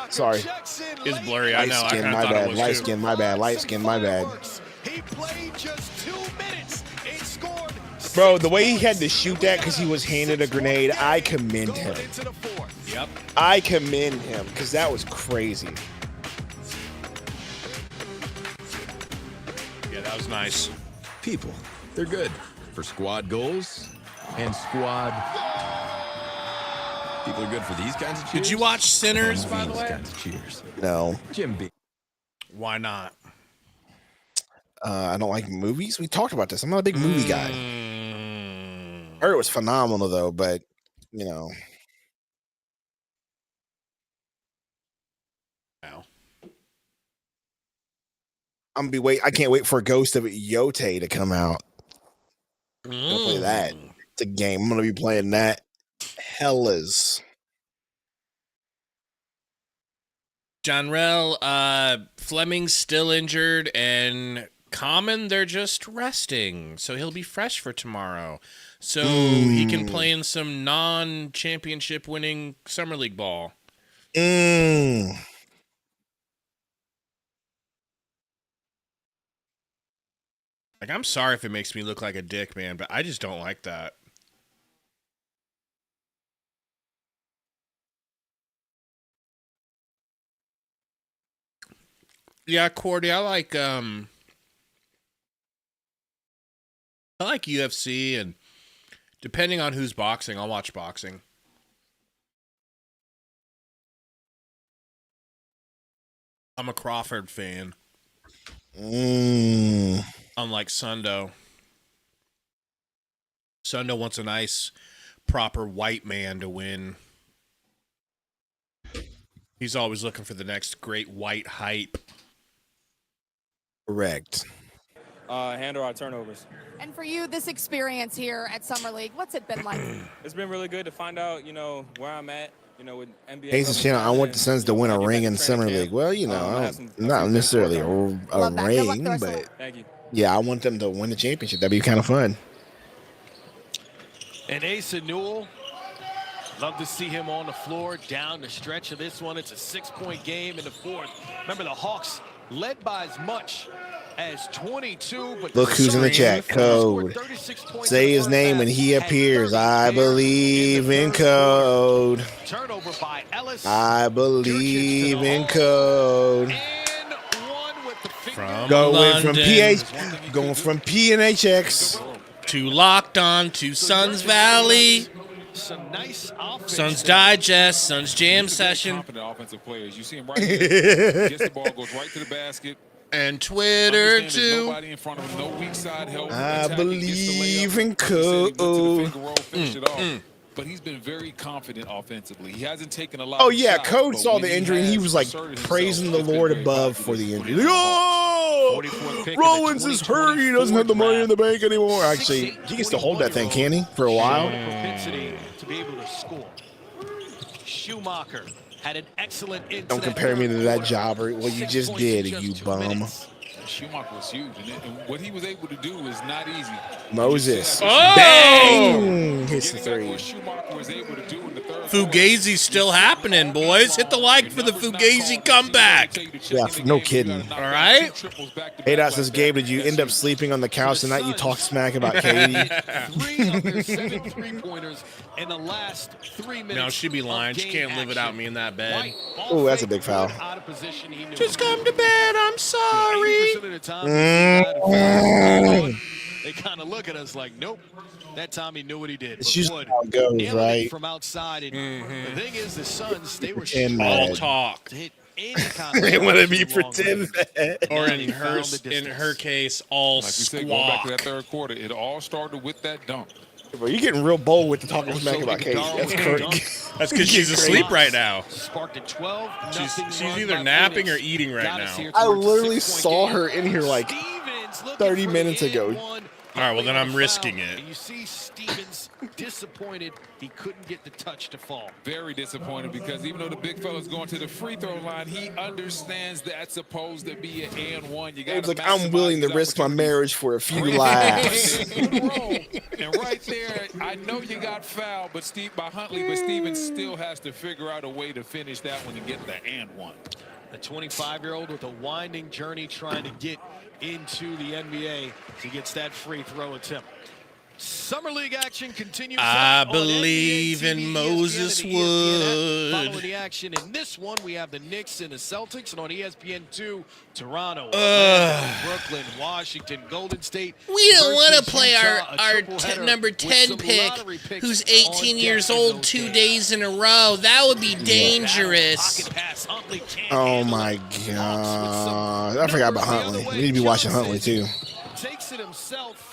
Sorry.
It's blurry. I know.
Light skin, my bad. Light skin, my bad. Light skin, my bad.
He played just 2 minutes and scored.
Bro, the way he had to shoot that because he was handed a grenade, I commend him.
Yep.
I commend him because that was crazy.
Yeah, that was nice.
People, they're good for squad goals and squad. People are good for these kinds of cheers.
Did you watch Sinners, by the way?
Kinds of cheers.
No.
Jim B.
Why not?
I don't like movies. We talked about this. I'm not a big movie guy. I heard it was phenomenal, though, but, you know.
Wow.
I can't wait for Ghost of Yote to come out. Don't play that. It's a game. I'm going to be playing that. Hellas.
Jonrell, Fleming's still injured, and Common, they're just resting, so he'll be fresh for tomorrow. So he can play in some non-championship winning Summer League ball.
Mm.
Like, I'm sorry if it makes me look like a dick, man, but I just don't like that. Yeah, Cordy, I like UFC, and depending on who's boxing, I'll watch boxing. I'm a Crawford fan. Unlike Sundo. Sundo wants a nice, proper white man to win. He's always looking for the next great white hype.
Correct.
Handle our turnovers.
And for you, this experience here at Summer League, what's it been like?
It's been really good to find out, where I'm at, with NBA.
Hayes' channel, I want the Suns to win a ring in Summer League. Well, not necessarily a ring, but
Thank you.
yeah, I want them to win the championship. That'd be kind of fun.
And Asa Newell, love to see him on the floor down the stretch of this one. It's a 6-point game in the fourth. Remember, the Hawks led by as much as 22. But
Look who's in the chat. Code. Say his name when he appears. I believe in Code.
Turnover by Ellis.
I believe in Code.
Going
from PNHX
to Locked On to Suns Valley.
Some nice
Suns Digest, Suns Jam Session.
Confident offensive players. You see him right here. Gets the ball, goes right to the basket.
And Twitter
Understand
too.
there's nobody in front of him, no weak side help.
I
Attacking,
believe
gets the
in
layup.
Code.
Finish it off. But he's been very confident offensively. He hasn't taken a lot.
Oh
of
yeah,
shots,
Code
but
saw
when
the injury and he
has
was like
asserted
praising the
himself, he's been
Lord
very
above
confident
for the
in
injury.
putting it
Oh,
44th pick of the
Rollins is hurt. He doesn't have the money in the bank anymore. Actually, he gets to hold that thing, can he? For a while.
Propensity to be able to score. Schumacher had an excellent incident.
Don't compare me to that jobber. Well, you just did, you bum.
Schumacher was huge, and what he was able to do is not easy.
Moses.
Oh!
Bang! Hits the three.
Schumacher was able to do in the third
Fugazi's still happening, boys. Hit the like for the Fugazi comeback.
Yeah, no kidding.
All right.
Hey, that says, Gabe, did you end up sleeping on the couch the night you talked smack about Katie?
3 of their 7 3-pointers in the last 3 minutes.
No, she'd be lying. She can't live without me in that bed.
Oh, that's a big foul.
Just come to bed. I'm sorry.
They kind of look at us like, nope. That time he knew what he did.
It's usually how it goes, right?
From outside. And the thing is, the Suns, they were
all talk.
To hit any kind of
They want to be pretend that.
Or in her case, all
Like we said, going back to that
squawk.
third quarter, it all started with that dunk.
Bro, you're getting real bold with the talking smack about Katie. That's crazy.
That's because she's asleep right now.
Sparked at 12.
She's either napping or eating right now.
I literally saw her in here like 30 minutes ago.
All right, well, then I'm risking it.
And you see Stevens disappointed he couldn't get the touch to fall.
Very disappointed because even though the big fella's going to the free throw line, he understands that's supposed to be an and one. You
Gabe's like, I'm willing to risk my marriage for a few laughs.
And right there, I know you got fouled, but by Huntley, but Stevens still has to figure out a way to finish that one and get the and one.
The 25-year-old with a winding journey trying to get into the NBA. He gets that free throw attempt. Summer League action continues.
I believe in Moses Wood.
Following the action in this one, we have the Knicks and the Celtics, and on ESPN2, Toronto, Brooklyn, Washington, Golden State.
We don't want to play our number 10 pick, who's 18 years old 2 days in a row. That would be dangerous.
Oh my God! I forgot about Huntley. We need to be watching Huntley too.
Takes it himself.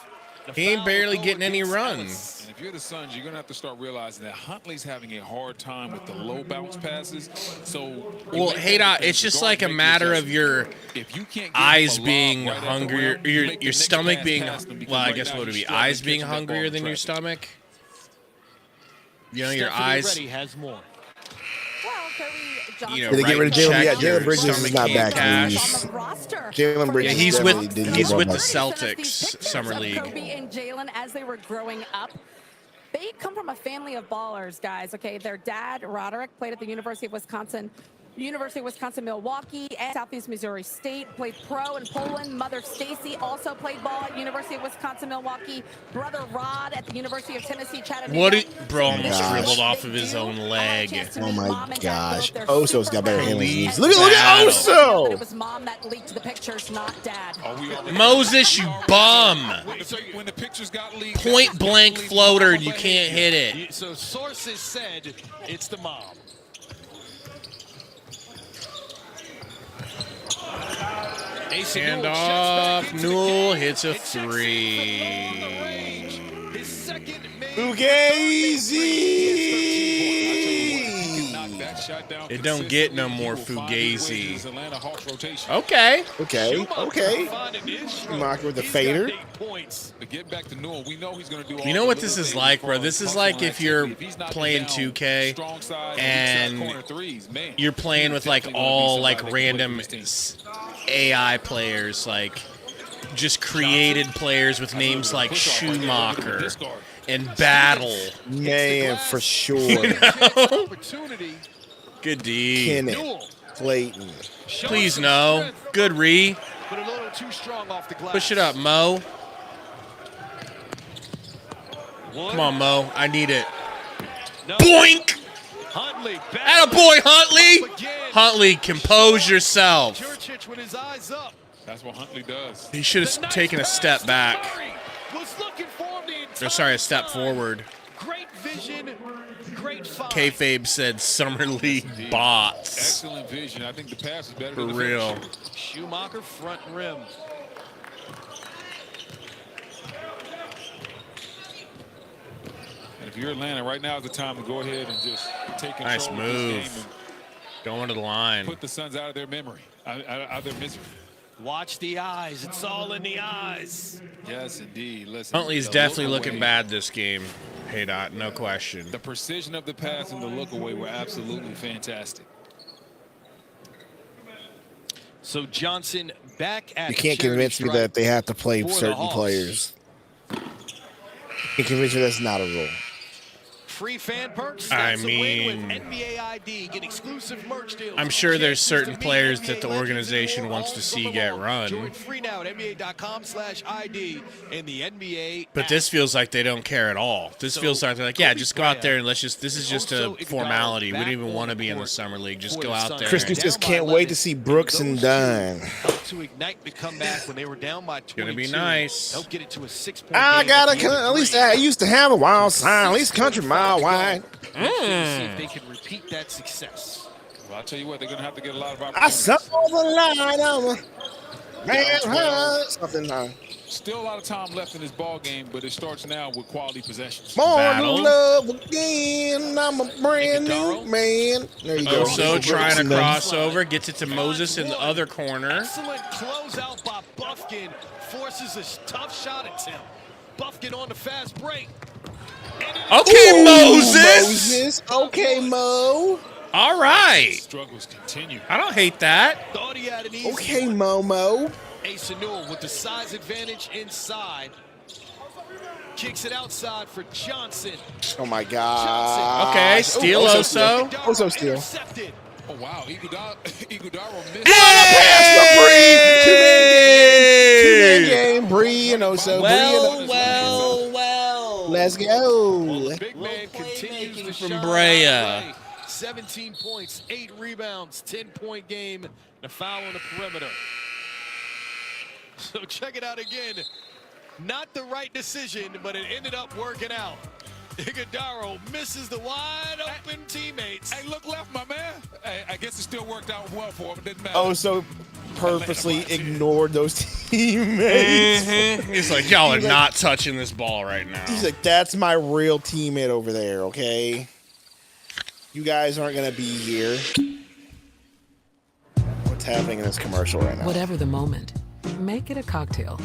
He ain't barely getting any runs.
And if you're the Suns, you're going to have to start realizing that Huntley's having a hard time with the low bounce passes. So,
well, hey, it's just like a matter of your eyes being hungrier, your stomach being, well, I guess what would it be? Eyes being hungrier than your stomach? You know, your eyes.
Has more.
You know,
Did they get rid of Jalen? Yeah, Jalen Bridges is
stomach
not
can't
back.
cash.
Jalen Bridges.
Yeah, he's with the
Celtics.
Celtics Summer League.
Kobe and Jalen as they were growing up. They come from a family of ballers, guys. Okay, their dad Roderick played at the University of Wisconsin Milwaukee, and Southeast Missouri State. Played pro in Poland. Mother Stacy also played ball at University of Wisconsin Milwaukee. Brother Rod at the University of Tennessee Chattanooga.
Bro almost dribbled off of his own leg.
Oh my gosh. Oso's got better handles. Look at Oso.
It was mom that leaked the pictures, not dad.
Moses, you bum.
When the pictures got leaked,
Point blank floater, and you can't hit it.
So sources said it's the mom.
Hand off. Newell hits a three.
Fugazi!
It don't get no more Fugazi. Okay.
Schumacher with the fader.
You know what this is like, bro? This is like if you're playing 2K and you're playing with like all like random AI players, like just created players with names like Schumacher and Battle.
Man, for sure.
You know? Good D.
Kenneth, Clayton.
Please no. Good re.
Put a little little too strong off the glass.
Push it up, Mo. Come on, Mo. I need it. No. Boink!
Huntley.
Attaboy, Huntley! Huntley, compose yourself.
With his eyes up.
That's what Huntley does.
He should have taken a step back. Or sorry, a step forward.
Great vision, great find.
Kayfabe said Summer League bots.
Excellent vision. I think the pass is better
For
than the
real.
finish.
Schumacher front rim.
And if you're Atlanta, right now is the time to go ahead and just take control
Nice
of this
move.
game and
Going to the line.
put the Suns out of their memory, out of their misery.
Watch the eyes. It's all in the eyes.
Yes, indeed. Listen,
Huntley's
the
definitely
look
looking
away,
bad this game. Hey, Dot, no question.
The precision of the pass and the look away were absolutely fantastic.
So Johnson back at
You can't convince me that they have to play certain players. You can't convince me that's not a rule.
Free fan perks.
I
That's a win with
mean,
NBA ID. Get exclusive merch deals.
I'm sure there's
Chances
certain
to meet
players
NBA
that the
legends
organization
and more
wants to
all
see
summer
get
long.
run.
Join free now at NBA.com/ID and the NBA.
But this feels like they don't care at all. This feels like they're like, yeah, just go out there and let's just, this is just a formality. We don't even want to be in the summer league. Just go out there.
Chris just can't wait to see Brooks and Dunn.
To ignite the comeback when they were down by 22.
Gonna be nice.
Help get it to a 6-point
I
game
got
at the end
at
of
least
three.
I used to have a wild sign, at least country mile wide.
See if they can repeat that success.
Well, I'll tell you what, they're going to have to get a lot of
I
opportunities.
saw the light of a man. Something.
Still a lot of time left in this ball game, but it starts now with quality possessions.
Born in love again. I'm a brand new man. There you go.
Oso trying to cross over, gets it to Moses in the other corner.
Excellent closeout by Buffkin. Forces a tough shot attempt. Buffkin on the fast break.
Okay,
Ooh,
Moses.
Okay, Mo.
All right.
Struggles continue.
I don't hate that.
Thought he had an easy
Okay,
one.
Momo.
Asa Newell with the size advantage inside. Kicks it outside for Johnson.
Oh my God.
Okay, steal Oso.
Oso steal.
Intercepted.
Oh, wow. Iguodaro missed.
Two-man game. Bree and Oso.
Well.
Let's go.
Big man continues to
from
shine.
Brea.
17 points, 8 rebounds, 10-point game, and a foul on the perimeter. So check it out again. Not the right decision, but it ended up working out. Iguodaro misses the wide open teammates.
Hey, look left, my man. Hey, I guess it still worked out well for him. It didn't matter.
Oso purposely ignored those teammates.
He's like, y'all are not touching this ball right now.
He's like, that's my real teammate over there, okay? You guys aren't going to be here. What's happening in this commercial right now?
Whatever the moment, make it a cocktail.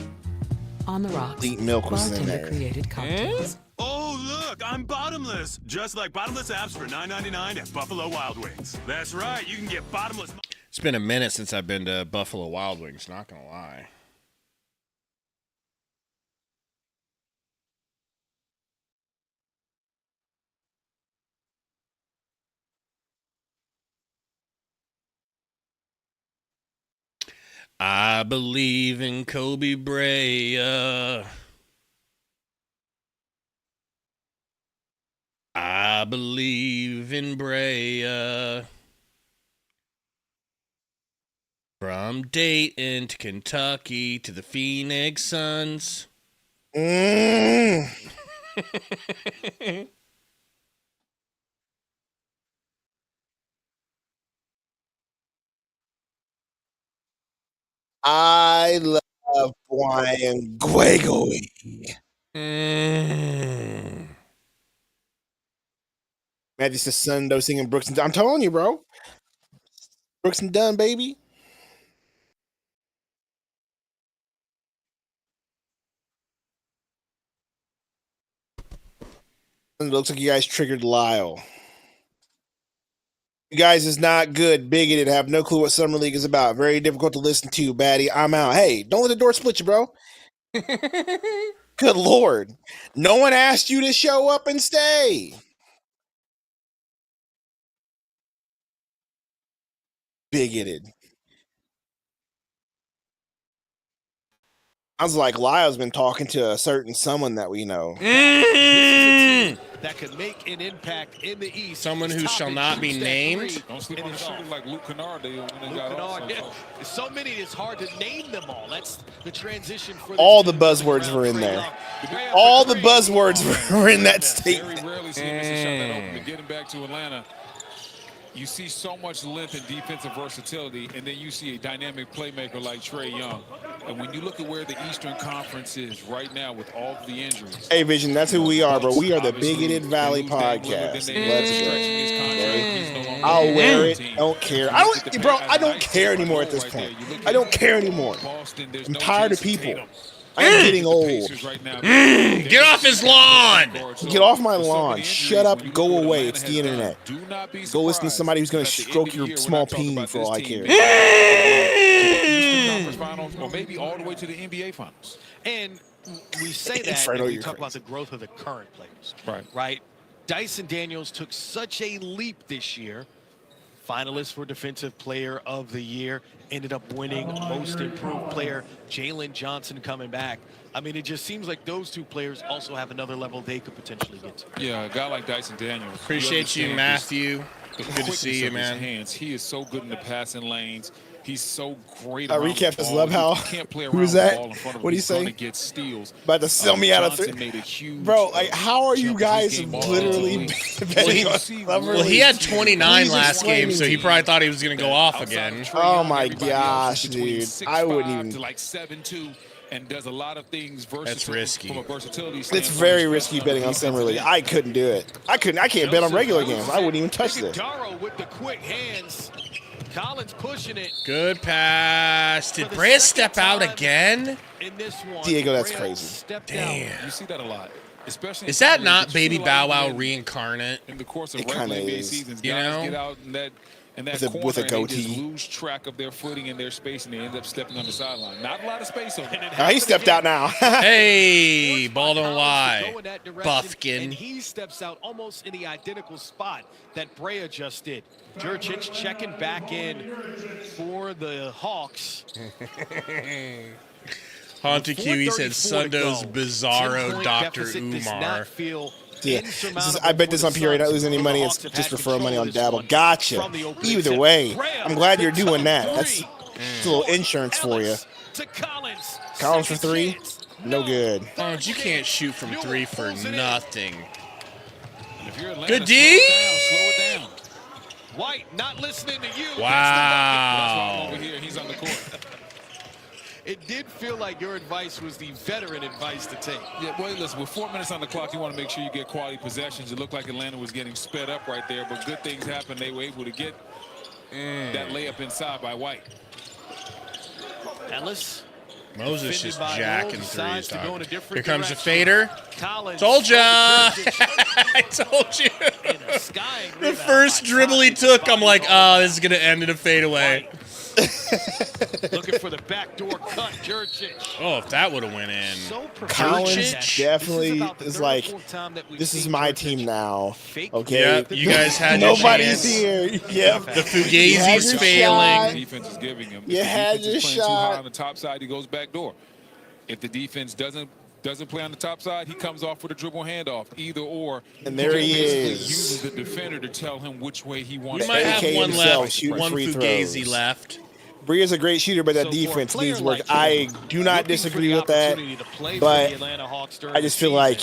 On the rocks,
Elite Milk was in there.
created cocktails.
Oh, look, I'm bottomless. Just like bottomless apps for $9.99 at Buffalo Wild Wings. That's right, you can get bottomless.
It's been a minute since I've been to Buffalo Wild Wings, not gonna lie. I believe in Kobe Brea. I believe in Brea. From Dayton to Kentucky to the Phoenix Suns.
I love Brian Gregory. Magic Sundo singing Brooks and Dunn. I'm telling you, bro. Brooks and Dunn, baby. It looks like you guys triggered Lyle. You guys is not good, bigoted, have no clue what Summer League is about. Very difficult to listen to, baddie. I'm out. Hey, don't let the door split you, bro. Good Lord. No one asked you to show up and stay. Bigoted. Sounds like Lyle's been talking to a certain someone that we know.
That could make an impact in the East.
Someone who shall not be named.
Don't sleep on the shooter like Luke Kennard did when they got off.
There's so many, it's hard to name them all. That's the transition for
all the buzzwords were in there. All the buzzwords were in that statement.
Very rarely see him miss a shot that open. But getting back to Atlanta, you see so much length and defensive versatility, and then you see a dynamic playmaker like Trae Young. And when you look at where the Eastern Conference is right now with all of the injuries.
Hey, Vision, that's who we are, bro. We are the Bigoted Valley Podcast. Let's go. Okay? I'll wear it. Don't care. I don't care anymore at this point. I don't care anymore. I'm tired of people. I'm getting old.
Get off his lawn.
Get off my lawn. Shut up. Go away. It's the internet. Go listen to somebody who's going to stroke your small peen for all I care.
Finals, or maybe all the way to the NBA Finals.
And we say that and we talk about the growth of the current players. Right? Dyson Daniels took such a leap this year. Finalist for Defensive Player of the Year. Ended up winning Most Improved Player. Jalen Johnson coming back. I mean, it just seems like those two players also have another level they could potentially get to.
Yeah, a guy like Dyson Daniels.
Appreciate you, Matthew. Good to see you, man.
Hands. He is so good in the passing lanes. He's so great.
I recap this. Love how. Who's that? What do you say?
Get steals.
About to sell me out of three. Bro, like, how are you guys literally betting on?
Well, he had 29 last game, so he probably thought he was going to go off again.
Oh my gosh, dude! I wouldn't even.
Like 7-2. And does a lot of things
That's risky.
From a versatility
it's very risky betting on Summer League. I couldn't do it. I can't bet on regular games. I wouldn't even touch this.
With the quick hands. Collins pushing it.
Good pass. Did Brea step out again?
In this one,
Diego, that's crazy.
Damn.
You see that a lot. Especially
is that not Baby Bow Wow reincarnate?
In the course of
it kind of is.
Seasons,
you know?
Get out in that
with a goatee.
They just lose track of their footing and their space, and they end up stepping on the sideline. Not a lot of space over there.
He stepped out now.
Hey, ball don't lie. Buffkin.
And he steps out almost in the identical spot that Brea just did. Jurčić checking back in for the Hawks.
Haunted Q, he said Sundo's Bizarro Dr. Umar.
Yeah, I bet this on PRA not losing any money. It's just for throwing money on Dabble. Gotcha. Either way, I'm glad you're doing that. That's a little insurance for you. Collins for three? No good.
Oh, you can't shoot from three for nothing. Good D.
Slow it down.
White not listening to you.
Wow.
Over here, he's on the court.
It did feel like your advice was the veteran advice to take.
Yeah, well, listen, with 4 minutes on the clock, you want to make sure you get quality possessions. It looked like Atlanta was getting sped up right there, but good things happened. They were able to get that layup inside by White.
Ellis.
Moses is jacking threes. Here comes the fader. Told ya! I told you. The first dribble he took, I'm like, oh, this is going to end in a fadeaway.
Looking for the backdoor cut, Jurčić.
Oh, if that would have went in.
Collins definitely is like, this is my team now. Okay,
yep, you guys had
nobody's here. Yep,
the Fugazi's failing.
The defense is giving him.
You had your shot.
Too high on the top side, he goes back door. If the defense doesn't play on the top side, he comes off with a dribble handoff. Either or.
And there he is.
Uses the defender to tell him which way he wants.
We might have one left. One Fugazi left.
Brea's a great shooter, but that defense needs work. I do not disagree with that, but I just feel like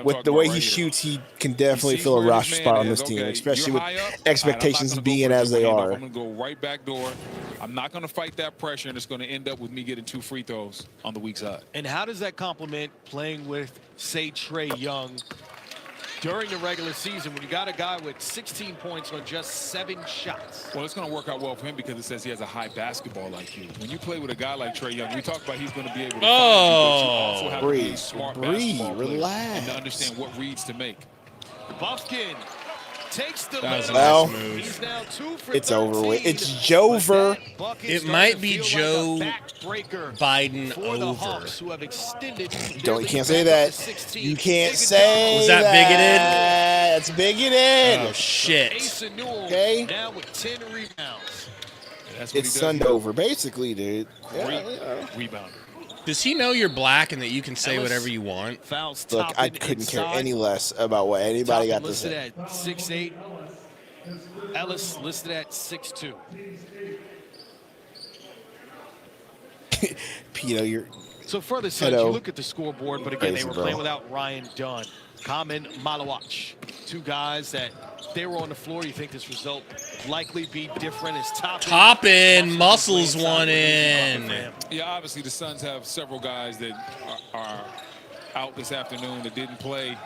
with the way he shoots, he can definitely fill a roster spot on this team, especially with expectations being as they are.
I'm going to go right back door. I'm not going to fight that pressure, and it's going to end up with me getting 2 free throws on the weak side.
And how does that complement playing with, say, Trae Young during the regular season when you got a guy with 16 points on just 7 shots?
Well, it's going to work out well for him because it says he has a high basketball IQ. When you play with a guy like Trae Young, we talk about he's going to be able to also have a smart basketball
relax,
and to understand what reads to make.
Buffkin takes the
well, it's over with. It's Jover.
It might be Joe Biden over.
You can't say that. You can't say
Was that bigoted?
That's bigoted.
Oh, shit.
Okay.
Now with 10 rebounds.
It's Sundover, basically, dude.
Great rebound.
Does he know you're black and that you can say whatever you want?
Fouls.
Look, I couldn't care any less about what anybody got to say.
Listed at 6'8". Ellis listed at 6'2".
Pino, you're.
So for the Suns, you look at the scoreboard, but again, they were playing without Ryan Dunn. Common Malawach, two guys that they were on the floor. You think this result likely be different as
Toppin muscles one in.
Yeah, obviously the Suns have several guys that are out this afternoon that didn't play.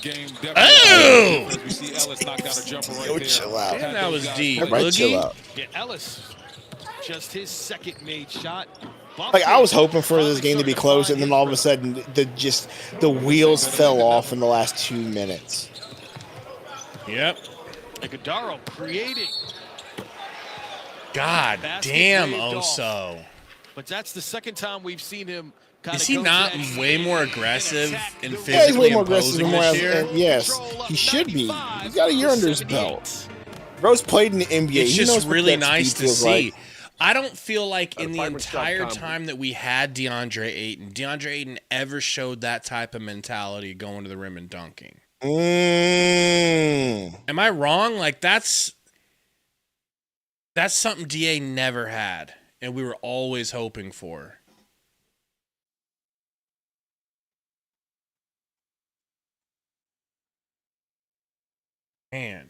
Game definitely. We see Ellis knock down a jumper right there.
Chill out.
And that was deep.
Right, chill out.
Yeah, Ellis, just his second made shot.
Like, I was hoping for this game to be close, and then all of a sudden, the wheels fell off in the last 2 minutes.
Yep.
Iguodaro creating.
God damn, Oso.
But that's the second time we've seen him.
Is he not way more aggressive and physically
Yeah, he's way more aggressive
imposing
and
this year?
yes, he should be. He's got a year under his belt. Bro's played in the NBA.
It's
He knows
just
what
really
that
nice
speed
to
feels
see.
like.
I don't feel like in the entire time that we had DeAndre Ayton ever showed that type of mentality going to the rim and dunking. Am I wrong? Like, that's something DA never had, and we were always hoping for. Man.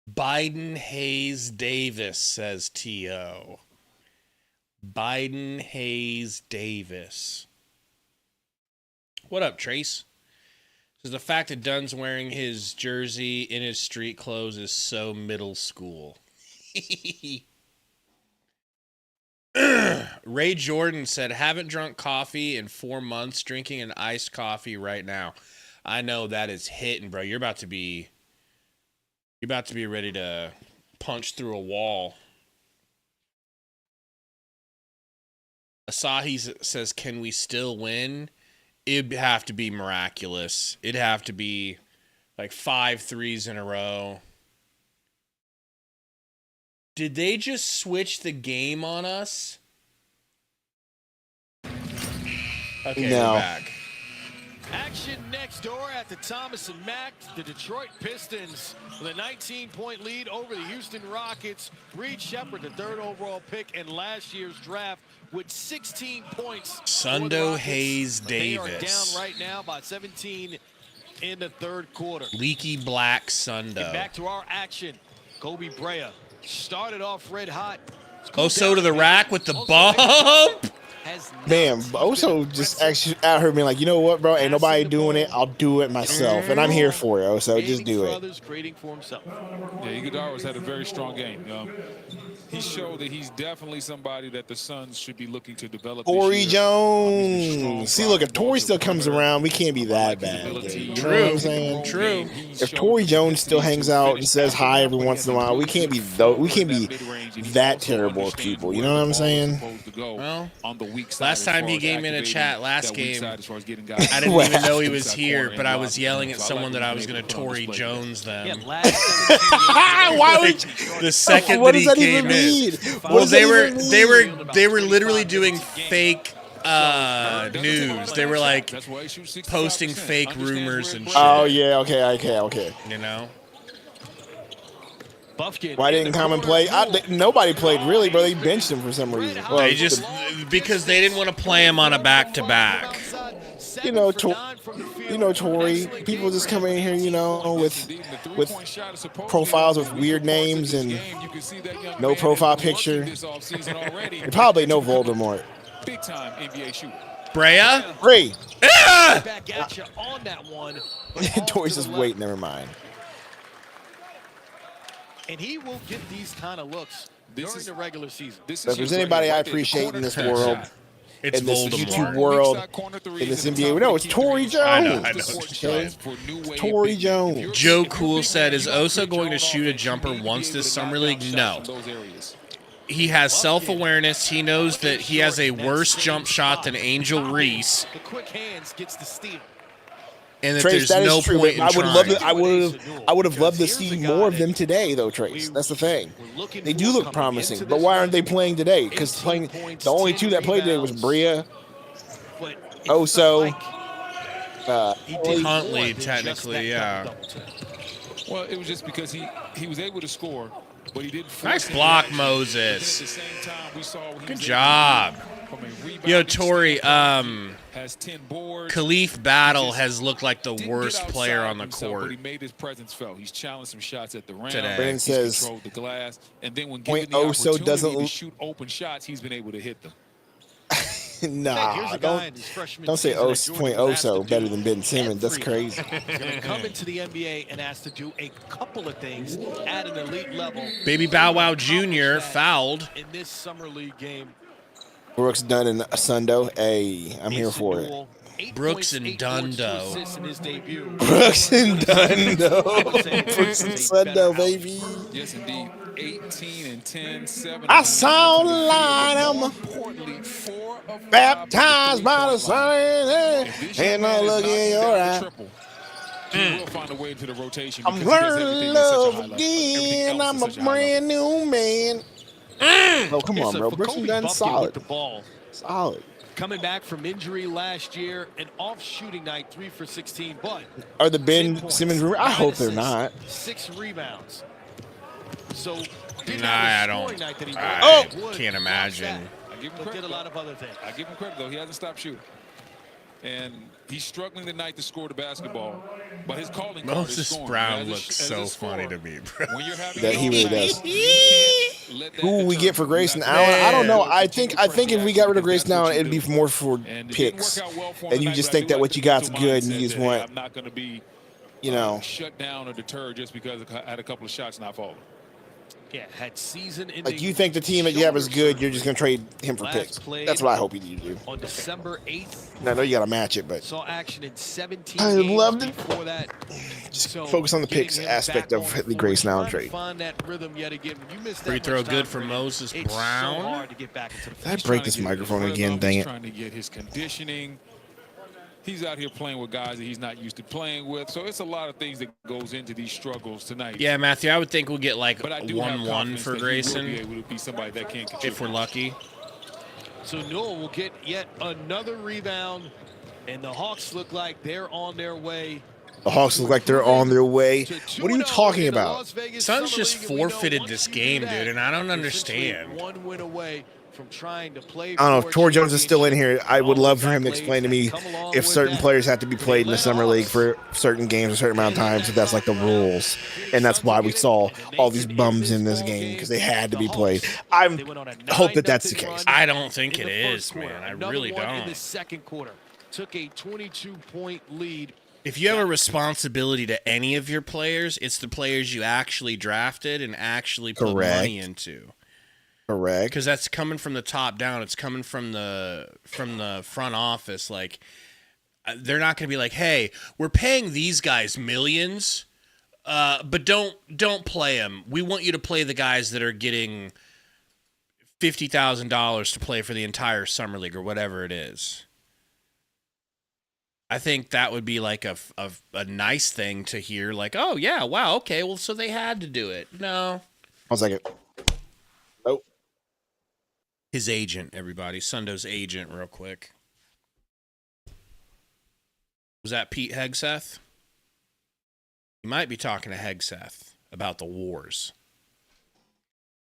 Biden Hayes Davis, says T.O. Biden Hayes Davis. What up, Trace? Says the fact that Dunn's wearing his jersey in his street clothes is so middle school. Ray Jordan said, haven't drunk coffee in 4 months, drinking an iced coffee right now. I know that is hitting, bro. You're about to be ready to punch through a wall. Asahi says, can we still win? It'd have to be miraculous. It'd have to be like 5 threes in a row. Did they just switch the game on us? Okay,
no.
We're back.
Action next door at the Thomas and Mack. The Detroit Pistons with a 19-point lead over the Houston Rockets. Reed Shepherd, the 3rd overall pick in last year's draft, with 16 points.
Sundo Hayes
They
Davis.
are down right now by 17 in the 3rd quarter.
Leaky Black Sundo.
Get back to our action. Kobe Brea started off red hot.
Oso to the rack with the bump.
Man, Oso just actually out here being like, you know what, bro? Ain't nobody doing it. I'll do it myself, and I'm here for it, Oso. Just do it.
Creating for himself.
Yeah, Iguodara's had a very strong game. He showed that he's definitely somebody that the Suns should be looking to develop.
Torrey Jones. See, look, if Torrey still comes around, we can't be that bad. You know what I'm saying?
True.
If Torrey Jones still hangs out and says hi every once in a while, we can't be that terrible of people. You know what I'm saying?
Well, last time he came in a chat last game, I didn't even know he was here, but I was yelling at someone that I was going to Torrey Jones them.
Why would
the second
what
that he
does that
came
even mean?
in? Well, they were literally doing fake news. They were like posting fake rumors and shit.
Oh yeah, okay.
You know.
Why didn't Common play? Nobody played really, bro. They benched him for some reason. Well,
they just because they didn't want to play him on a back-to-back.
You know, Torrey. People just come in here, you know, with profiles with weird names and no profile picture. And probably no Voldemort.
Big time NBA shooter.
Brea.
Ah!
Back at you on that one.
Torrey's just wait. Never mind.
And he will get these kind of looks during the regular season.
If there's anybody I appreciate in this world,
it's
in this
Voldemort.
YouTube world, in this NBA, no, it's Torrey Jones.
I know.
Torrey Jones.
Joe Cool said, is Oso going to shoot a jumper once this summer league? No. He has self-awareness. He knows that he has a worse jump shot than Angel Reese.
The quick hands gets the steal.
And that
Trace,
there's
that is
no
true.
point in
I would love
trying.
to. I would have loved to see more of them today, though. Trace, that's the thing. They do look promising, but why aren't they playing today? Because the only two that played today was Brea, Oso,
Huntley, technically, yeah.
Well, it was just because he was able to score, but he didn't.
Nice block, Moses. Good job. Yo, Tori,
has 10 boards.
Khalif Battle has looked like the worst player on the court.
But he made his presence felt. He's challenged some shots at the rim.
Today.
Brandon says,
controlled the glass, and then when
Point
given the
Oso
opportunity
doesn't
to shoot open shots, he's been able to hit them.
Nah, don't say Point Oso better than Ben Simmons. That's crazy.
He's going to come into the NBA and has to do a couple of things at an elite level.
Baby Bow Wow Jr. fouled.
In this summer league game.
Brooks, Dunn, and Sundo. Hey, I'm here for it.
Brooks and Dundo.
Brooks and Dundo. Brooks and Sundo, baby.
Yes, indeed. 18 and 10, 7.
I saw the light. I'm baptized by the sun, and I look in your eye.
He will find a way into the rotation.
I'm learning love again. I'm a brand new man. Oh, come on, bro. Brooks and Dunn, solid. Solid.
Coming back from injury last year, an off shooting night, 3 for 16. But
are the Ben Simmons rumors? I hope they're not.
6 rebounds. So
nah, I don't. Can't imagine.
I give him credit.
Did a lot of other things.
I give him credit though. He hasn't stopped shooting, and he's struggling tonight to score the basketball. But his calling card is
Moses
scoring.
Brown looks so funny to me, bro.
When you're having
that he really does. Who will we get for Grayson Allen? I don't know. I think if we got rid of Grayson Allen, it'd be more for picks. And you just think that what you got's good, and you just want,
I'm not going to be, shut down or deterred just because I had a couple of shots not falling.
Yeah, had season ending.
Like you think the team that you have is good, you're just gonna trade him for picks. That's what I hope you do.
On December 8th.
I know you gotta match it, but
saw action in 17
I loved it.
before that.
Just focus on the picks aspect of the Grayson Allen trade.
Find that rhythm yet again. You missed that
Free throw
much
good
time
for
frame.
Moses
It's
Brown.
So hard to get back into the
Did I break this microphone again? Dang it.
Trying to get his conditioning. He's out here playing with guys that he's not used to playing with. So it's a lot of things that goes into these struggles tonight.
Yeah, Matthew, I would think we'll get like 1-1 for
Grayson.
Grayson
Be able to be somebody that can contribute.
if we're lucky.
So Newell will get yet another rebound, and the Hawks look like they're on their way.
The Hawks look like they're on their way. What are you talking about?
Suns just forfeited this game, dude, and I don't understand.
One win away from trying to play.
I don't know if Tor Jones is still in here. I would love for him to explain to me if certain players have to be played in the summer league for certain games a certain amount of times. If that's like the rules, and that's why we saw all these bums in this game because they had to be played. I hope that that's the case.
I don't think it is, man. I really don't.
In the second quarter, took a 22-point lead.
If you have a responsibility to any of your players, it's the players you actually drafted and actually put money into.
Correct.
Because that's coming from the top down. It's coming from the front office. Like, they're not going to be like, "Hey, we're paying these guys millions, but don't play them. We want you to play the guys that are getting $50,000 to play for the entire summer league or whatever it is." I think that would be like a nice thing to hear. Like, oh yeah, wow, okay, well, so they had to do it. No.
1 second. Nope.
His agent, everybody. Sundo's agent, real quick. Was that Pete Hegseth? You might be talking to Hegseth about the wars.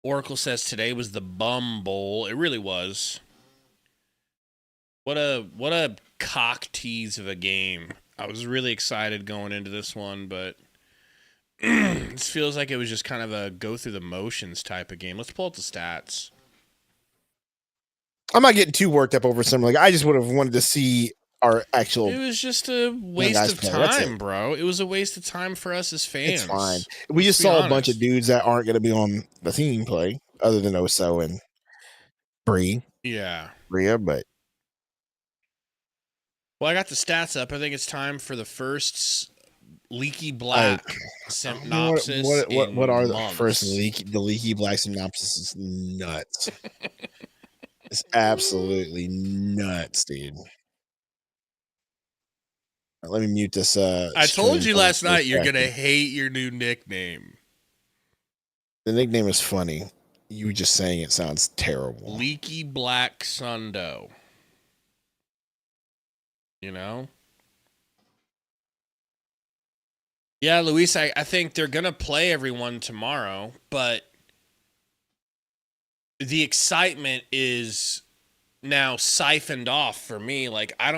Oracle says today was the Bum Bowl. It really was. What a cock tease of a game. I was really excited going into this one, but this feels like it was just kind of a go through the motions type of game. Let's pull up the stats.
I'm not getting too worked up over something. Like I just would have wanted to see our actual.
It was just a waste of time, bro. It was a waste of time for us as fans.
It's fine. We just saw a bunch of dudes that aren't going to be on the team play, other than Oso and Brea.
Yeah,
Brea, but.
Well, I got the stats up. I think it's time for the first leaky black synopsis.
What are the first leaky black synopsis? Is nuts. It's absolutely nuts, dude. Let me mute this.
I told
stream
you
for
last
a
night you're
second.
gonna hate your new nickname.
The nickname is funny. You just saying it sounds terrible.
Leaky Black Sundo. You know? Yeah, Luis, I think they're going to play everyone tomorrow, but the excitement is now siphoned off for me. Like, I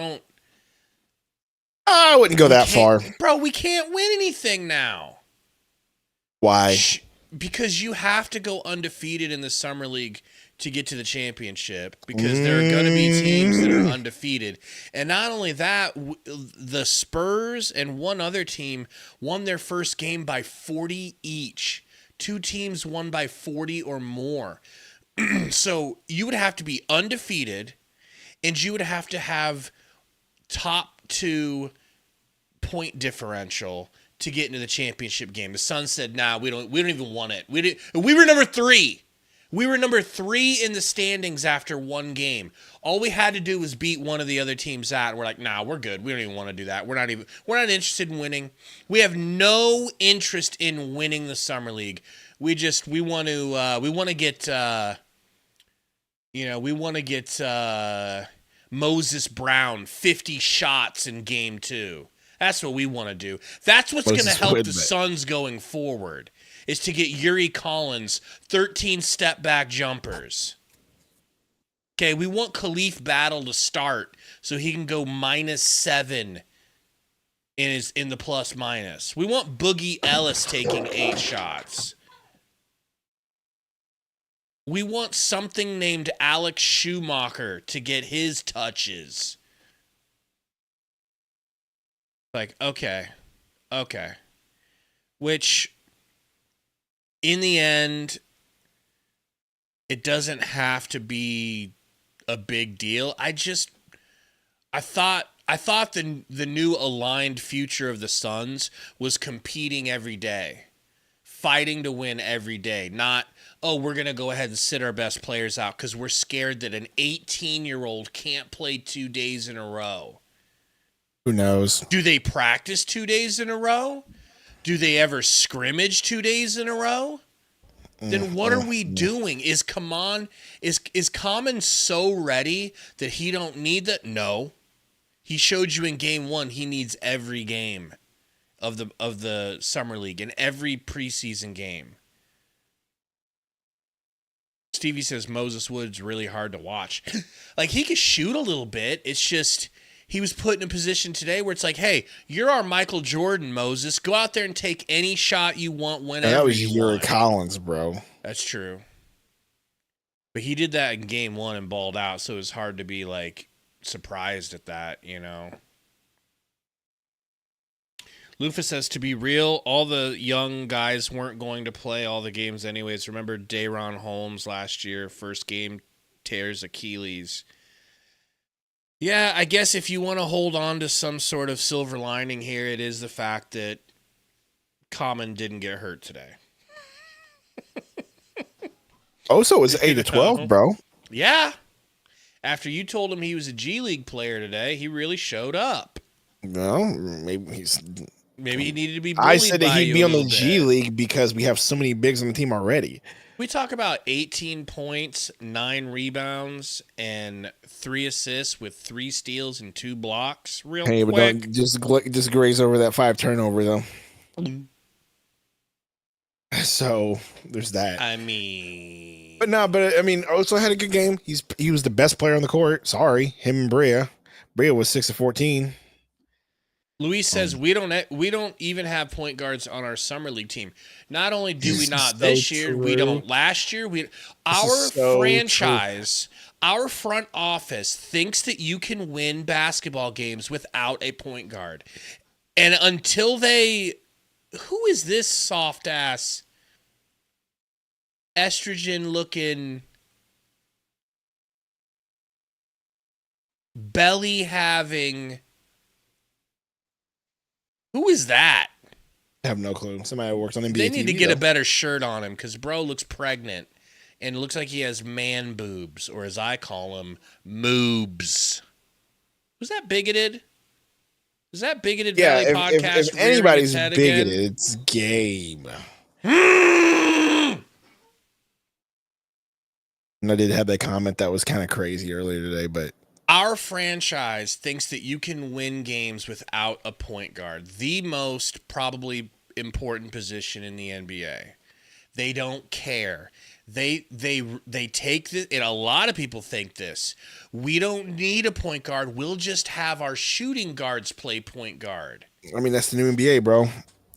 wouldn't go that far.
Bro, we can't win anything now.
Why?
Because you have to go undefeated in the Summer League to get to the championship, because there are going to be teams that are undefeated. And not only that, the Spurs and one other team won their first game by 40 each. 2 teams won by 40 or more. So you would have to be undefeated, and you would have to have top 2 point differential to get into the championship game. The Suns said, "Nah, we don't even want it." We were number 3. We were number 3 in the standings after 1 game. All we had to do was beat one of the other teams out. And we're like, "Nah, we're good. We don't even want to do that. We're not interested in winning. We have no interest in winning the Summer League. We want to get Moses Brown 50 shots in game 2. That's what we want to do. That's what's going to help the Suns going forward, is to get Yuri Collins 13 step-back jumpers. Okay, we want Khalif Battle to start so he can go -7 in the plus-minus. We want Boogie Ellis taking 8 shots. We want something named Alex Schumacher to get his touches. Like, okay. Which, in the end, it doesn't have to be a big deal. I thought the new aligned future of the Suns was competing every day, fighting to win every day, not, oh, we're going to go ahead and sit our best players out because we're scared that an 18-year-old can't play 2 days in a row.
Who knows?
Do they practice 2 days in a row? Do they ever scrimmage 2 days in a row? Then what are we doing? Is Common so ready that he don't need that? No. He showed you in game 1 he needs every game of the Summer League and every preseason game. Stevie says Moses Wood's really hard to watch. Like, he could shoot a little bit. It's just he was put in a position today where it's like, hey, you're our Michael Jordan, Moses. Go out there and take any shot you want whenever
that was
you
Yuri
want.
Collins, bro.
That's true. But he did that in game 1 and balled out, so it was hard to be, like, surprised at that, you know. Lufa says, to be real, all the young guys weren't going to play all the games anyways. Remember Dayron Holmes last year, first game, tears Achilles. Yeah, I guess if you want to hold on to some sort of silver lining here, it is the fact that Common didn't get hurt today.
So it was 8-12, bro.
Yeah. After you told him he was a G League player today, he really showed up.
No, maybe
he needed to be bullied.
I said that
by
he'd
you
be
a
on the
little
G
bit.
League because we have so many bigs on the team already.
We talk about 18 points, 9 rebounds, and 3 assists with 3 steals and 2 blocks. Real quick.
But don't just graze over that 5 turnover though. So there's that.
I mean,
Oso had a good game. He was the best player on the court. Sorry, him and Brea. Brea was 6 of 14.
Luis says we don't even have point guards on our summer league team. Not only do we not this year, we don't last year. Our franchise, our front office thinks that you can win basketball games without a point guard. And until who is this soft ass estrogen looking belly having? Who is that?
I have no clue. Somebody who works on NBA
They need
TV,
to get
though.
a better shirt on him because bro looks pregnant and it looks like he has man boobs, or as I call them, moobs. Was that bigoted? Is that Bigoted
Yeah,
Valley podcast?
if anybody's
rearing its head
bigoted,
again?
it's Gabe. And I did have that comment that was kind of crazy earlier today, but
our franchise thinks that you can win games without a point guard. The most probably important position in the NBA. They don't care. They take this, and a lot of people think this. We don't need a point guard. We'll just have our shooting guards play point guard.
I mean, that's the new NBA, bro.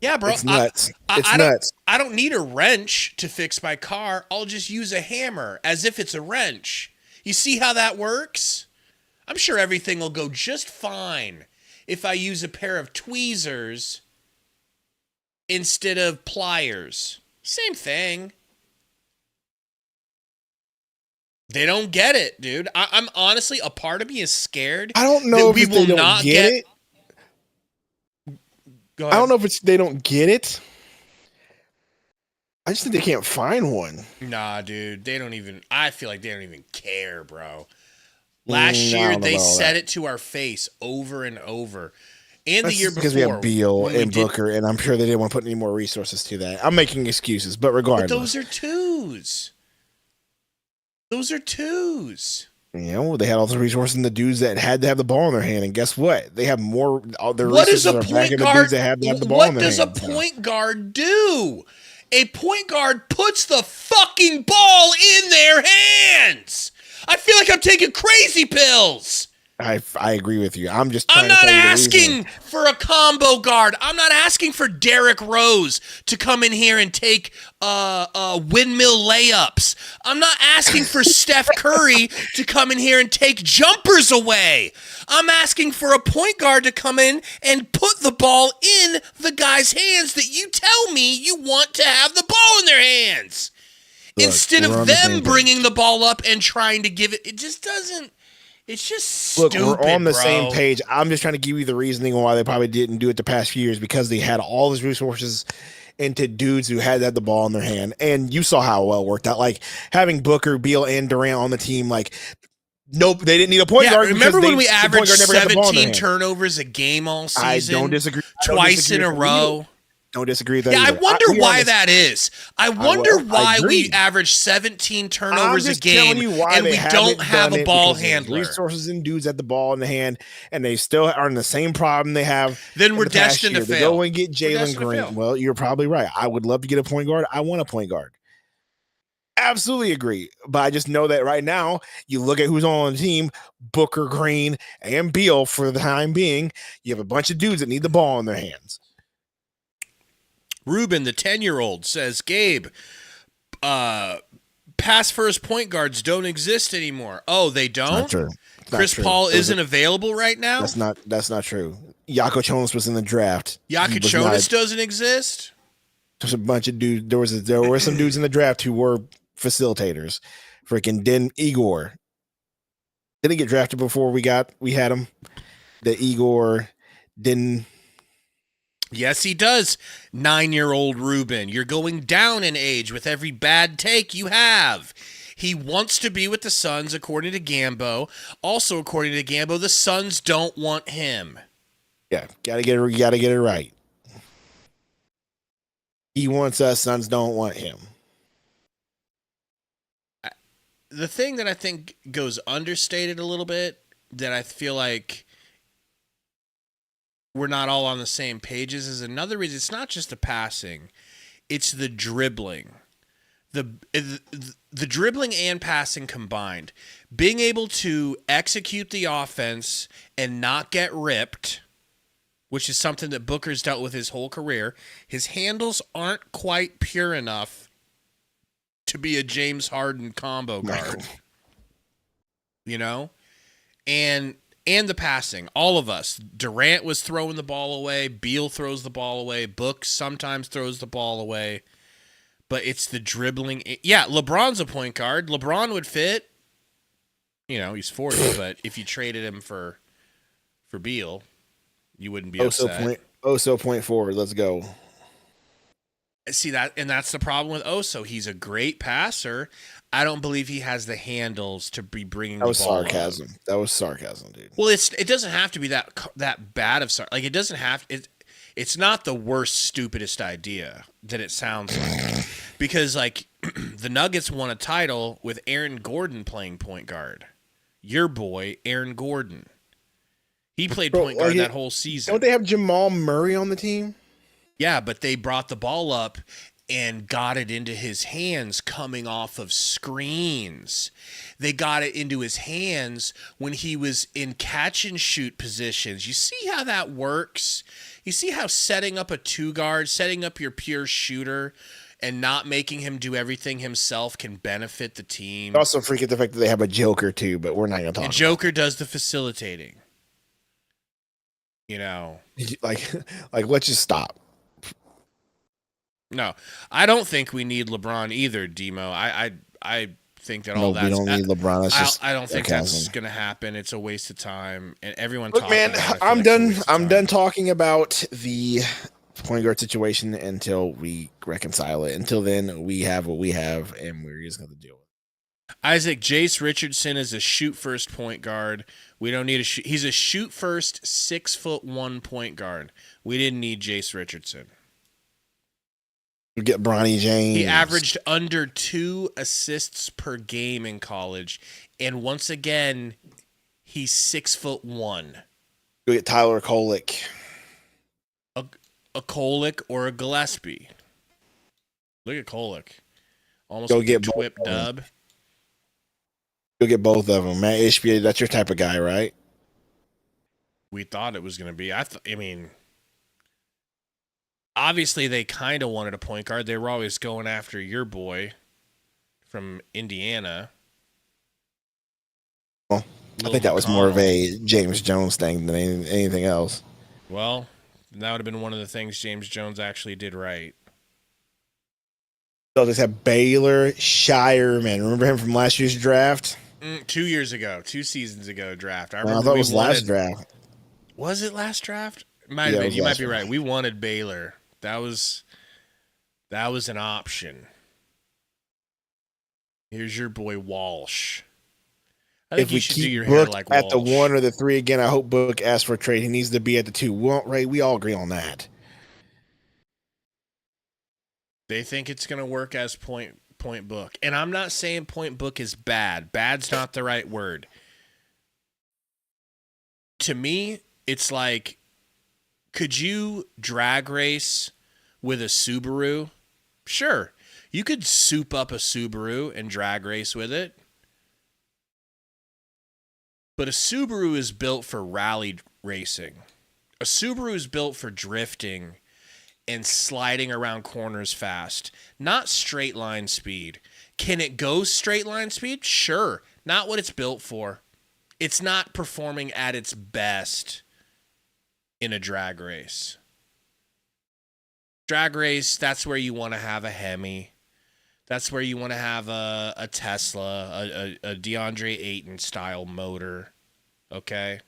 Yeah, bro.
It's nuts.
It's nuts. I don't need a wrench to fix my car. I'll just use a hammer as if it's a wrench. You see how that works? I'm sure everything will go just fine if I use a pair of tweezers instead of pliers. Same thing. They don't get it, dude. I'm honestly, a part of me is scared.
I don't know
if
they don't get it.
Go ahead.
I don't know if it's they don't get it. I just think they can't find one.
Nah, dude. They don't even. I feel like they don't even care, bro. Last year they said it to our face over and over. And the year before,
because we have Beal and Booker, and I'm sure they didn't want to put any more resources to that. I'm making excuses, but regardless,
those are twos. Those are twos.
You know, they had all the resources and the dudes that had to have the ball in their hand, and guess what? They have more. All their
What
resources
is a
are back
point
in the
guard?
dudes that have to have the ball in
What
their
does a
hand.
point guard do? A point guard puts the fucking ball in their hands. I feel like I'm taking crazy pills.
I agree with you. I'm just.
I'm not asking for a combo guard. I'm not asking for Derrick Rose to come in here and take windmill layups. I'm not asking for Steph Curry to come in here and take jumpers away. I'm asking for a point guard to come in and put the ball in the guy's hands that you tell me you want to have the ball in their hands. Look, instead of them bringing the ball up and trying to give it, it just doesn't. It's just stupid,
Look, we're on the
bro.
same page. I'm just trying to give you the reasoning why they probably didn't do it the past few years, because they had all these resources into dudes who had to have the ball in their hand. And you saw how well it worked out. Like having Booker, Beal, and Durant on the team, like, nope, they didn't need a point guard.
Remember when we averaged 17 turnovers a game all season?
I don't disagree.
Twice in a row.
Don't disagree with that.
Yeah,
either.
I wonder why that is. I wonder why we average 17 turnovers a game and we don't have a ball handler.
Resources and dudes at the ball in the hand, and they still are in the same problem they have.
Then we're destined to fail.
They go and get Jalen Green. Well, you're probably right. I would love to get a point guard. I want a point guard. Absolutely agree. But I just know that right now, you look at who's on the team, Booker, Green, and Beal for the time being. You have a bunch of dudes that need the ball in their hands.
Ruben, the 10-year-old, says, Gabe, pass first point guards don't exist anymore. Oh, they don't?
Not true.
Chris Paul isn't available right now?
That's not true. Jakob Jonas was in the draft.
Jakob Jonas doesn't exist?
There's a bunch of dudes. There were some dudes in the draft who were facilitators. Freaking Igor. Didn't he get drafted before we had him? The Igor didn't.
Yes, he does. 9-year-old Ruben. You're going down in age with every bad take you have. He wants to be with the Suns, according to Gambo. Also, according to Gambo, the Suns don't want him.
Yeah, gotta get it right. He wants us. Suns don't want him.
The thing that I think goes understated a little bit, that I feel like we're not all on the same pages, is another reason. It's not just the passing, it's the dribbling. The dribbling and passing combined. Being able to execute the offense and not get ripped, which is something that Booker's dealt with his whole career. His handles aren't quite pure enough to be a James Harden combo guard. You know? And the passing, all of us. Durant was throwing the ball away. Beal throws the ball away. Book sometimes throws the ball away. But it's the dribbling. Yeah, LeBron's a point guard. LeBron would fit. You know, he's 40, but if you traded him for Beal, you wouldn't be upset.
So point forward. Let's go.
See that, and that's the problem with Oso. He's a great passer. I don't believe he has the handles to be bringing.
That was
the ball
sarcasm.
out.
That was sarcasm, dude.
Well, it doesn't have to be that bad of like it doesn't have it. It's not the worst, stupidest idea that it sounds like, because like the Nuggets won a title with Aaron Gordon playing point guard. Your boy, Aaron Gordon. He played point guard that whole season.
Don't they have Jamal Murray on the team?
Yeah, but they brought the ball up and got it into his hands coming off of screens. They got it into his hands when he was in catch and shoot positions. You see how that works? You see how setting up a 2-guard, setting up your pure shooter, and not making him do everything himself can benefit the team.
Also, forget the fact that they have a Joker too, but we're not going to talk.
And Joker does the facilitating. You know,
like let's just stop.
No, I don't think we need LeBron either, Demo. I think that all that
we don't need LeBron.
I don't think that's going to happen. It's a waste of time, and everyone.
Look, man, I'm done. I'm done talking about the point guard situation until we reconcile it. Until then, we have what we have, and we're just going to deal with it.
Isaac, Jace Richardson is a shoot first point guard. We don't need a shoot. He's a shoot first 6'1" point guard. We didn't need Jace Richardson.
You get Bronny James.
He averaged under 2 assists per game in college, and once again, he's 6'1".
You get Tyler Kolek.
A Kolek or a Gillespie. Look at Kolek. Almost
Go
like
get
a Twip dub.
You'll get both of them. Matt Ishbia, that's your type of guy, right?
We thought it was going to be. I mean, obviously they kind of wanted a point guard. They were always going after your boy from Indiana.
Well, I think that was more of a James Jones thing than anything else.
Well, that would have been one of the things James Jones actually did right.
They'll just have Baylor Shireman. Remember him from last year's draft?
2 years ago, 2 seasons ago draft.
I thought it was last draft.
Was it last draft? Might have been. You might be right. We wanted Baylor. That was an option. Here's your boy Walsh. I think you should do your hair like Walsh.
At the 1 or the 3 again, I hope Book asks for a trade. He needs to be at the 2. Well, Ray, we all agree on that.
They think it's going to work as point Book. And I'm not saying point Book is bad. Bad's not the right word. To me, it's like, could you drag race with a Subaru? Sure. You could soup up a Subaru and drag race with it. But a Subaru is built for rally racing. A Subaru is built for drifting and sliding around corners fast, not straight line speed. Can it go straight line speed? Sure. Not what it's built for. It's not performing at its best in a drag race. Drag race, that's where you want to have a Hemi. That's where you want to have a Tesla, a DeAndre Ayton style motor. Okay?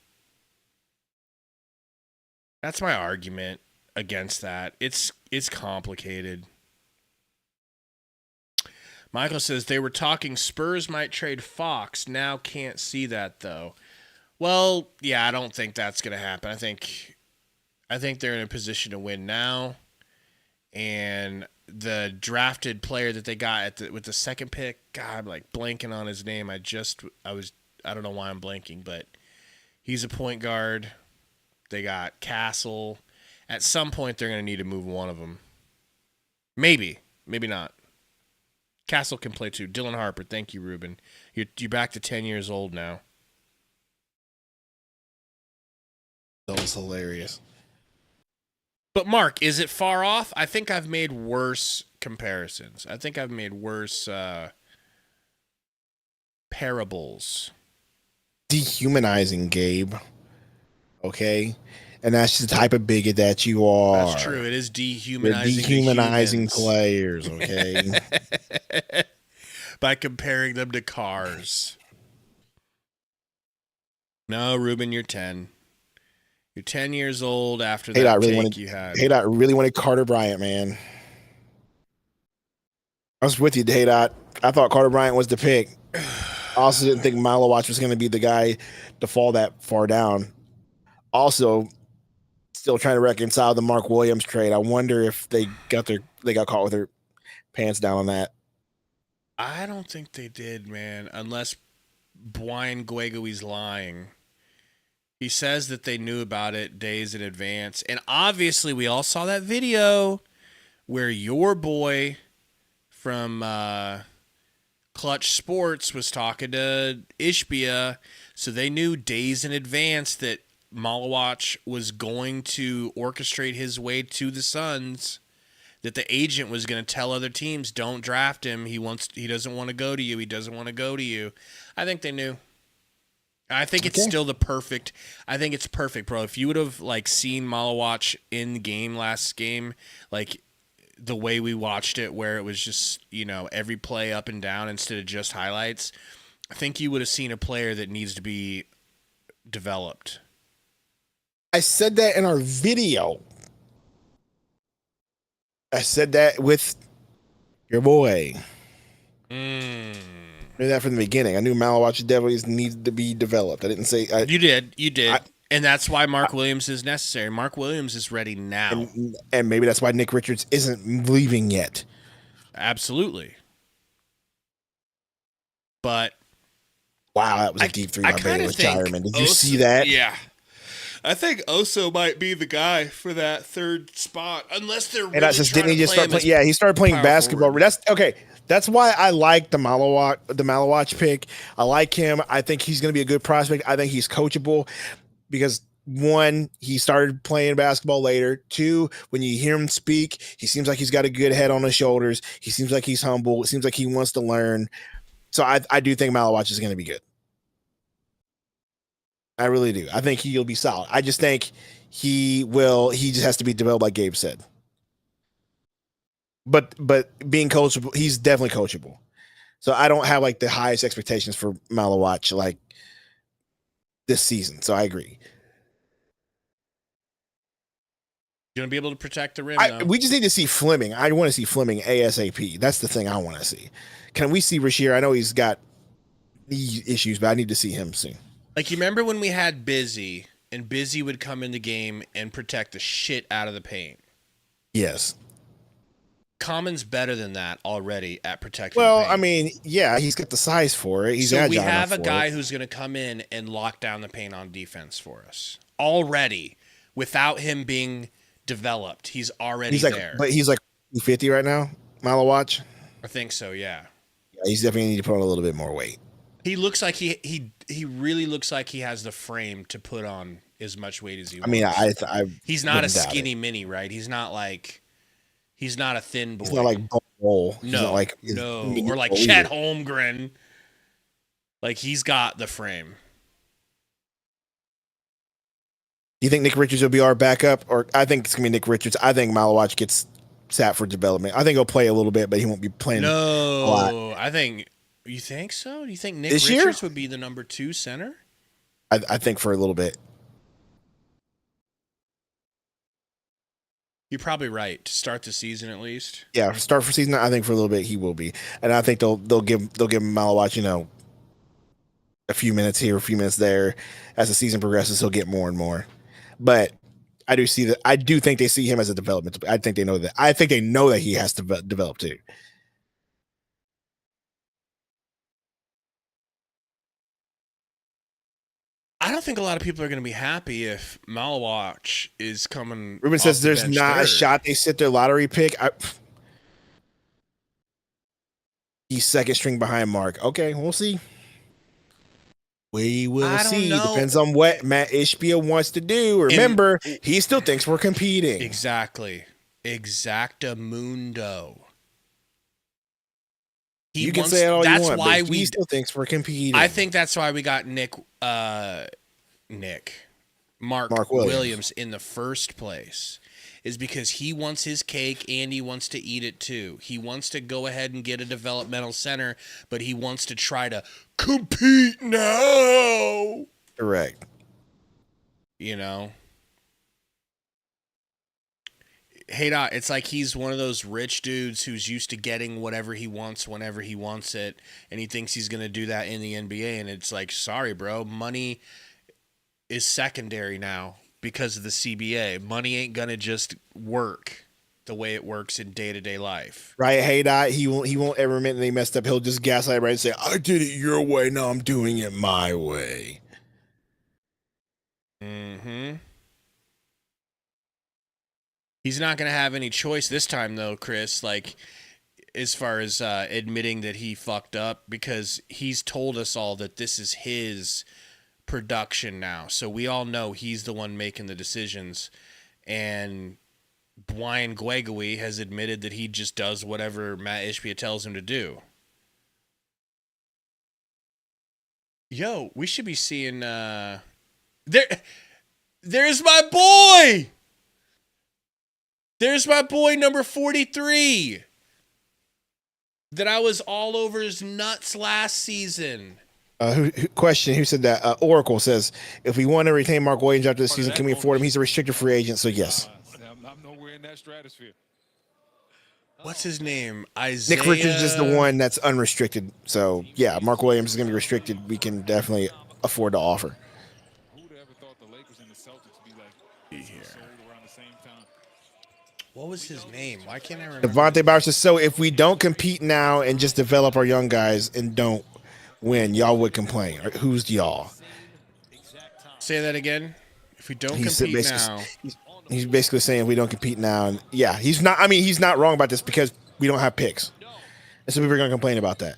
That's my argument against that. It's complicated. Michael says they were talking Spurs might trade Fox. Now can't see that though. Well, yeah, I don't think that's going to happen. I think they're in a position to win now. And the drafted player that they got with the second pick, God, I'm like blanking on his name. I don't know why I'm blanking, but he's a point guard. They got Castle. At some point, they're going to need to move one of them. Maybe not. Castle can play too. Dylan Harper, thank you, Ruben. You're back to 10 years old now.
That was hilarious.
But Mark, is it far off? I think I've made worse comparisons. I think I've made worse parables.
Dehumanizing, Gabe. Okay? And that's the type of bigot that you are.
That's true. It is dehumanizing.
You're dehumanizing players, okay?
By comparing them to cars. No, Ruben, you're 10. You're 10 years old after that take you had.
I really wanted Carter Bryant, man. I was with you, Daydot. I thought Carter Bryant was the pick. I also didn't think Malawach was going to be the guy to fall that far down. Also, still trying to reconcile the Mark Williams trade. I wonder if they got caught with their pants down on that.
I don't think they did, man, unless Brian Guegui's lying. He says that they knew about it days in advance. And obviously, we all saw that video where your boy from Clutch Sports was talking to Ishbia. So they knew days in advance that Malawach was going to orchestrate his way to the Suns, that the agent was going to tell other teams, don't draft him. He doesn't want to go to you. He doesn't want to go to you. I think they knew. I think it's still I think it's perfect, bro. If you would have seen Malawach in the game last game, the way we watched it, where it was just, every play up and down instead of just highlights, I think you would have seen a player that needs to be developed.
I said that in our video. I said that with your boy. I knew that from the beginning. I knew Malawach definitely needs to be developed. I didn't say...
You did. And that's why Mark Williams is necessary. Mark Williams is ready now.
And maybe that's why Nick Richards isn't leaving yet.
Absolutely. But...
Wow, that was a deep three by Baylor Shireman. Did you see that?
Yeah. I think Oso might be the guy for that third spot, unless they're really
didn't he just start playing? Yeah, he started playing basketball. Forward. That's okay. That's why I like the Malawach pick. I like him. I think he's going to be a good prospect. I think he's coachable because, one, he started playing basketball later. Two, when you hear him speak, he seems like he's got a good head on his shoulders. He seems like he's humble. It seems like he wants to learn. So I do think Malawach is going to be good. I really do. I think he'll be solid. I just think he just has to be developed, like Gabe said. But being coachable, he's definitely coachable. So I don't have the highest expectations for Malawach this season. So I agree.
You're going to be able to protect the rim,
we just need to see Fleming. I want to see Fleming ASAP. That's the thing I want to see. Can we see Rasheer? I know he's got knee issues, but I need to see him soon.
You remember when we had Busy, and Busy would come in the game and protect the shit out of the paint?
Yes.
Common's better than that already at protecting
the
paint.
I mean, yeah, he's got the size for it.
So we have a guy who's going to come in and lock down the paint on defense for us already without him being developed. He's already there.
But he's 50 right now, Malawach?
I think so, yeah.
He's definitely need to put on a little bit more weight.
He looks like he really looks like he has the frame to put on as much weight as he wants.
I mean,
he's not a skinny mini, right? He's not he's not a thin boy.
He's not like Bull.
No, or like Chet Holmgren. He's got the frame.
Do you think Nick Richards will be our backup? Or I think it's gonna be Nick Richards. I think Malawach gets sat for development. I think he'll play a little bit, but he won't be playing a lot.
I think. You think so? Do you think Nick
this
Richards
year?
would be the number 2 center?
I think for a little bit.
You're probably right. To start the season, at least.
Yeah, start for season. I think for a little bit he will be, and I think they'll give Malawach a few minutes here, a few minutes there. As the season progresses, he'll get more and more. But I do see that. I do think they see him as a development. I think they know that. I think they know that he has to develop too.
I don't think a lot of people are going to be happy if Malawach is coming.
Ruben says there's not a shot they sit their lottery pick. He's second string behind Mark. Okay, we'll see. We will see. Depends on what Matt Ishbia wants to do. Remember, he still thinks we're competing.
Exactly. Exactamundo.
You can say it all you want, but he still thinks we're competing.
I think that's why we got Mark Williams in the first place, is because he wants his cake and he wants to eat it too. He wants to go ahead and get a developmental center, but he wants to try to compete now.
Correct.
Hey, Dot, it's like he's one of those rich dudes who's used to getting whatever he wants whenever he wants it, and he thinks he's going to do that in the NBA, and it's like, sorry, bro, money is secondary now because of the CBA. Money ain't going to just work the way it works in day-to-day life.
Right, hey, Dot, he won't ever admit that he messed up. He'll just gaslight everybody and say, I did it your way, now I'm doing it my way.
Mm-hmm. He's not going to have any choice this time, though, Chris, like, as far as admitting that he fucked up, because he's told us all that this is his production now. So we all know he's the one making the decisions. And Brian Guegui has admitted that he just does whatever Matt Ishbia tells him to do. Yo, we should be seeing... There's my boy! There's my boy number 43 that I was all over his nuts last season.
Who said that? Oracle says, if we want to retain Mark Williams after the season, can we afford him? He's a restricted free agent, so yes.
I'm nowhere in that stratosphere.
What's his name? Isaiah.
Nick Richards is the one that's unrestricted. So, yeah, Mark Williams is going to be restricted. We can definitely afford to offer.
Who would have ever thought the Lakers and the Celtics would be like around the same time?
What was his name? Why can't I remember?
Devontae Bauer says, so if we don't compete now and just develop our young guys and don't win, y'all would complain. Who's y'all?
Say that again. If we don't compete now.
He's basically saying if we don't compete now. And yeah, he's not wrong about this because we don't have picks. And so people are going to complain about that.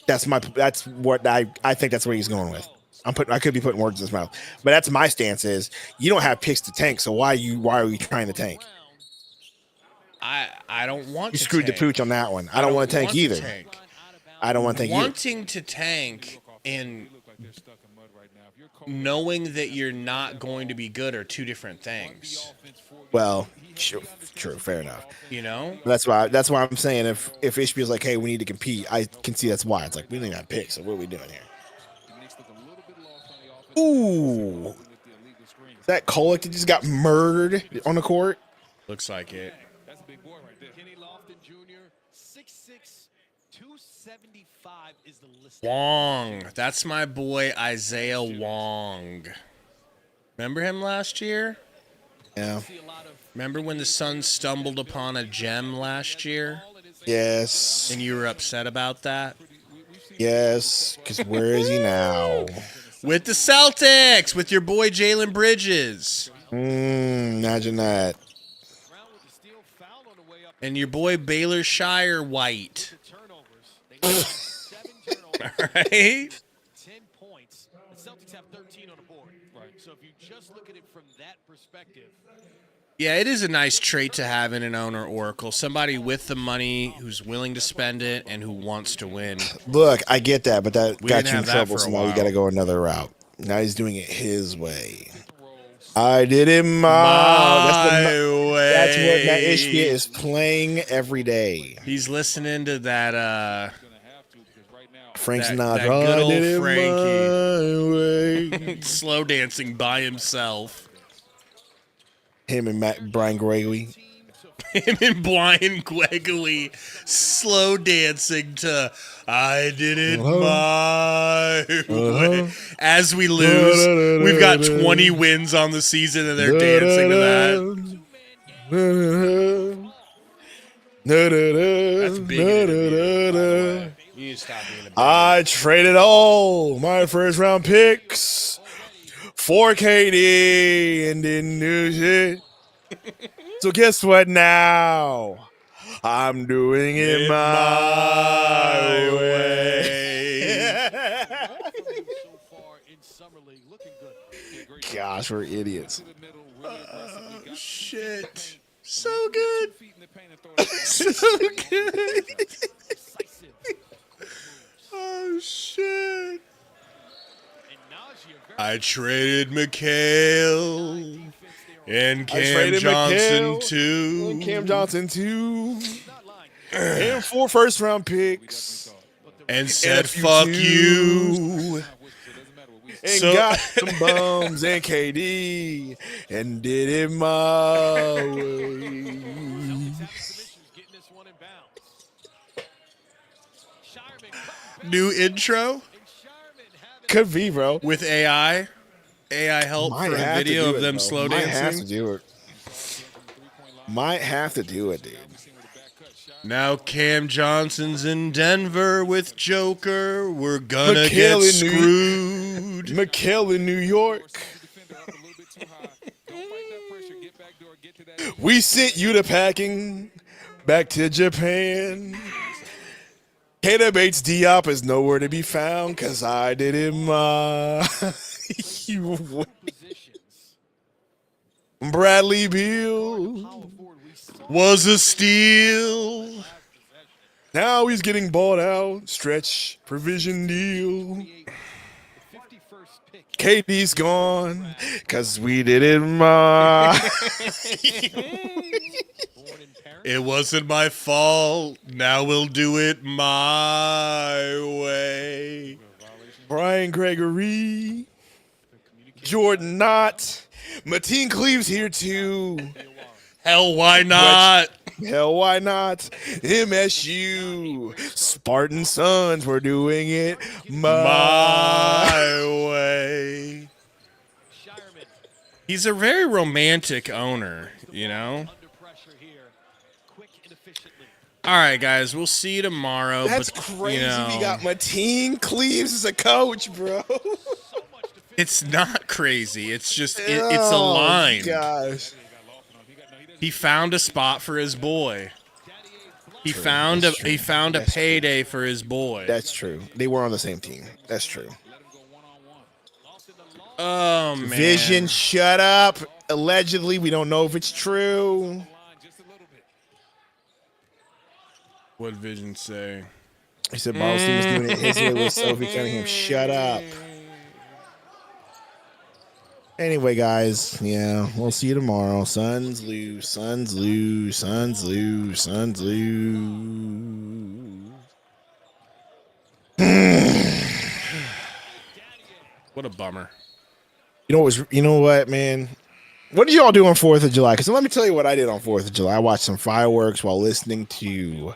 That's what I think that's what he's going with. I could be putting words in his mouth. But that's my stance is you don't have picks to tank, so why are we trying to tank?
I don't want
you
to
screwed
tank.
the pooch on that one. I don't want to tank either. I don't want to tank either.
Wanting to tank and knowing that you're not going to be good are two different things.
Well, true, fair enough.
You know?
That's why I'm saying if Ishbia's like, hey, we need to compete, I can see that's why. It's like we don't got picks, so what are we doing here? Ooh. Is that Kolek that just got murdered on the court?
Looks like it.
That's a big boy right there. Kenny Lofton Jr., 6'6", 275 is the list.
Wong. That's my boy Isaiah Wong. Remember him last year?
Yeah.
Remember when the Suns stumbled upon a gem last year?
Yes.
And you were upset about that?
Yes, because where is he now?
With the Celtics, with your boy Jalen Bridges.
Imagine that.
And your boy Baylor Shire White. All right?
10 points. The Celtics have 13 on the board. Right. So if you just look at it from that perspective.
Yeah, it is a nice trait to have in an owner, Oracle. Somebody with the money who's willing to spend it and who wants to win.
Look, I get that, but that got you in trouble, so now
we
got to go another route. Now he's doing it his way. I did it my
way.
That's what Matt Ishbia is playing every day.
He's listening to that
Frank
that
Sinatra.
good old
I did
Frankie.
it my way.
Slow dancing by himself.
Him and Brian Gregory.
Him and Brian Gregory slow dancing to I Did It My Way. As we lose, we've got 20 wins on the season and they're dancing to that. That's big. You need to stop being a big.
I traded all my first round picks for KD and didn't do shit. So guess what now? I'm doing it my way. Gosh, we're idiots.
Shit. So good. So good. Oh, shit. I traded McHale and Cam Johnson too.
And Cam Johnson too. And 4 first round picks.
And said fuck you.
and
So-
got some bums and KD and did it my way.
New intro
Could be, bro.
with AI help
Might
for a
have to
video
do
of
it,
them
bro.
slow
Might have to
dancing.
do it. Might have to do it, dude.
Now Cam Johnson's in Denver with Joker. We're gonna
McHale
get
in
screwed.
McHale in New York. We sent you to packing back to Japan. Kata Bates Diop is nowhere to be found because I did it my way. Bradley Beal
Was a steal.
now he's getting bought out. Stretch provision deal. KD's gone because we did it my.
It wasn't my fault. Now we'll do it my way.
Brian Gregory, Jordan Knott, Mateen Cleaves here too.
Hell, why not?
Hell, why not? MSU, Spartan Sons, we're doing it
My way. He's a very romantic owner, you know? All right, guys, we'll see you tomorrow.
That's
but,
crazy.
You know,
We got Mateen Cleaves as a coach, bro.
it's not crazy. It's just, it's a line.
Gosh.
He found a spot for his boy. He found a payday for his boy.
That's true. They were on the same team. That's true.
Oh, man.
Vision, shut up. Allegedly, we don't know if it's true.
What Vision say?
He said Boston was doing it his way with Sophie Cunningham. Shut up. Anyway, guys, yeah, we'll see you tomorrow. Suns lose, Suns lose, Suns lose, Suns lose.
What a bummer.
You know what, man? What did y'all do on 4th of July? Because let me tell you what I did on 4th of July. I watched some fireworks while listening to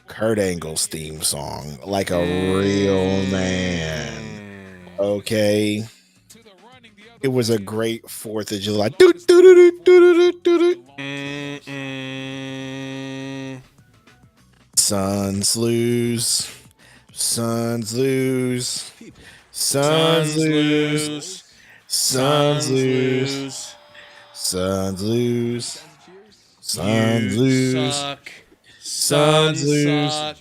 Kurt Angle's theme song, like a real man. Okay. It was a great 4th of July. Suns lose. Suns lose. Suns lose. Suns lose. Suns lose. Suns lose.
Suck.
Suns lose.
Suck.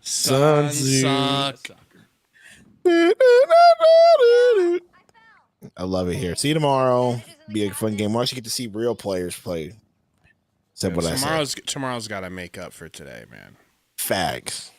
Suns lose.
Suck.
I love it here. See you tomorrow. Be a fun game. We'll actually get to see real players play. Said what I said.
Tomorrow's got to make up for today, man.
Fags.